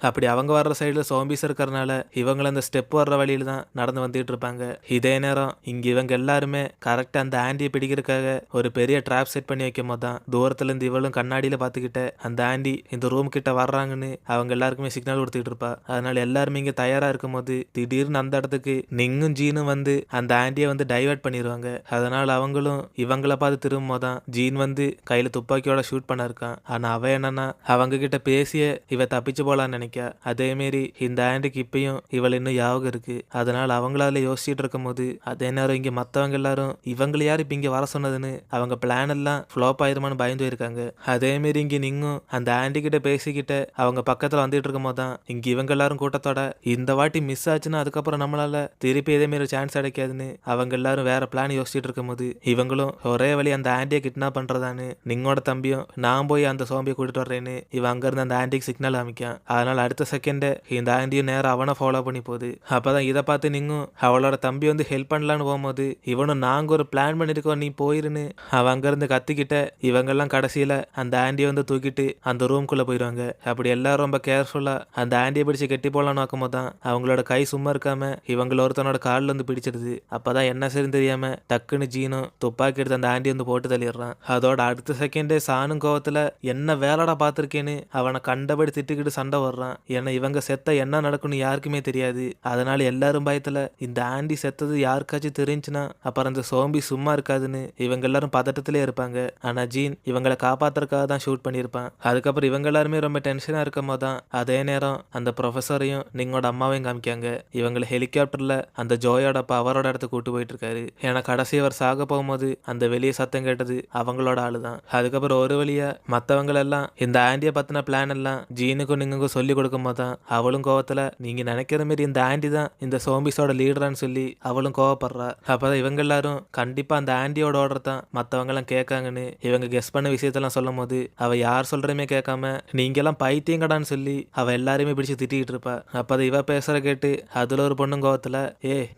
அப்படி அவங்க வர்ற சைடில் சோம்பிஸ் இருக்கிறனால இவங்களை அந்த ஸ்டெப் வர்ற வழியில தான் நடந்து வந்துட்டு இருப்பாங்க. இதே நேரம் இங்க இவங்க எல்லாருமே கரெக்டா அந்த ஆண்டியை பிடிக்கிறதுக்காக ஒரு பெரிய ட்ராப் செட் பண்ணி வைக்கும் போது தான் தூரத்துல இருந்து இவளும் கண்ணாடியில பாத்துக்கிட்ட அந்த ஆண்டி இந்த ரூம் கிட்ட வர்றாங்கன்னு அவங்க எல்லாருக்குமே சிக்னல் கொடுத்துட்டு இருப்பா. அதனால எல்லாருமே இங்க தயாரா இருக்கும் போது திடீர்னு அந்த இடத்துக்கு நிங்கும் ஜீனும் வந்து அந்த ஆண்டியை வந்து டைவர்ட் பண்ணிடுவாங்க. அதனால அவங்களும் இவங்களை பார்த்து திரும்பும் போதான் ஜீன் வந்து கையில துப்பாக்கியோட ஷூட் பண்ண இருக்கான். ஆனா அவ என்னன்னா அவங்க கிட்ட பேசிய இவ தப்பிச்சு போலான்னு அதே மாரி இந்த ஆண்டிக்கு இப்பயும் இவள் இன்னும் ஞாபகம் இருக்கு. அதனால அவங்களால யோசிச்சுட்டு இருக்கும் போது அதே நேரம் இங்க மத்தவங்க எல்லாரும் இவங்களை யார் இப்ப இங்க வர சொன்னதுன்னு அவங்க பிளான் எல்லாம் ஃபிளாப் ஆயிருமான்னு பயந்து இருக்காங்க. அதே மாரி இங்க நீங்கும் அந்த ஆண்டி கிட்ட பேசிக்கிட்ட அவங்க பக்கத்துல வந்துட்டு இருக்கும் போதுதான் இங்க இவங்க எல்லாரும் கூட்டத்தோட இந்த வாட்டி மிஸ் ஆச்சுன்னா அதுக்கப்புறம் நம்மளால திருப்பி இதே மாரி சான்ஸ் கிடைக்காதுன்னு அவங்க எல்லாரும் வேற பிளான் யோசிச்சுட்டு இருக்கும் போது இவங்களும் ஒரே வழி அந்த ஆண்டியை கிட்னாப் பண்றதான்னு நீங்கோட தம்பியும் நான் போய் அந்த சோம்பியை கூட்டிட்டு வர்றேன்னு இவன் அங்க இருந்து அந்த ஆண்டிக்கு சிக்னல் அமைக்கான். அதனால அடுத்த செகண்ட் இந்த ஆண்டியும் நேரம் அவனை ஃபாலோ பண்ணி போகுது. அப்பதான் இதை பார்த்து நீங்கும் அவளோட தம்பி வந்து ஹெல்ப் பண்ணலான்னு போகும்போது இவனும் நாங்க ஒரு பிளான் பண்ணிருக்கோம் நீ போயிருன்னு அவன் அங்க இருந்து கத்திக்கிட்ட இவங்கெல்லாம் கடைசியில அந்த ஆண்டியை வந்து தூக்கிட்டு அந்த ரூம்குள்ள போயிடுவாங்க. அப்படி எல்லாரும் ரொம்ப கேர்ஃபுல்லா அந்த ஆண்டியை பிடிச்சு கெட்டி போலான்னு நோக்கும் போதுதான் அவங்களோட கை சும்மா இருக்காம இவங்கள ஒருத்தனோட காலில் வந்து பிடிச்சிடுது. அப்பதான் என்ன சரி தெரியாம டக்குன்னு ஜீனும் துப்பாக்கி எடுத்து அந்த ஆண்டி வந்து போட்டு தள்ளிடுறான். அதோட அடுத்த செகண்டே சாணும் கோவத்துல என்ன வேலைடா பார்த்திருக்கேன்னு அவனை கண்டபடி திட்டுக்கிட்டு சண்டை வர்றான். ஏன்னா இவங்க செத்த என்ன நடக்கும்னு யாருக்குமே தெரியாது. அதனால எல்லாரும் பயத்துல இந்த ஆண்டி செத்தது யாருக்காச்சும் தெரிஞ்சுன்னா அப்புறம் அந்த சோம்பி சும்மா இருக்காதுன்னு இவங்க எல்லாரும் பதட்டத்திலே இருப்பாங்க. ஆனா ஜீன் இவங்களை காப்பாத்துறதுக்காக தான் ஷூட் பண்ணியிருப்பான். அதுக்கப்புறம் இவங்க எல்லாருமே ரொம்ப டென்ஷனா இருக்கும் போதுதான் அதே நேரம் அந்த ப்ரொஃபஸரையும் நீங்களோட அம்மாவையும் காமிக்காங்க. இவங்களை ஹெலிகாப்டர்ல அந்த ஜோயோட அப்பா அவரோட இடத்துக்கு கூட்டு போயிட்டு இருக்காரு. ஏன்னா கடைசி அவர் சாக போகும்போது அந்த வெளியே சத்தம் கேட்டது அவங்களோட ஆளுதான். அதுக்கப்புறம் ஒரு வழியா மத்தவங்க எல்லாம் இந்த ஆண்டியை பத்தின பிளான் எல்லாம் ஜீனுக்கும் நீங்க சொல்லி கொடுக்கும் போதுதான் அவளும் கோவத்துல நீங்க நினைக்கிற மாதிரி இந்த ஆண்டி தான் இந்த சோம்பிஸோட லீடரான்னு சொல்லி அவளும் கோவப்படுறா. அப்பதான் இவங்க எல்லாரும் கண்டிப்பா அந்த ஆண்டியோட ஆர்டர் தான் மத்தவங்க எல்லாம் கேட்காங்கன்னு இவங்க கெஸ் பண்ண விஷயத்தெல்லாம் சொல்லும் போது அவ யார் சொல்றமே கேட்காம நீங்க எல்லாம் பைத்தியங்கடான்னு சொல்லி அவ எல்லாருமே பிடிச்சு திட்டிட்டு இருப்பா. அப்பதான் இவ பேசுற கேட்டு அதுல ஒரு பொண்ணும் கோவத்துல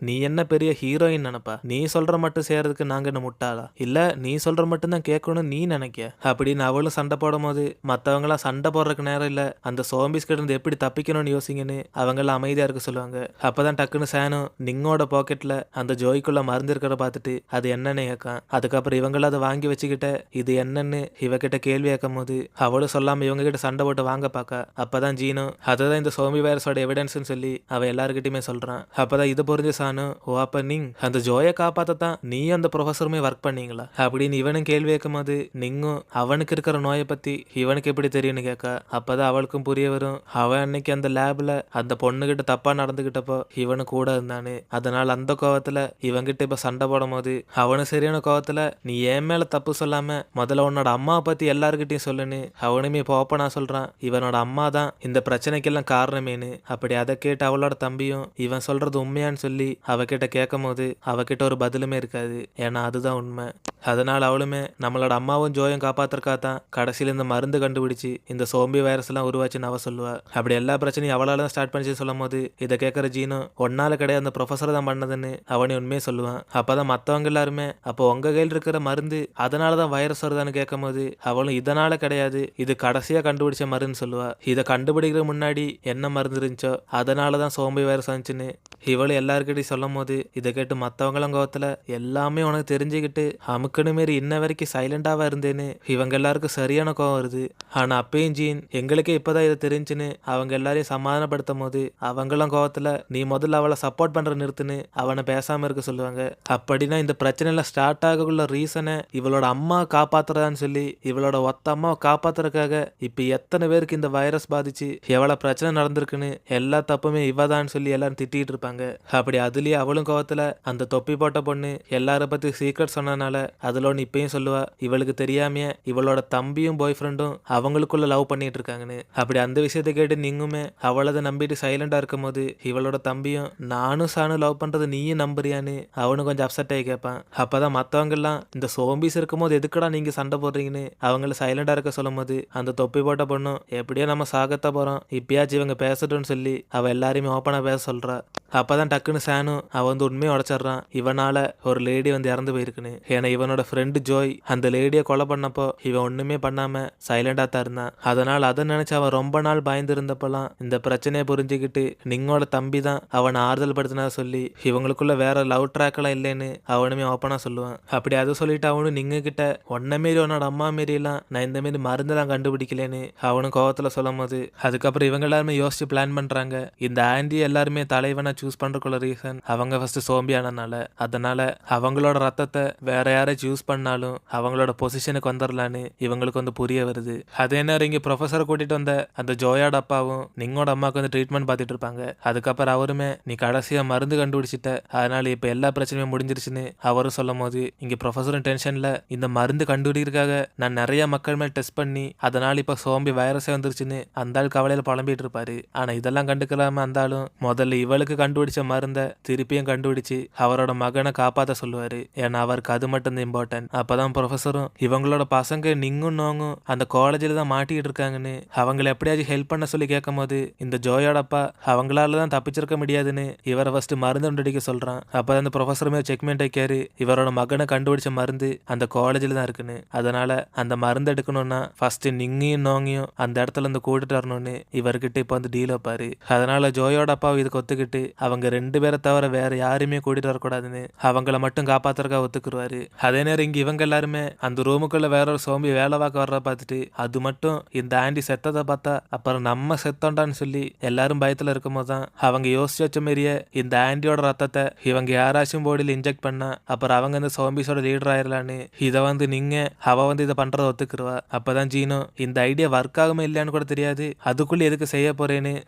நீ என்ன பெரிய ஹீரோயின் நினைப்பா, நீ சொல்ற மட்டும் செய்யறதுக்கு நாங்க என்ன முட்டாளா, இல்ல நீ சொல்ற மட்டும் தான் கேட்கணும்னு நீ நினைக்க அப்படின்னு அவளும் சண்டை போடும் போது மத்தவங்க எல்லாம் சண்டை போடுறதுக்கு நேரம் இல்ல அந்த சோம்பிஸ் கிட்ட இருந்து எப்படி தப்பிக்கணும்னு யோசிங்கன்னு அவங்க எல்லாம் அமைதியா இருக்க சொல்லுவாங்க. அப்பதான் டக்குன்னு சானும் நிங்கோட பாக்கெட்ல அந்த ஜோய்க்குள்ள மருந்து இருக்கிற பார்த்துட்டு அது என்னன்னு கேட்கான். அதுக்கப்புறம் இவங்கள அதை வாங்கி வச்சுக்கிட்ட இது என்னன்னு இவகிட்ட கேள்வி கேட்கும் போது அவளும் சொல்லாம இவங்க கிட்ட சண்டை போட்டு வாங்க பாக்க. அப்பதான் ஜீனும் அதுதான் இந்த சோம்பி வைரஸோட எவிடன்ஸ்ன்னு சொல்லி அவ எல்லாருக்கிட்டையுமே சொல்றான். அப்பதான் இது புரிஞ்ச சானு ஓ அப்ப நீங்க அந்த ஜோயை காப்பாத்தான் நீ அந்த ப்ரொஃபஸருமே ஒர்க் பண்ணீங்களா அப்படின்னு இவனும் கேள்வி கேட்கும் போது நீங்கும் அவனுக்கு இருக்கிற நோயை பத்தி இவனுக்கு எப்படி தெரியும்னு கேட்க. அப்பதான் அவளுக்கும் புரிய வரும் அவன் அன்னைக்கு அந்த லேப்ல அந்த பொண்ணுகிட்ட தப்பா நடந்துகிட்டப்போ இவனு கூட இருந்தானு. அதனால அந்த கோவத்துல இவன்கிட்ட இப்ப சண்டை போடும் போது அவனு சரியான கோவத்துல நீ என் மேல தப்பு சொல்லாம முதல்ல உன்னோட அம்மாவை பத்தி எல்லாருக்கிட்டையும் சொல்லுன்னு அவனுமே இப்போ ஓப்பனா சொல்றான். இவனோட அம்மா தான் இந்த பிரச்சனைக்கெல்லாம் காரணமேனு. அப்படி அதை கேட்டு அவளோட தம்பியும் இவன் சொல்றது உண்மையான்னு சொல்லி அவகிட்ட கேட்கும் போது அவகிட்ட ஒரு பதிலுமே இருக்காது. ஏன்னா அதுதான் உண்மை. அதனால அவளுமே நம்மளோட அம்மாவும் ஜோயும் காப்பாத்துறக்காதான் கடைசியில இந்த மருந்து கண்டுபிடிச்சு இந்த சோம்பி வைரஸ் எல்லாம் உருவாச்சுன்னு அவ சொல்லுவா. அப்படி எல்லா பிரச்சனையும் அவளால தான் ஸ்டார்ட் பண்ணிச்சு சொல்லும் போது இதை கேட்கற ஜீனும் ஒன்னால கிடையாது அந்த ப்ரொஃபஸர் தான் பண்ணதுன்னு அவனே உண்மையை சொல்லுவான். அப்பதான் மத்தவங்க எல்லாருமே அப்போ உங்க கையில் இருக்கிற மருந்து அதனாலதான் வைரஸ் வருதான்னு கேட்கும் போது அவளும் இதனால கிடையாது, இது கடைசியா கண்டுபிடிச்ச மருந்து சொல்லுவா. இதை கண்டுபிடிக்கிற முன்னாடி என்ன மருந்து இருந்துச்சோ அதனாலதான் சோம்பி வைரஸ் வந்துச்சுன்னு இவளு எல்லாருக்கிட்டையும் சொல்லும் போது இதை கேட்டு மத்தவங்களும் கோவத்துல எல்லாமே உனக்கு தெரிஞ்சுக்கிட்டு அமுக்குன்னு மாரி இன்ன வரைக்கும் சைலண்டாவா இருந்தேன்னு இவங்க எல்லாருக்கும் சரியான கோவம் வருது. ஆனா அப்பயும் ஜீன் எங்களுக்கே இப்பதான் இதை தெரிஞ்சுன்னு அவங்க எல்லாரையும் சமாதானப்படுத்தும் போது அவங்களும் கோவத்துல நீ முதல்ல அவளை சப்போர்ட் பண்ற நிறுத்துன்னு அவனை பேசாம இருக்க சொல்லுவாங்க. அப்படின்னா இந்த பிரச்சனைல ஸ்டார்ட் ஆகக்குள்ள ரீசனை இவளோட அம்மா காப்பாத்துறதான்னு சொல்லி இவளோட ஒத்த அம்மாவை காப்பாத்துறதுக்காக இப்ப எத்தனை பேருக்கு இந்த வைரஸ் பாதிச்சு எவ்வளவு பிரச்சனை நடந்திருக்குன்னு எல்லா தப்புமே இவதான்னு சொல்லி எல்லாரும் திட்டிட்டு இருப்பாங்க. அப்படி அதுலயே அவளும் கோவத்துல அந்த தொப்பி போட்ட பொண்ணு எல்லார பத்தி சீக்ரெட் சொன்னனால அதுல ஒன்று இப்பயும் சொல்லுவா இவளுக்கு தெரியாமையே இவளோட தம்பியும் பாய் ஃப்ரெண்டும் அவங்களுக்குள்ள லவ் பண்ணிட்டு இருக்காங்கன்னு. அப்படி அந்த விஷயத்தை கேட்டு நீங்குமே அவளதை நம்பிட்டு சைலண்டா இருக்கும் போது இவளோட தம்பியும் நானும் சானும் லவ் பண்றது நீயும் நம்புறியான்னு அவனு கொஞ்சம் அப்செட் ஆகி கேட்பான். அப்பதான் மத்தவங்க எல்லாம் இந்த சோம்பிஸ் இருக்கும் போது எதுக்கடா நீங்க சண்டை போடுறீங்கன்னு அவங்கள சைலண்டா இருக்க சொல்லும் போது அந்த தொப்பி போட்ட பொண்ணும் எப்படியோ நம்ம சாகத்த போறோம் இப்பயாச்சும் இவங்க பேசட்டும்னு சொல்லி அவ எல்லாரையுமே ஓப்பனா பேச சொல்றா. அப்பதான் டக்குன்னு சானும் அவ வந்து உண்மையை உடைச்சிடறான் இவனால ஒரு லேடி வந்து இறந்து போயிருக்குன்னு. ஏன்னா இவனோட ஃப்ரெண்டு ஜோய் அந்த லேடியை கொலை பண்ணப்போ இவன் ஒண்ணுமே பண்ணாம சைலண்டா தான் இருந்தான். அதனால அதை நினைச்சு அவன் ரொம்ப நாள் பயந்து இருந்தப்பெல்லாம் இந்த பிரச்சனையை புரிஞ்சுக்கிட்டு நிங்கோட தம்பி தான் அவனை ஆறுதல் படுத்தினா சொல்லி இவங்களுக்குள்ள வேற லவ் ட்ராக் எல்லாம் இல்லைன்னு அவனுமே ஓப்பனா சொல்லுவான். அப்படி அதை சொல்லிட்டு அவனும் நீங்க கிட்ட ஒன்ன மாரி உன்னோட அம்மா மாரி எல்லாம் நான் இந்த மாரி மருந்தெல்லாம் கண்டுபிடிக்கலன்னு அவனும் கோவத்துல சொல்லும் போது அதுக்கப்புறம் இவங்க எல்லாருமே யோசிச்சு பிளான் பண்றாங்க. இந்த ஆண்டி எல்லாருமே தலைவனை சூஸ் பண்றதுக்குள்ள ரீசன் அவங்க ஃபர்ஸ்ட் சோம்பி ஆனதுனால. அதனால அவங்களோட ரத்தத்தை வேற யாராச்சும் யூஸ் பண்ணாலும் அவங்களோட பொசிஷனுக்கு வந்துடலான்னு இவங்களுக்கு வந்து புரிய வருது. அதே நேரம் இங்க ப்ரொஃபஸரை கூட்டிட்டு வந்த அந்த ஜோயோட அப்பாவும் நிங்கோட அம்மாவுக்கு வந்து ட்ரீட்மெண்ட் பார்த்துட்டு இருப்பாங்க. அதுக்கப்புறம் அவருமே நீ கடைசியா மருந்து கண்டுபிடிச்சிட்ட அதனால இப்ப எல்லா பிரச்சனையும் முடிஞ்சிருச்சுன்னு அவரும் சொல்லும் போது இங்க ப்ரொஃபஸரும் டென்ஷன்ல இந்த மருந்து கண்டுபிடிக்கிறதுக்காக நான் நிறைய மக்கள் மேல் டெஸ்ட் பண்ணி அதனால இப்ப சோம்பி வைரஸே வந்துருச்சுன்னு அந்த ஆள் கவலையில புலம்பிட்டு இருப்பாரு. ஆனா இதெல்லாம் கண்டுக்கலாம அந்த ஆளும் முதல்ல இவளுக்கு கண்டுபிடிச்ச மருந்தை திருப்பியும் கண்டுபிடிச்சு அவரோட மகனை காப்பாத்த சொல்லுவாரு. ஏன்னா அவருக்கு அது மட்டும் தான் இம்பார்ட்டன்ட். அப்பதான் ப்ரொஃபஸரும் இவங்களோட பசங்க நிங்கும் நோங்கும் அந்த காலேஜில் தான் மாட்டிக்கிட்டு இருக்காங்கன்னு அவங்களை எப்படியாச்சும் ஹெல்ப் பண்ண சொல்லி கேட்கும் போது இந்த ஜோயோட அப்பா அவங்களால தான் தப்பிச்சிருக்க முடியாதுன்னு இவரை ஃபர்ஸ்ட் மருந்து கண்டுபிடிக்க சொல்றான். அப்பதான் அந்த ப்ரொஃபஸருமே செக்மெண்ட் வைக்காரு இவரோட மகனை கண்டுபிடிச்ச மருந்து அந்த காலேஜில் தான் இருக்குன்னு. அதனால அந்த மருந்து எடுக்கணும்னா ஃபர்ஸ்ட் நிங்கையும் நோங்கையும் அந்த இடத்துல இருந்து கூட்டிட்டு வரணும்னு இவர்கிட்ட இப்ப வந்து டீல் வைப்பாரு. அதனால ஜோயோட அப்பா இதுக்கு ஒத்துக்கிட்டு அவங்க ரெண்டு பேரை தவிர வேற யாருமே கூட்டிட்டு வரக்கூடாதுன்னு அவங்கள மட்டும் காப்பாத்துறதுக்காக ஒத்துக்குருவாரு. அதே நேரம் இங்க இவங்க எல்லாருமே அந்த ரூமுக்குள்ள வேற ஒரு சோம்பி வேலை பார்க்க வர்ற பார்த்துட்டு அது மட்டும் இந்த ஆண்டி செத்ததை பார்த்தா அப்புறம் நம்ம செத்தோண்டான்னு சொல்லி எல்லாரும் பயத்துல இருக்கும் போதுதான் அவங்க யோசிச்சு வச்ச மாதிரியே இந்த ஆண்டியோட ரத்தத்தை இவங்க யாராச்சும் பாடியில் இன்ஜெக்ட் பண்ணா அப்புறம் அவங்க இந்த சோம்பிஸோட லீடர் ஆயிரலான்னு இதை வந்து நீங்க அவ வந்து இதை பண்றதை ஒத்துக்குருவா. அப்பதான் ஜீனோ இந்த ஐடியா ஒர்க் ஆகுமே இல்லையான்னு கூட தெரியாது அதுக்குள்ள எதுக்கு செய்ய போறேன்னு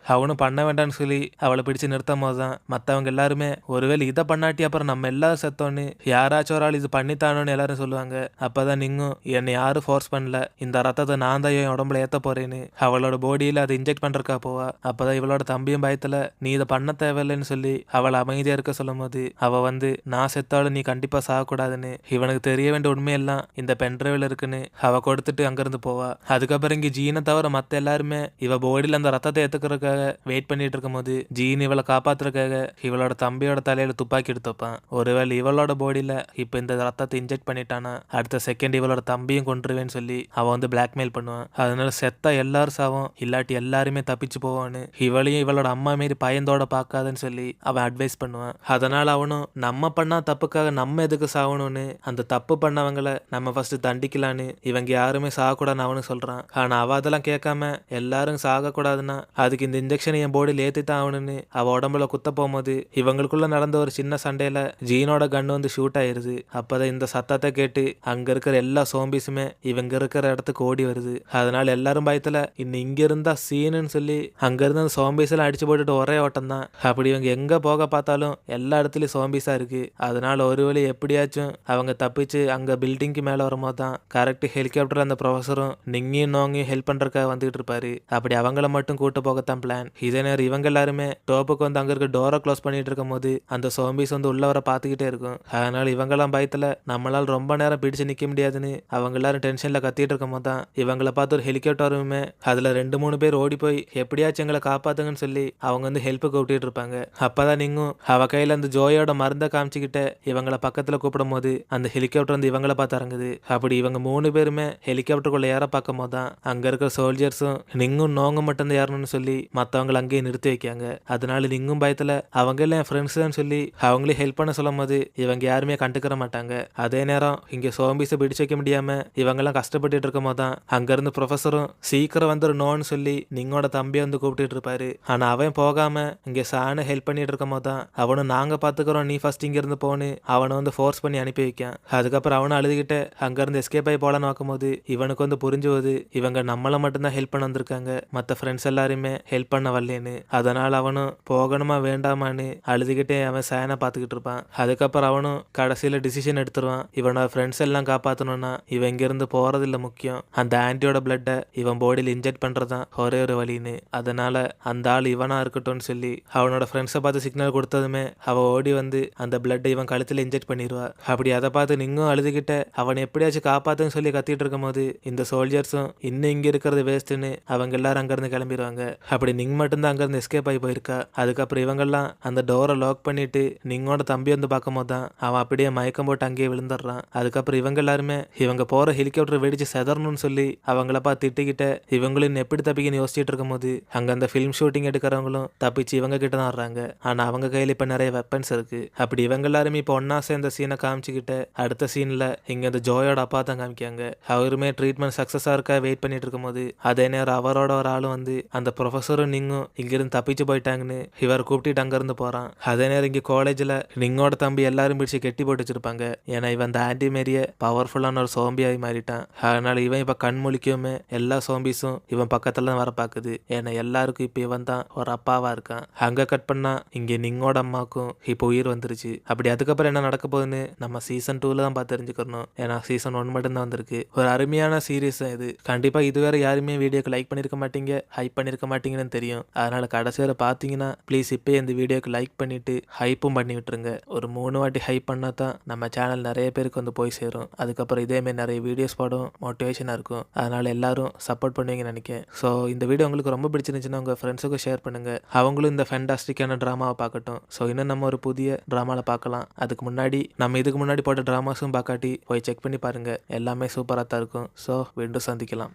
அவனும் பண்ண வேண்டாம்னு சொல்லி அவளை பிடிச்சு நிறுத்தும் போதுதான் மத்தவங்க எல்லாருமே ஒருவேளை இதை பண்ணாட்டி அப்புறம் நம்ம எல்லாரும் செத்தோன்னு யாராச்சும் ஒரு ஆள் இது பண்ணித்தானோன்னு எல்லாரும் சொல்லுவாங்க. அப்பதான் நீங்கும் என்னை யாரும் ஃபோர்ஸ் பண்ணல இந்த ரத்தத்தை நான் தான் என் உடம்புல ஏத்த போறேன்னு அவளோட பாடியில அதை இன்ஜெக்ட் பண்றக்கா போவா. அப்பதான் இவளோட தம்பியும் பயத்துல நீ இதை பண்ண தேவையில்லைன்னு சொல்லி அவளை அமைதியா இருக்க சொல்லும் போது அவ வந்து நான் செத்தாலும் நீ கண்டிப்பா சாகக்கூடாதுன்னு இவனுக்கு தெரிய வேண்டிய உண்மையெல்லாம் இந்த பென்ட்ரைவ்ல இருக்குன்னு அவ கொடுத்துட்டு அங்கிருந்து போவா. அதுக்கப்புறம் இங்க ஜீனை தவிர மத்த எல்லாருமே இவ பாடியில அந்த ரத்தத்தை ஏத்துக்கிறதுக்காக வெயிட் பண்ணிட்டு இருக்கும் போது ஜீன் இவளை காப்பாத்துறதுக்காக இவளோட தம்பியோட தலையில துப்பாக்கி எடுத்துப்பான். ஒருவேளை இவளோட பாடியில இப்ப இந்த ரத்தத்தை இன்ஜெக்ட் பண்ணிட்டானா அடுத்த செகண்ட் இவளோட தம்பியும் கொண்டுருவேன்னு சொல்லி அவன் வந்து பிளாக்மெயில் பண்ணுவான். அதனால செத்தா எல்லாரும் சாவும் இல்லாட்டி எல்லாருமே தப்பிச்சு போவான்னு இவளையும் இவளோட அம்மா மாரி பயந்தோட பார்க்காதுன்னு சொல்லி அவன் அட்வைஸ் பண்ணுவான். அதனால அவனும் நம்ம பண்ணா தப்புக்காக நம்ம எதுக்கு சாகணும்னு அந்த தப்பு பண்ணவங்களை நம்ம ஃபர்ஸ்ட் தண்டிக்கலான்னு இவங்க யாருமே சாகக்கூடாதுன்னு அவனு சொல்றான். ஆனா அவ அதெல்லாம் கேட்காம எல்லாரும் சாகக்கூடாதுன்னா அதுக்கு இந்த இன்ஜெக்ஷன் என் பாடியில் ஏத்தி தான் ஆகணும்னு அவ உடம்புல குத்த போகும்போது இவங்களுக்குள்ள நடந்த ஒரு சின்ன சண்டையில ஜீனோட கன் வந்து ஷூட் ஆயிருது. அப்பதான் இந்த சத்தத்தை கேட்டு அங்க இருக்கிற எல்லா சோம்பிஸுமே இவங்க இருக்கிற இடத்துக்கு ஓடி வருது. அதனால எல்லாரும் பயத்துல இன்னும் இங்க இருந்தா சீனுன்னு சொல்லி அங்க இருந்து அந்த சோம்பிஸ் எல்லாம் அடிச்சு போட்டுட்டு ஒரே ஓட்டம் தான். அப்படி இவங்க எங்க போக பார்த்தாலும் எல்லா இடத்துலயும் சோம்பிஸா இருக்கு. அதனால ஒரு வழி எப்படியாச்சும் அவங்க தப்பிச்சு அங்க பில்டிங்க்கு மேல வரும்போது தான் கரெக்ட் ஹெலிகாப்டர் அந்த ப்ரொஃபஸரும் நிங்கியும் நோங்கியும் ஹெல்ப் பண்றதுக்காக வந்துட்டு இருப்பாரு. அப்படி அவங்கள மட்டும் கூட்டு போகத்தான் பிளான். இதே நேரம் இவங்க எல்லாருமே டோப்புக்கு வந்து அங்க இருக்க டோரை க்ளோஸ் பண்ணிட்டு இருக்கும் போது அந்த சோம்பிஸ் வந்து உள்ள வர பார்த்துக்கிட்டே இருக்கும். அதனால இவங்கெல்லாம் பயத்துல நம்மளால ரொம்ப நேரம் பிடிச்சு நிக்க முடியாதுன்னு அவங்க எல்லாரும் டென்ஷன்ல கத்திட்டு இருக்கும் போது தான் இவங்களை பார்த்து ஒரு ஹெலிகாப்டருமே அதுல 2-3 பேர் ஓடி போய் எப்படியாச்சும் எங்களை காப்பாத்துங்கன்னு சொல்லி அவங்க வந்து ஹெல்ப் கூப்பிட்டு இருப்பாங்க. அப்பதான் நீங்கும் அவ கையில அந்த ஜோயோட மருந்தை காமிச்சுக்கிட்ட இவங்கள பக்கத்துல கூப்பிடும் போது அந்த ஹெலிகாப்டர் வந்து இவங்கள பார்த்து இறங்குது. அப்படி இவங்க 3 பேருமே ஹெலிகாப்டருக்குள்ள ஏற பார்க்கும் போது தான் அங்க இருக்கிற சோல்ஜர்ஸும் நிங்கும் நோங்க மட்டும் ஏறணும்னு சொல்லி மத்தவங்களை அங்கேயே நிறுத்தி வைக்காங்க. அதனால நிங்கும் பயத்துல அவங்க எல்லாம் என் ஃப்ரெண்ட்ஸ் தான் சொல்லி அவங்களே ஹெல்ப் பண்ண சொல்லும் போது இவங்க யாருமே கண்டுக்கிற மாட்டாங்க. அதே நேரம் இங்க சோம்பிஸை பிடிச்சு வைக்க முடியாம இவங்கெல்லாம் கஷ்டப்பட்டுட்டு இருக்கும் போது தான் அங்க இருந்து ப்ரொஃபஸரும் சீக்கிரம் வந்துடணும்னு சொல்லி நிங்கோட தம்பியை வந்து கூப்பிட்டு இருப்பாரு. ஆனா அவன் போகாம இங்க சாண ஹெல்ப் பண்ணிட்டு இருக்கும் போது தான் அவனும் நாங்க பாத்துக்கிறோம் நீ ஃபர்ஸ்ட் இங்க இருந்து போன்னு அவனை வந்து ஃபோர்ஸ் பண்ணி அனுப்பி வைக்கான். அதுக்கப்புறம் அவனும் அழுதுகிட்டு அங்க இருந்து எஸ்கேப் ஆகி போல நோக்கும் போது இவனுக்கு வந்து புரிஞ்சு போகுது இவங்க நம்மள மட்டும்தான் ஹெல்ப் பண்ண வந்திருக்காங்க, மத்த ஃப்ரெண்ட்ஸ் எல்லாருமே ஹெல்ப் பண்ண வரலன்னு. அதனால அவனும் போகணுமா வேண்டாமான்னு அழுதுகிட்டே அவன் சேனை பார்த்துக்கிட்டு இருப்பான். அதுக்கப்புறம் அவனும் கடைசியில டிசிஷன் எடுத்துருவான். இவனோட ஃப்ரெண்ட்ஸ் எல்லாம் காப்பாற்றணும்னா இவன் இங்க இருந்து போறது இல்ல முக்கியம், அந்த ஆன்டியோட பிளட்டை இவன் பாடியில் இன்ஜெக்ட் பண்றதுதான் ஒரே ஒரு வழின்னு. அதனால அந்த ஆள் இவனா இருக்கட்டும்னு சொல்லி அவனோட ஃப்ரெண்ட்ஸை பார்த்து சிக்னல் கொடுத்ததுமே அவ ஓடி வந்து அந்த பிளட்டை இவன் கழுத்துல இன்ஜெக்ட் பண்ணிடுவா. அப்படி அதை பார்த்து நீங்கும் அழுதுகிட்ட அவன் எப்படியாச்சும் காப்பாத்துன்னு சொல்லி கத்திட்டு இருக்கும் போது இந்த சோல்ஜர்ஸும் இன்னும் இங்க இருக்கிறது வேஸ்ட்னு அவங்க எல்லாரும் அங்கிருந்து கிளம்பிடுவாங்க. அப்படி நிங் மட்டும்தான் அங்கிருந்து எஸ்கேப் ஆகி போயிருக்கா. அதுக்கப்புறம் இவங்கெல்லாம் அந்த டோரை லாக் பண்ணிட்டு நிங்கோட தம்பி வந்து பார்க்கும் போது தான் அவன் அப்படியே மயக்கம் போட்டு அங்கேயே விழுந்துடுறான். அதுக்கப்புறம் இவங்க எல்லாருமே இவங்க போற ஹெலிகாப்டர் வெடிச்சு செதறணும்னு சொல்லி அவங்கள பார்த்து திட்டிக்கிட்ட இவங்களும் எப்படி தப்பிக்கன்னு யோசிச்சுட்டு இருக்கும் போது அங்க அந்த ஃபிலிம் ஷூட்டிங் எடுக்கிறவங்களும் தப்பிச்சு இவங்க கிட்ட தான் வர்றாங்க. ஆனா அவங்க கையில இப்ப நிறைய வெப்பன்ஸ் இருக்கு. அப்படி இவங்க எல்லாருமே இப்போ ஒன்னா சேர்ந்த சீனை காமிச்சுக்கிட்ட அடுத்த சீன்ல இங்க இந்த ஜோயோட அப்பா தான் காமிக்காங்க. அவருமே ட்ரீட்மெண்ட் சக்சஸா இருக்கா வெயிட் பண்ணிட்டு இருக்கும் போது அதே நேரம் அவரோட ஒரு ஆளும் வந்து அந்த ப்ரொஃபஸரும் நீங்கும் இங்கிருந்து தப்பிச்சு போயிட்டாங்கன்னு இவர் கூப்பிட்டு அங்க இருந்து போறான். அதே நேரம் இங்க காலேஜ்ல நிங்கோட தம்பி எல்லாரும் பிடிச்சு கெட்டி போட்டு வச்சிருப்பாங்க. ஏன்னா இவன் அந்த ஆன்டி மேரிய பவர்ஃபுல்லான ஒரு சோம்பியாகி மாறிட்டான். அதனால இவன் இப்ப கண் முழிக்குமே எல்லா சோம்பிஸும் இவன் பக்கத்துல தான் வர பாக்குது. ஏன்னா எல்லாருக்கும் இப்ப இவன் தான் ஒரு அப்பாவா இருக்கான். அங்க கட் பண்ணா இங்க நிங்கோட அம்மாக்கும் இப்போ உயிர் வந்துருச்சு. அப்படி அதுக்கப்புறம் என்ன நடக்க போகுதுன்னு நம்ம சீசன் 2ல தான் பார்த்து தெரிஞ்சுக்கணும். ஏன்னா சீசன் 1 மட்டும் தான் வந்திருக்கு. ஒரு அருமையான சீரீஸ் இது. கண்டிப்பா இதுவரை யாருமே வீடியோக்கு லைக் பண்ணிருக்க மாட்டீங்க, ஹைப் பண்ணிருக்க மாட்டீங்கன்னு தெரியும். அதனால கடைசி வரை பாத்தீங்கன்னா ப்ளீஸ் இப்பயே இந்த வீடியோக்கு லைக் பண்ணிட்டு ஹைப்பும் பண்ணி விட்டுருங்க. ஒரு 3 வாட்டி ஹைப் பண்ணா தான் நம்ம சேனல் நிறைய பேருக்கு வந்து போய் சேரும். அதுக்கப்புறம் இதேமாதிரி நிறைய வீடியோஸ் போடும், மோட்டிவேஷனாக இருக்கும். அதனால எல்லாரும் சப்போர்ட் பண்ணுவீங்கன்னு நினைக்கிறேன். ஸோ இந்த வீடியோ உங்களுக்கு ரொம்ப பிடிச்சிருந்துச்சுன்னா உங்கள் ஃப்ரெண்ட்ஸுக்கும் ஷேர் பண்ணுங்க. அவங்களும் இந்த ஃபேண்டாஸ்டிக்கான ட்ராமாவை பார்க்கட்டும். ஸோ இன்னும் நம்ம ஒரு புதிய ட்ராமாவில் பார்க்கலாம். அதுக்கு முன்னாடி நம்ம இதுக்கு முன்னாடி போட்ட ட்ராமாஸும் பார்க்காட்டி போய் செக் பண்ணி பாருங்க. எல்லாமே சூப்பராக தான் இருக்கும். ஸோ மீண்டும் சந்திக்கலாம்.